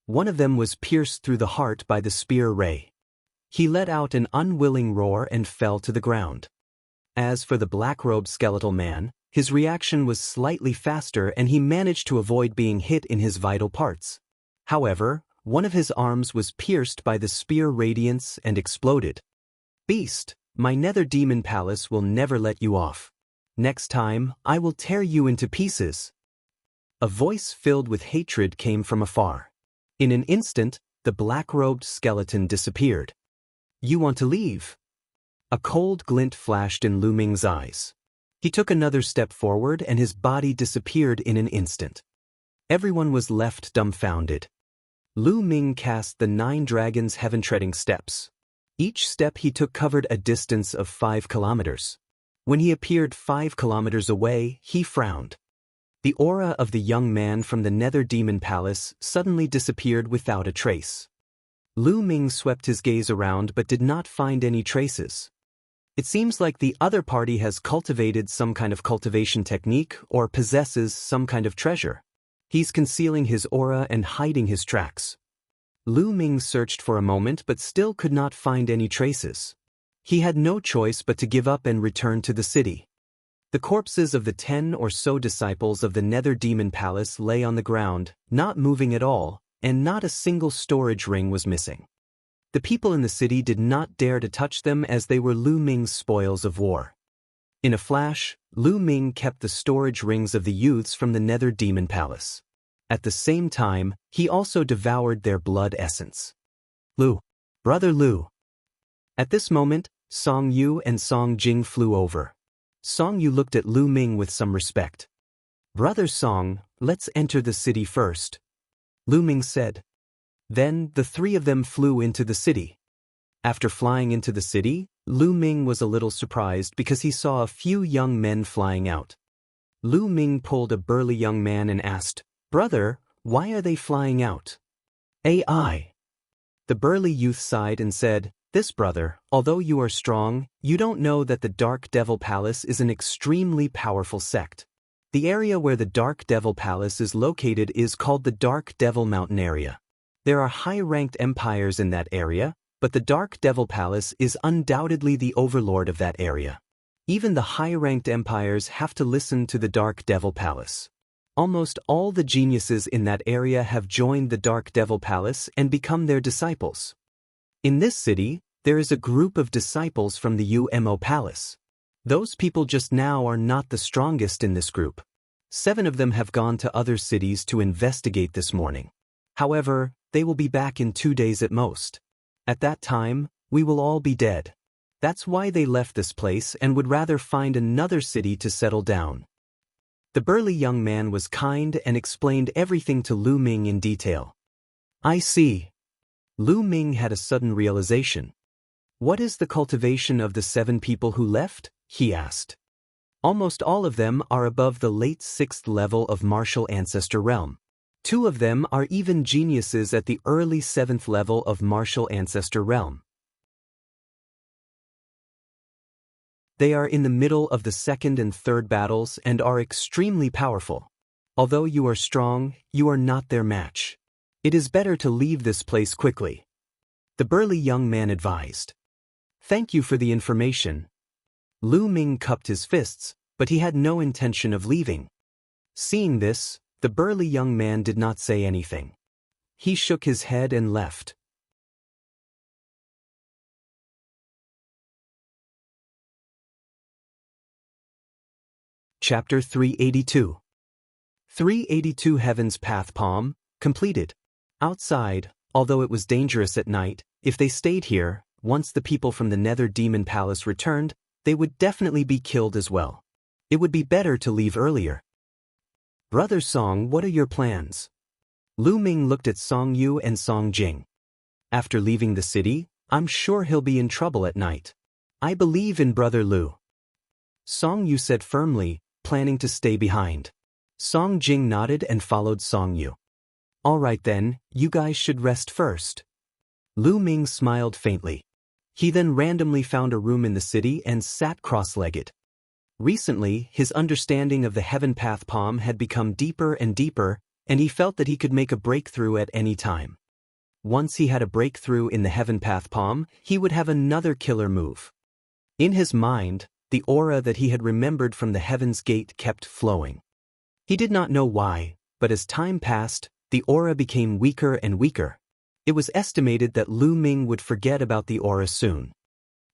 One of them was pierced through the heart by the spear ray. He let out an unwilling roar and fell to the ground. As for the black-robed skeletal man, his reaction was slightly faster and he managed to avoid being hit in his vital parts. However, one of his arms was pierced by the spear radiance and exploded. Beast! My Nether Demon Palace will never let you off. Next time, I will tear you into pieces. A voice filled with hatred came from afar. In an instant, the black-robed skeleton disappeared. You want to leave? A cold glint flashed in Lu Ming's eyes. He took another step forward and his body disappeared in an instant. Everyone was left dumbfounded. Lu Ming cast the 9 dragons' heaven-treading steps. Each step he took covered a distance of 5 kilometers. When he appeared 5 kilometers away, he frowned. The aura of the young man from the Nether Demon Palace suddenly disappeared without a trace. Lu Ming swept his gaze around but did not find any traces. It seems like the other party has cultivated some kind of cultivation technique or possesses some kind of treasure. He's concealing his aura and hiding his tracks. Lu Ming searched for a moment but still could not find any traces. He had no choice but to give up and return to the city. The corpses of the 10 or so disciples of the Nether Demon Palace lay on the ground, not moving at all, and not a single storage ring was missing. The people in the city did not dare to touch them as they were Lu Ming's spoils of war. In a flash, Lu Ming kept the storage rings of the youths from the Nether Demon Palace. At the same time, he also devoured their blood essence. Lu. Brother Lu. At this moment, Song Yu and Song Jing flew over. Song Yu looked at Lu Ming with some respect. Brother Song, let's enter the city first, Lu Ming said. Then, the three of them flew into the city. After flying into the city, Lu Ming was a little surprised because he saw a few young men flying out. Lu Ming pulled a burly young man and asked, Brother, why are they flying out? AI. The burly youth sighed and said, This brother, although you are strong, you don't know that the Dark Devil Palace is an extremely powerful sect. The area where the Dark Devil Palace is located is called the Dark Devil Mountain area. There are high-ranked empires in that area, but the Dark Devil Palace is undoubtedly the overlord of that area. Even the high-ranked empires have to listen to the Dark Devil Palace. Almost all the geniuses in that area have joined the Dark Devil Palace and become their disciples. In this city, there is a group of disciples from the UMO Palace. Those people just now are not the strongest in this group. 7 of them have gone to other cities to investigate this morning. However, they will be back in 2 days at most. At that time, we will all be dead. That's why they left this place and would rather find another city to settle down. The burly young man was kind and explained everything to Lu Ming in detail. I see. Lu Ming had a sudden realization. What is the cultivation of the 7 people who left? He asked. Almost all of them are above the late 6th level of martial ancestor realm. 2 of them are even geniuses at the early 7th level of martial ancestor realm. They are in the middle of the 2nd and 3rd battles and are extremely powerful. Although you are strong, you are not their match. It is better to leave this place quickly. The burly young man advised. Thank you for the information. Lu Ming cupped his fists, but he had no intention of leaving. Seeing this, the burly young man did not say anything. He shook his head and left. Chapter 382. 382 Heaven's Path Palm, completed. Outside, although it was dangerous at night, if they stayed here, once the people from the Nether Demon Palace returned, they would definitely be killed as well. It would be better to leave earlier. Brother Song, what are your plans? Lu Ming looked at Song Yu and Song Jing. After leaving the city, I'm sure he'll be in trouble at night. I believe in Brother Lu. Song Yu said firmly, planning to stay behind. Song Jing nodded and followed Song Yu. All right then, you guys should rest first. Lu Ming smiled faintly. He then randomly found a room in the city and sat cross-legged. Recently, his understanding of the Heaven Path Palm had become deeper and deeper, and he felt that he could make a breakthrough at any time. Once he had a breakthrough in the Heaven Path Palm, he would have another killer move. In his mind, the aura that he had remembered from the Heaven's Gate kept flowing. He did not know why, but as time passed, the aura became weaker and weaker. It was estimated that Lu Ming would forget about the aura soon.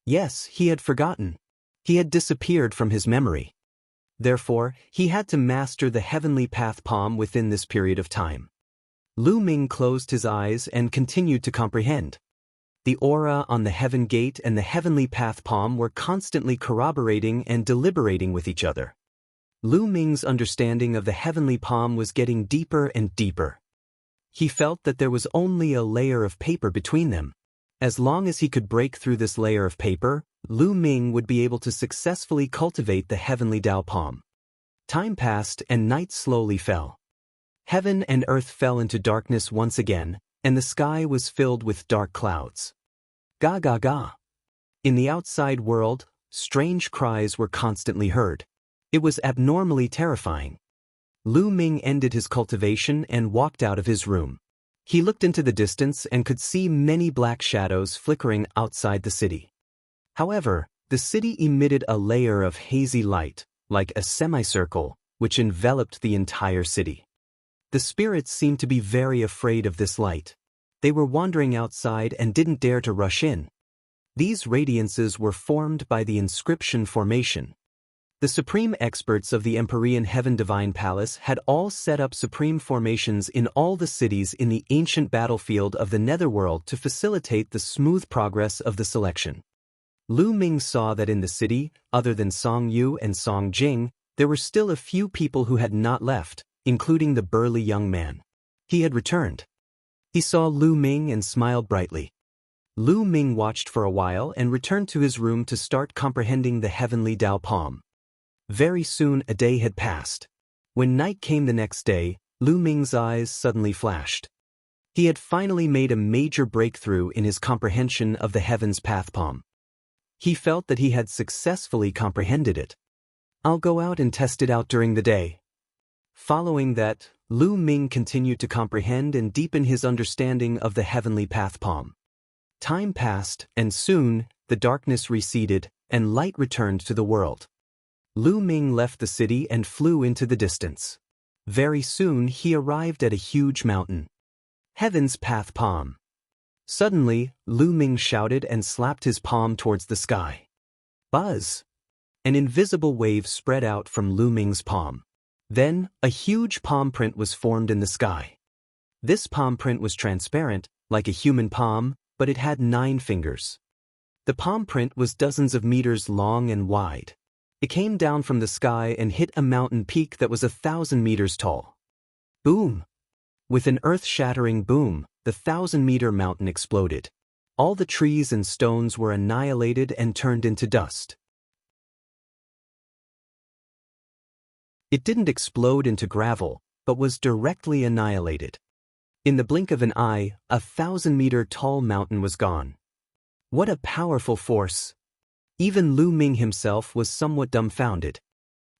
Yes, he had forgotten. He had disappeared from his memory. Therefore, he had to master the Heavenly Path Palm within this period of time. Lu Ming closed his eyes and continued to comprehend. The aura on the Heaven Gate and the Heavenly Path Palm were constantly corroborating and deliberating with each other. Lu Ming's understanding of the Heavenly Palm was getting deeper and deeper. He felt that there was only a layer of paper between them. As long as he could break through this layer of paper, Lu Ming would be able to successfully cultivate the Heavenly Dao Palm. Time passed and night slowly fell. Heaven and earth fell into darkness once again, and the sky was filled with dark clouds. Ga ga ga. In the outside world, strange cries were constantly heard. It was abnormally terrifying. Lu Ming ended his cultivation and walked out of his room. He looked into the distance and could see many black shadows flickering outside the city. However, the city emitted a layer of hazy light, like a semicircle, which enveloped the entire city. The spirits seemed to be very afraid of this light. They were wandering outside and didn't dare to rush in. These radiances were formed by the inscription formation. The supreme experts of the Empyrean Heaven Divine Palace had all set up supreme formations in all the cities in the ancient battlefield of the Netherworld to facilitate the smooth progress of the selection. Lu Ming saw that in the city, other than Song Yu and Song Jing, there were still a few people who had not left, including the burly young man. He had returned. He saw Lu Ming and smiled brightly. Lu Ming watched for a while and returned to his room to start comprehending the heavenly Dao Palm. Very soon a day had passed. When night came the next day, Lu Ming's eyes suddenly flashed. He had finally made a major breakthrough in his comprehension of the Heaven's Path Palm. He felt that he had successfully comprehended it. I'll go out and test it out during the day. Following that, Lu Ming continued to comprehend and deepen his understanding of the Heavenly Path Palm. Time passed, and soon, the darkness receded, and light returned to the world. Lu Ming left the city and flew into the distance. Very soon he arrived at a huge mountain. Heaven's Path Palm. Suddenly, Lu Ming shouted and slapped his palm towards the sky. Buzz! An invisible wave spread out from Lu Ming's palm. Then, a huge palm print was formed in the sky. This palm print was transparent, like a human palm, but it had 9 fingers. The palm print was dozens of meters long and wide. It came down from the sky and hit a mountain peak that was 1,000 meters tall. Boom! With an earth-shattering boom, the 1,000-meter mountain exploded. All the trees and stones were annihilated and turned into dust. It didn't explode into gravel, but was directly annihilated. In the blink of an eye, a 1,000-meter-tall mountain was gone. What a powerful force! Even Lu Ming himself was somewhat dumbfounded.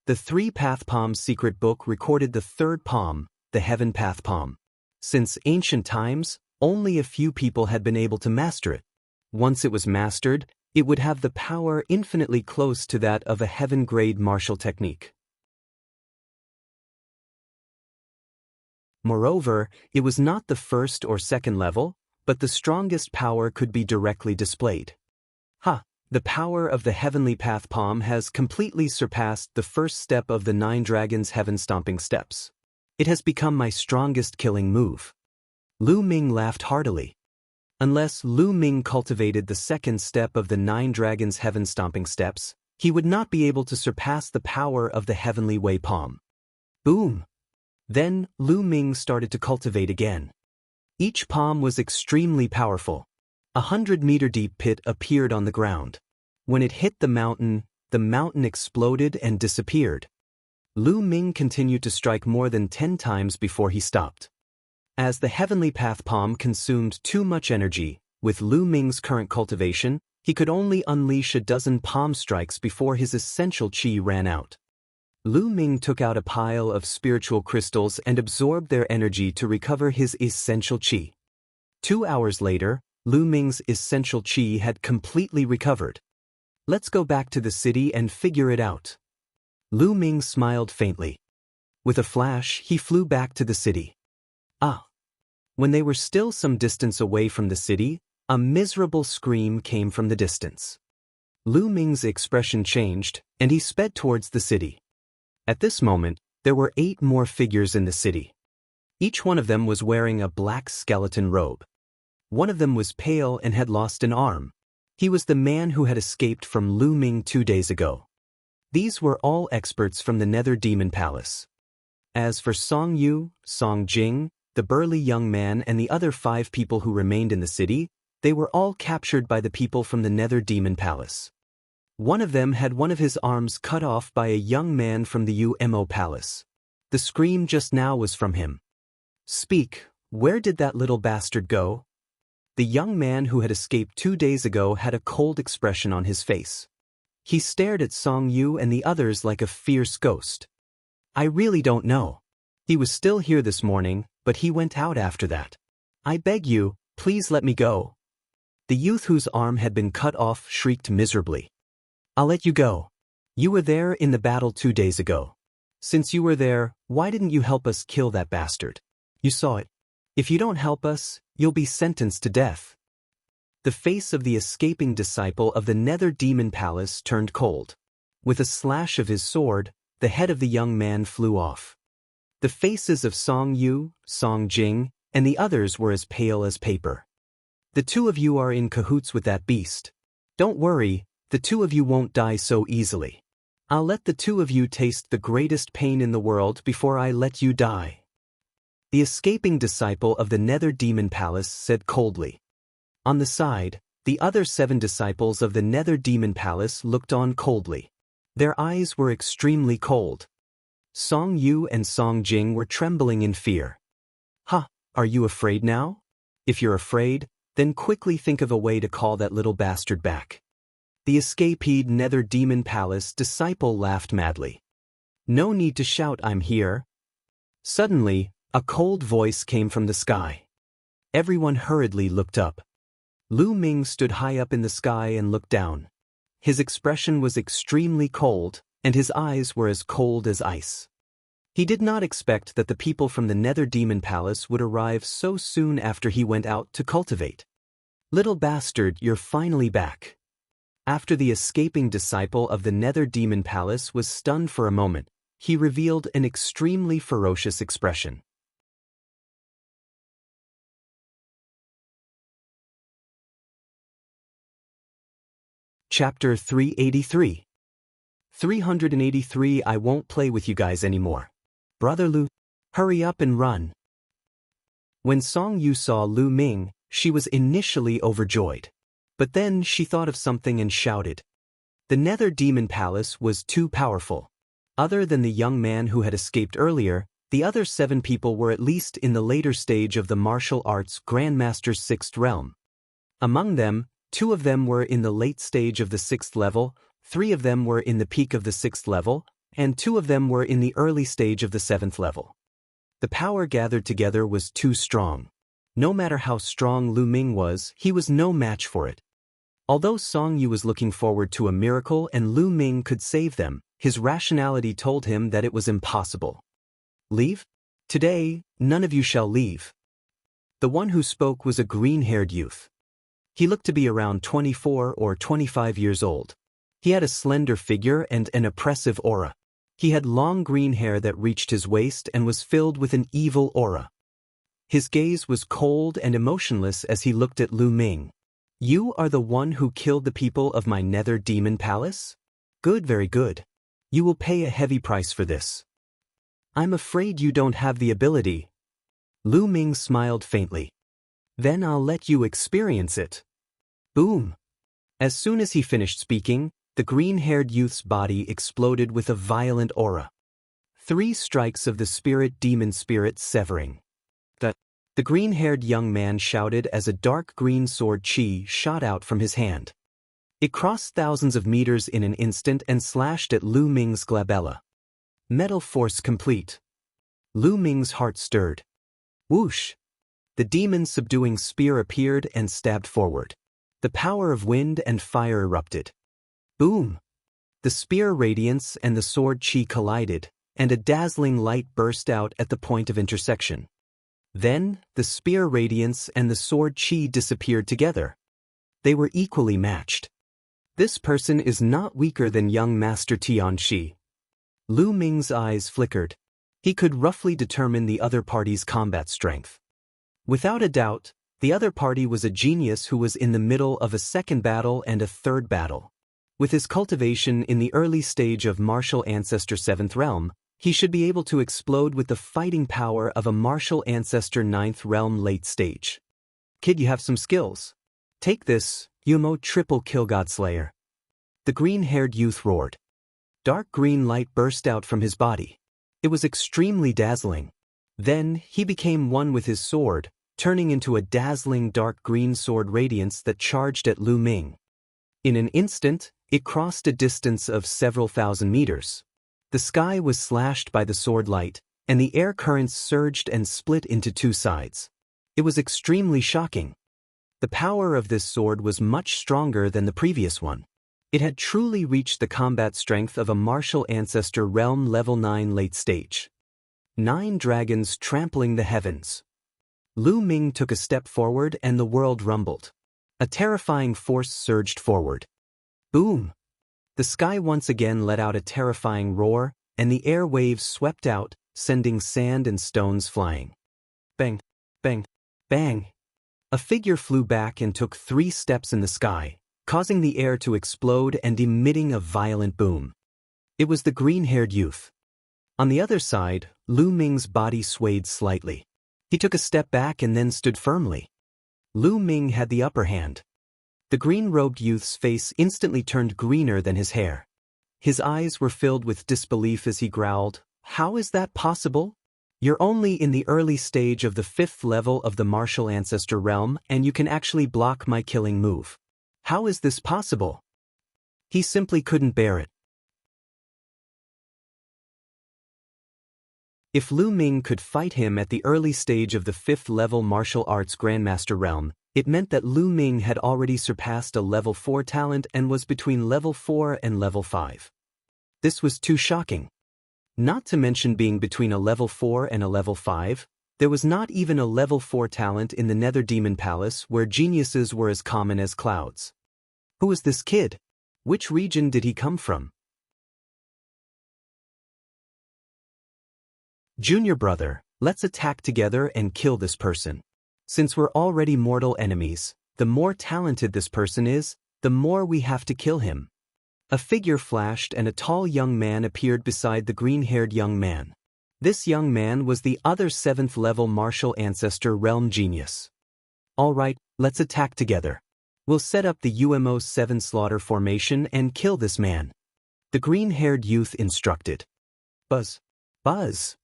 The 3 Path Palms secret book recorded the 3rd palm, the Heaven Path Palm. Since ancient times, only a few people had been able to master it. Once it was mastered, it would have the power infinitely close to that of a heaven-grade martial technique. Moreover, it was not the 1st or 2nd level, but the strongest power could be directly displayed. The power of the Heavenly Path Palm has completely surpassed the 1st step of the 9 Dragons' Heaven-Stomping Steps. It has become my strongest killing move. Lu Ming laughed heartily. Unless Lu Ming cultivated the 2nd step of the 9 Dragons' Heaven-Stomping Steps, he would not be able to surpass the power of the Heavenly Way Palm. Boom! Then, Lu Ming started to cultivate again. Each palm was extremely powerful. 100-meter-deep pit appeared on the ground. When it hit the mountain exploded and disappeared. Lu Ming continued to strike more than 10 times before he stopped. As the Heavenly Path Palm consumed too much energy, with Lu Ming's current cultivation, he could only unleash a dozen palm strikes before his essential qi ran out. Lu Ming took out a pile of spiritual crystals and absorbed their energy to recover his essential qi. 2 hours later, Lu Ming's essential qi had completely recovered. Let's go back to the city and figure it out. Lu Ming smiled faintly. With a flash, he flew back to the city. When they were still some distance away from the city, a miserable scream came from the distance. Lu Ming's expression changed, and he sped towards the city. At this moment, there were 8 more figures in the city. Each one of them was wearing a black skeleton robe. One of them was pale and had lost an arm. He was the man who had escaped from Lu Ming 2 days ago. These were all experts from the Nether Demon Palace. As for Song Yu, Song Jing, the burly young man and the other 5 people who remained in the city, they were all captured by the people from the Nether Demon Palace. One of them had one of his arms cut off by a young man from the UMO Palace. The scream just now was from him. Speak, where did that little bastard go? The young man who had escaped 2 days ago had a cold expression on his face. He stared at Song Yu and the others like a fierce ghost. I really don't know. He was still here this morning, but he went out after that. I beg you, please let me go. The youth whose arm had been cut off shrieked miserably. I'll let you go. You were there in the battle 2 days ago. Since you were there, why didn't you help us kill that bastard? You saw it. If you don't help us, you'll be sentenced to death. The face of the escaping disciple of the Nether Demon Palace turned cold. With a slash of his sword, the head of the young man flew off. The faces of Song Yu, Song Jing, and the others were as pale as paper. The two of you are in cahoots with that beast. Don't worry, the two of you won't die so easily. I'll let the two of you taste the greatest pain in the world before I let you die. The escaping disciple of the Nether Demon Palace said coldly. On the side, the other 7 disciples of the Nether Demon Palace looked on coldly. Their eyes were extremely cold. Song Yu and Song Jing were trembling in fear. "Ha, are you afraid now? If you're afraid, then quickly think of a way to call that little bastard back." The escaped Nether Demon Palace disciple laughed madly. "No need to shout, I'm here." Suddenly, a cold voice came from the sky. Everyone hurriedly looked up. Lu Ming stood high up in the sky and looked down. His expression was extremely cold, and his eyes were as cold as ice. He did not expect that the people from the Nether Demon Palace would arrive so soon after he went out to cultivate. "Little bastard, you're finally back." After the escaping disciple of the Nether Demon Palace was stunned for a moment, he revealed an extremely ferocious expression. Chapter 383. 383. I won't play with you guys anymore. Brother Lu, hurry up and run. When Song Yu saw Lu Ming, she was initially overjoyed. But then she thought of something and shouted. The Nether Demon Palace was too powerful. Other than the young man who had escaped earlier, the other 7 people were at least in the later stage of the martial arts Grandmaster's 6th realm. Among them, 2 of them were in the late stage of the 6th level, 3 of them were in the peak of the 6th level, and 2 of them were in the early stage of the 7th level. The power gathered together was too strong. No matter how strong Lu Ming was, he was no match for it. Although Song Yu was looking forward to a miracle and Lu Ming could save them, his rationality told him that it was impossible. "Leave? Today, none of you shall leave." The one who spoke was a green-haired youth. He looked to be around 24 or 25 years old. He had a slender figure and an oppressive aura. He had long green hair that reached his waist and was filled with an evil aura. His gaze was cold and emotionless as he looked at Lu Ming. "You are the one who killed the people of my Nether Demon Palace? Good, very good. You will pay a heavy price for this." "I'm afraid you don't have the ability." Lu Ming smiled faintly. "Then I'll let you experience it." Boom! As soon as he finished speaking, the green-haired youth's body exploded with a violent aura. 3 strikes of the spirit demon spirit severing. The green-haired young man shouted as a dark green sword chi shot out from his hand. It crossed thousands of meters in an instant and slashed at Lu Ming's glabella. Metal force complete. Lu Ming's heart stirred. Whoosh! The demon-subduing spear appeared and stabbed forward. The power of wind and fire erupted. Boom! The spear radiance and the sword chi collided, and a dazzling light burst out at the point of intersection. Then, the spear radiance and the sword chi disappeared together. They were equally matched. This person is not weaker than young Master Tianxi. Lu Ming's eyes flickered. He could roughly determine the other party's combat strength. Without a doubt, the other party was a genius who was in the middle of a 2nd battle and a 3rd battle. With his cultivation in the early stage of Martial Ancestor 7th realm, he should be able to explode with the fighting power of a Martial Ancestor 9th realm late stage. "Kid, you have some skills. Take this, Yumo triple kill Godslayer." The green-haired youth roared. Dark green light burst out from his body. It was extremely dazzling. Then, he became one with his sword, turning into a dazzling dark green sword radiance that charged at Lu Ming. In an instant, it crossed a distance of several thousand meters. The sky was slashed by the sword light, and the air currents surged and split into 2 sides. It was extremely shocking. The power of this sword was much stronger than the previous one. It had truly reached the combat strength of a Martial Ancestor Realm Level 9 late stage. 9 dragons trampling the heavens. Lu Ming took a step forward and the world rumbled. A terrifying force surged forward. Boom! The The sky once again let out a terrifying roar, and the air waves swept out, sending sand and stones flying. Bang, bang, bang. A figure flew back and took 3 steps in the sky, causing the air to explode and emitting a violent boom. It was the green-haired youth. On the other side, Lu Ming's body swayed slightly. He took a step back and then stood firmly. Lu Ming had the upper hand. The green-robed youth's face instantly turned greener than his hair. His eyes were filled with disbelief as he growled, "How is that possible? You're only in the early stage of the 5th level of the martial ancestor realm and you can actually block my killing move. How is this possible?" He simply couldn't bear it. If Lu Ming could fight him at the early stage of the 5th level martial arts grandmaster realm, it meant that Lu Ming had already surpassed a level 4 talent and was between level 4 and level 5. This was too shocking. Not to mention being between a level 4 and a level 5, there was not even a level 4 talent in the Nether Demon Palace where geniuses were as common as clouds. Who was this kid? Which region did he come from? Junior brother, let's attack together and kill this person. Since we're already mortal enemies, the more talented this person is, the more we have to kill him. A figure flashed and a tall young man appeared beside the green-haired young man. This young man was the other 7th level martial ancestor realm genius. All right, let's attack together. We'll set up the UMO 7 slaughter formation and kill this man. The green-haired youth instructed. Buzz. Buzz.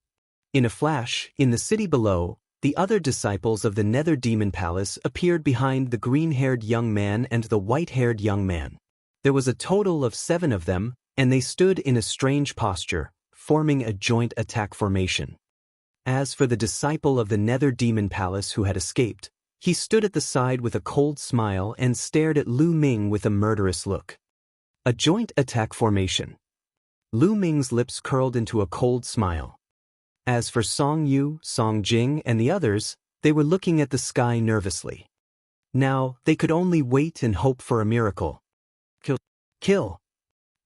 In a flash, in the city below, the other disciples of the Nether Demon Palace appeared behind the green-haired young man and the white-haired young man. There was a total of 7 of them, and they stood in a strange posture, forming a joint attack formation. As for the disciple of the Nether Demon Palace who had escaped, he stood at the side with a cold smile and stared at Lu Ming with a murderous look. A joint attack formation. Lu Ming's lips curled into a cold smile. As for Song Yu, Song Jing, and the others, they were looking at the sky nervously. Now, they could only wait and hope for a miracle. Kill. Kill.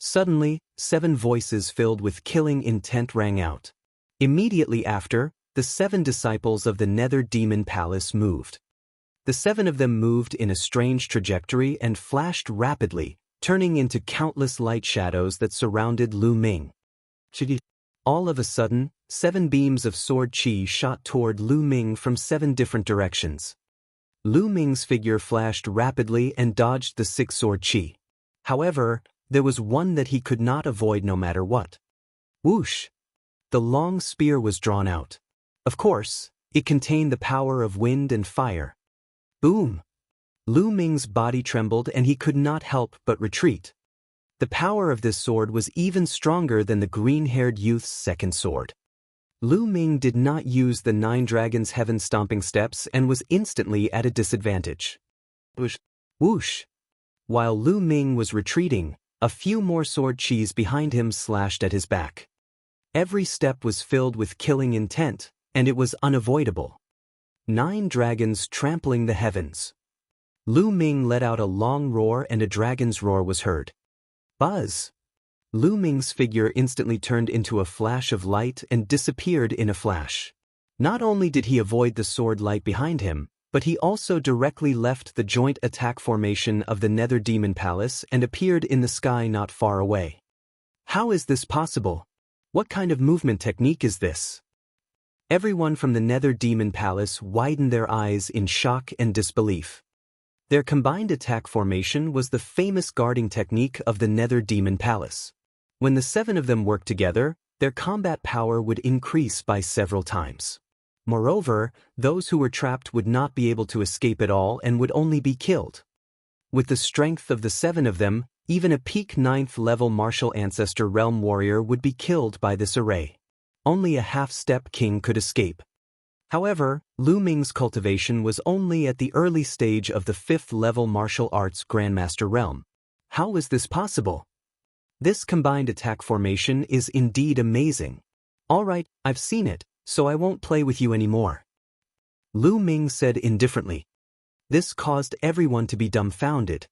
Suddenly, 7 voices filled with killing intent rang out. Immediately after, the 7 disciples of the Nether Demon Palace moved. The 7 of them moved in a strange trajectory and flashed rapidly, turning into countless light shadows that surrounded Lu Ming. All of a sudden, 7 beams of sword chi shot toward Lu Ming from 7 different directions. Lu Ming's figure flashed rapidly and dodged the 6 sword chi. However, there was one that he could not avoid no matter what. Whoosh! The long spear was drawn out. Of course, it contained the power of wind and fire. Boom! Lu Ming's body trembled and he could not help but retreat. The power of this sword was even stronger than the green-haired youth's second sword. Lu Ming did not use the 9 Dragons' heaven-stomping steps and was instantly at a disadvantage. Whoosh! Whoosh! While Lu Ming was retreating, a few more sword chis behind him slashed at his back. Every step was filled with killing intent, and it was unavoidable. 9 dragons trampling the heavens. Lu Ming let out a long roar and a dragon's roar was heard. Buzz! Lu Ming's figure instantly turned into a flash of light and disappeared in a flash. Not only did he avoid the sword light behind him, but he also directly left the joint attack formation of the Nether Demon Palace and appeared in the sky not far away. How is this possible? What kind of movement technique is this? Everyone from the Nether Demon Palace widened their eyes in shock and disbelief. Their combined attack formation was the famous guarding technique of the Nether Demon Palace. When the 7 of them worked together, their combat power would increase by several times. Moreover, those who were trapped would not be able to escape at all and would only be killed. With the strength of the 7 of them, even a peak 9th level martial ancestor realm warrior would be killed by this array. Only a half-step king could escape. However, Lu Ming's cultivation was only at the early stage of the 5th level martial arts grandmaster realm. How was this possible? This combined attack formation is indeed amazing. Alright, I've seen it, so I won't play with you anymore. Lu Ming said indifferently. This caused everyone to be dumbfounded.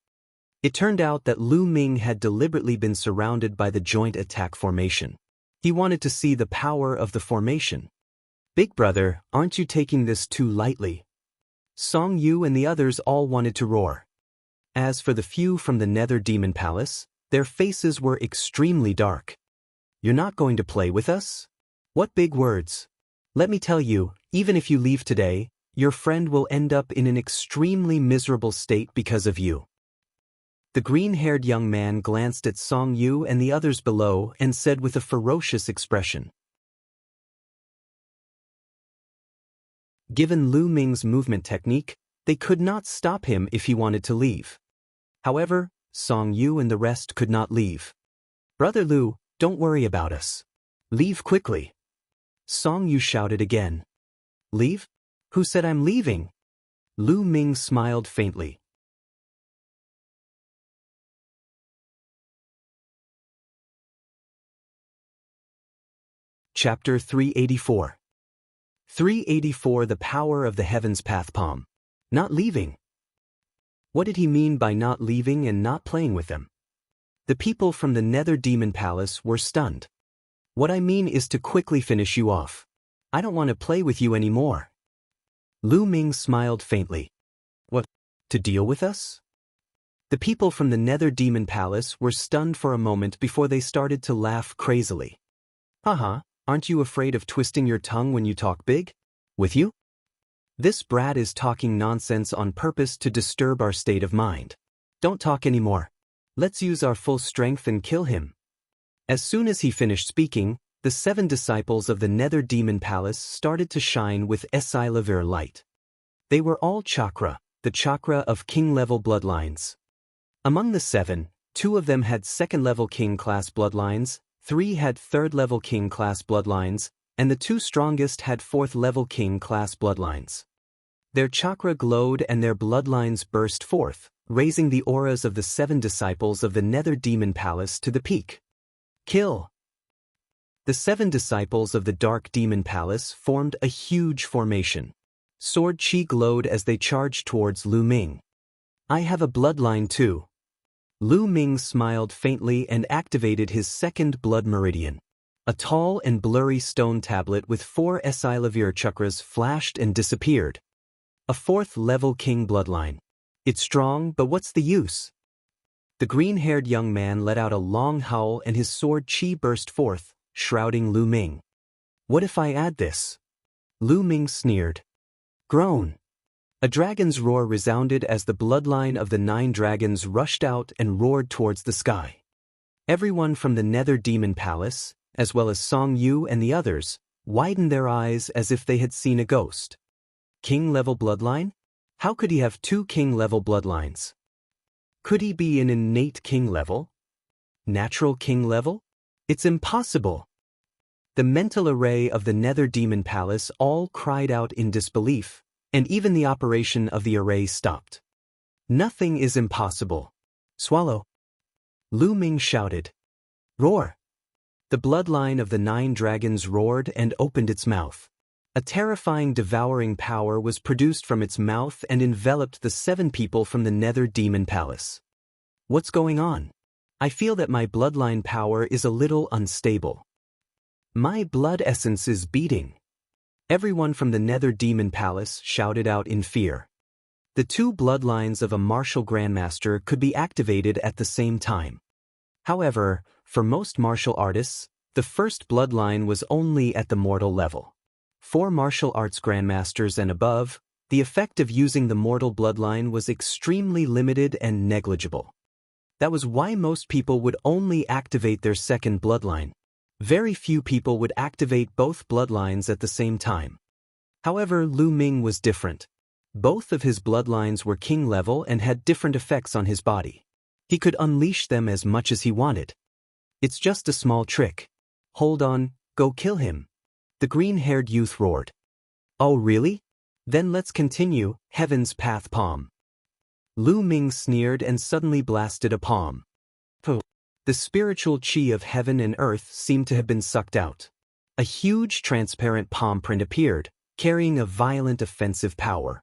It turned out that Lu Ming had deliberately been surrounded by the joint attack formation. He wanted to see the power of the formation. Big brother, aren't you taking this too lightly? Song Yu and the others all wanted to roar. As for the few from the Nether Demon Palace, their faces were extremely dark. You're not going to play with us? What big words. Let me tell you, even if you leave today, your friend will end up in an extremely miserable state because of you. The green-haired young man glanced at Song Yu and the others below and said with a ferocious expression. Given Lu Ming's movement technique, they could not stop him if he wanted to leave. However, Song Yu and the rest could not leave. Brother Lu, don't worry about us. Leave quickly. Song Yu shouted again. Leave? Who said I'm leaving? Lu Ming smiled faintly. Chapter 384. 384 The Power of the Heavens Path Palm. Not leaving. What did he mean by not leaving and not playing with them? The people from the Nether Demon Palace were stunned. What I mean is to quickly finish you off. I don't want to play with you anymore. Lu Ming smiled faintly. What? To deal with us? The people from the Nether Demon Palace were stunned for a moment before they started to laugh crazily. Haha. Aren't you afraid of twisting your tongue when you talk big? With you? This brat is talking nonsense on purpose to disturb our state of mind. Don't talk anymore. Let's use our full strength and kill him. As soon as he finished speaking, the 7 disciples of the Nether Demon Palace started to shine with Esilavir light. They were all chakra, the chakra of king-level bloodlines. Among the 7, 2 of them had second-level king-class bloodlines, 3 had third-level king-class bloodlines, and the 2 strongest had fourth-level king-class bloodlines. Their chakra glowed and their bloodlines burst forth, raising the auras of the 7 disciples of the Nether Demon Palace to the peak. Kill! The 7 disciples of the Dark Demon Palace formed a huge formation. Sword chi glowed as they charged towards Lu Ming. I have a bloodline too. Lu Ming smiled faintly and activated his second blood meridian. A tall and blurry stone tablet with 4 Esilavir chakras flashed and disappeared. A 4th-level king bloodline. It's strong, but what's the use? The green-haired young man let out a long howl and his sword chi burst forth, shrouding Lu Ming. What if I add this? Lu Ming sneered. Groan. A dragon's roar resounded as the bloodline of the 9 dragons rushed out and roared towards the sky. Everyone from the Nether Demon Palace, as well as Song Yu and the others, widened their eyes as if they had seen a ghost. King-level bloodline? How could he have 2 king-level bloodlines? Could he be an innate king level? Natural king level? It's impossible. The mental array of the Nether Demon Palace all cried out in disbelief, and even the operation of the array stopped. Nothing is impossible. Swallow. Lu Ming shouted. Roar. The bloodline of the 9 dragons roared and opened its mouth. A terrifying devouring power was produced from its mouth and enveloped the 7 people from the Nether Demon Palace. What's going on? I feel that my bloodline power is a little unstable. My blood essence is beating. Everyone from the Nether Demon Palace shouted out in fear. The 2 bloodlines of a martial grandmaster could be activated at the same time. However, for most martial artists, the first bloodline was only at the mortal level. For martial arts grandmasters and above, the effect of using the mortal bloodline was extremely limited and negligible. That was why most people would only activate their second bloodline. Very few people would activate both bloodlines at the same time. However, Lu Ming was different. Both of his bloodlines were king level and had different effects on his body. He could unleash them as much as he wanted. It's just a small trick. Hold on, go kill him. The green-haired youth roared. Oh really? Then let's continue, Heaven's Path Palm. Lu Ming sneered and suddenly blasted a palm. Pooh. The spiritual chi of heaven and earth seemed to have been sucked out. A huge transparent palm print appeared, carrying a violent offensive power.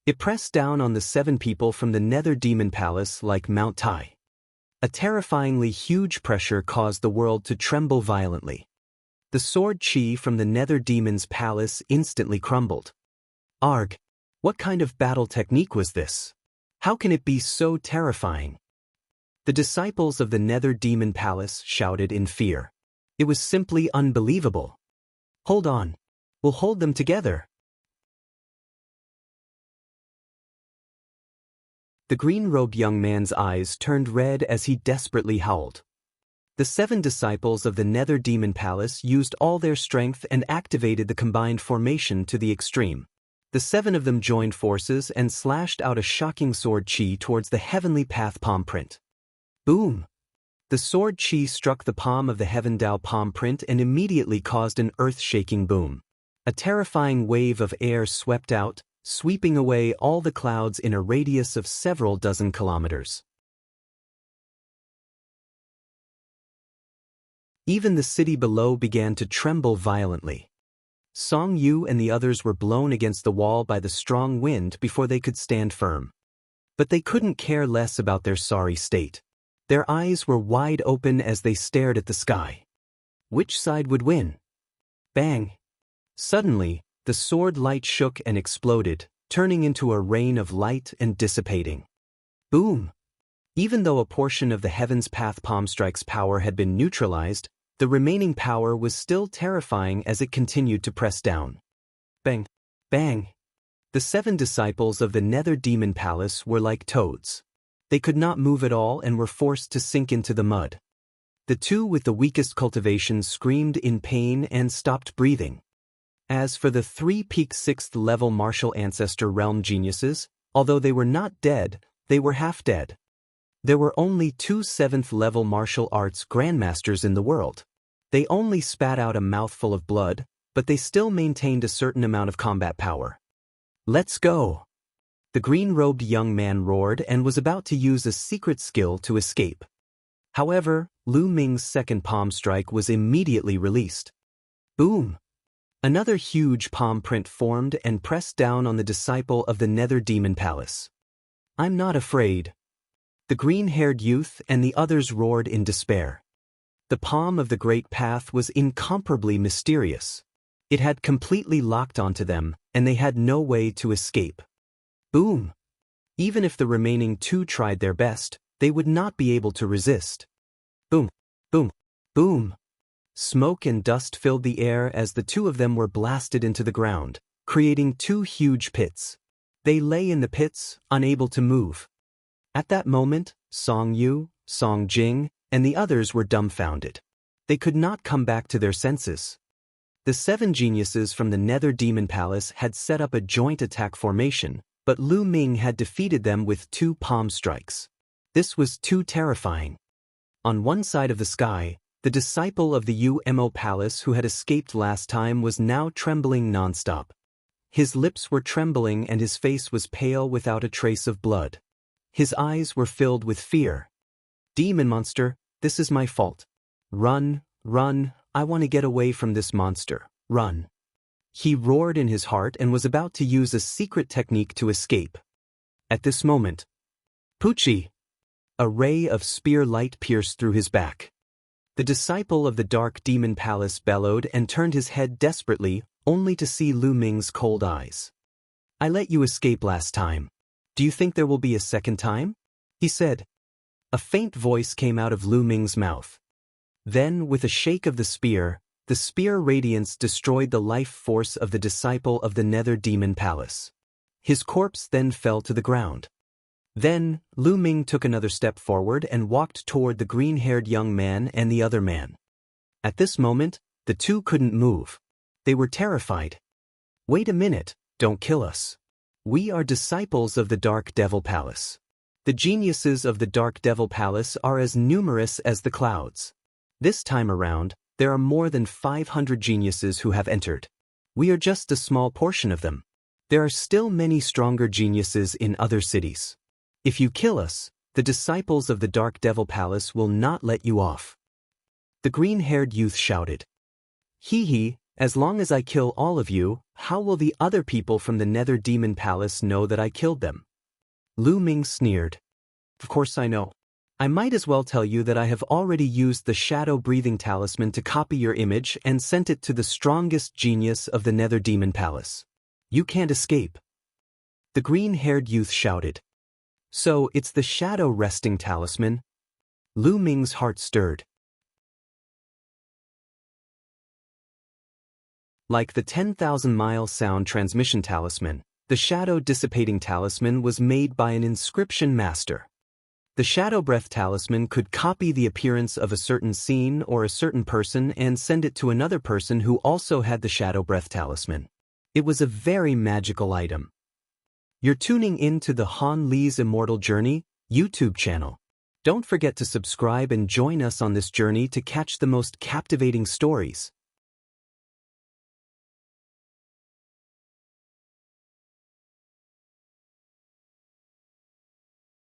It pressed down on the 7 people from the Nether Demon Palace like Mount Tai. A terrifyingly huge pressure caused the world to tremble violently. The sword chi from the Nether Demon's palace instantly crumbled. Arg! What kind of battle technique was this? How can it be so terrifying? The disciples of the Nether Demon Palace shouted in fear. It was simply unbelievable. Hold on. We'll hold them together. The green-robed young man's eyes turned red as he desperately howled. The 7 disciples of the Nether Demon Palace used all their strength and activated the combined formation to the extreme. The 7 of them joined forces and slashed out a shocking sword chi towards the heavenly path palm print. Boom! The sword chi struck the palm of the Heaven Dao palm print and immediately caused an earth-shaking boom. A terrifying wave of air swept out, sweeping away all the clouds in a radius of several dozen kilometers. Even the city below began to tremble violently. Song Yu and the others were blown against the wall by the strong wind before they could stand firm. But they couldn't care less about their sorry state. Their eyes were wide open as they stared at the sky. Which side would win? Bang! Suddenly, the sword light shook and exploded, turning into a rain of light and dissipating. Boom! Even though a portion of the Heaven's Path Palm Strike's power had been neutralized, the remaining power was still terrifying as it continued to press down. Bang! Bang! The 7 disciples of the Nether Demon Palace were like toads. They could not move at all and were forced to sink into the mud. The 2 with the weakest cultivation screamed in pain and stopped breathing. As for the 3 peak 6th level martial ancestor realm geniuses, although they were not dead, they were half dead. There were only 2 7th level martial arts grandmasters in the world. They only spat out a mouthful of blood, but they still maintained a certain amount of combat power. Let's go! The green-robed young man roared and was about to use a secret skill to escape. However, Lu Ming's second palm strike was immediately released. Boom! Another huge palm print formed and pressed down on the disciple of the Nether Demon Palace. I'm not afraid. The green-haired youth and the others roared in despair. The palm of the Great Path was incomparably mysterious. It had completely locked onto them, and they had no way to escape. Boom! Even if the remaining 2 tried their best, they would not be able to resist. Boom! Boom! Boom! Smoke and dust filled the air as the 2 of them were blasted into the ground, creating 2 huge pits. They lay in the pits, unable to move. At that moment, Song Yu, Song Jing, and the others were dumbfounded. They could not come back to their senses. The 7 geniuses from the Nether Demon Palace had set up a joint attack formation, but Lu Ming had defeated them with 2 palm strikes. This was too terrifying. On one side of the sky, the disciple of the UMO Palace who had escaped last time was now trembling nonstop. His lips were trembling and his face was pale without a trace of blood. His eyes were filled with fear. Demon monster, this is my fault. Run, run, I want to get away from this monster, run. He roared in his heart and was about to use a secret technique to escape. At this moment, Poochie! A ray of spear light pierced through his back. The disciple of the Dark Demon Palace bellowed and turned his head desperately, only to see Lu Ming's cold eyes. I let you escape last time. Do you think there will be a second time? He said. A faint voice came out of Lu Ming's mouth. Then, with a shake of the spear radiance destroyed the life force of the disciple of the Nether Demon Palace. His corpse then fell to the ground. Then, Lu Ming took another step forward and walked toward the green-haired young man and the other man. At this moment, the 2 couldn't move. They were terrified. Wait a minute, don't kill us. We are disciples of the Dark Devil Palace. The geniuses of the Dark Devil Palace are as numerous as the clouds. This time around, there are more than 500 geniuses who have entered. We are just a small portion of them. There are still many stronger geniuses in other cities. If you kill us, the disciples of the Dark Devil Palace will not let you off. The green-haired youth shouted. Hee hee, as long as I kill all of you, How will the other people from the Nether Demon Palace know that I killed them? Lu Ming sneered. Of course I know. I might as well tell you that I have already used the Shadow Breathing Talisman to copy your image and sent it to the strongest genius of the Nether Demon Palace. You can't escape. The green-haired youth shouted. So, it's the Shadow Resting Talisman? Lu Ming's heart stirred. Like the 10,000-mile sound transmission talisman, the Shadow Dissipating Talisman was made by an inscription master. The Shadow Breath Talisman could copy the appearance of a certain scene or a certain person and send it to another person who also had the Shadow Breath Talisman. It was a very magical item. You're tuning in to the Han Li's Immortal Journey YouTube channel. Don't forget to subscribe and join us on this journey to catch the most captivating stories.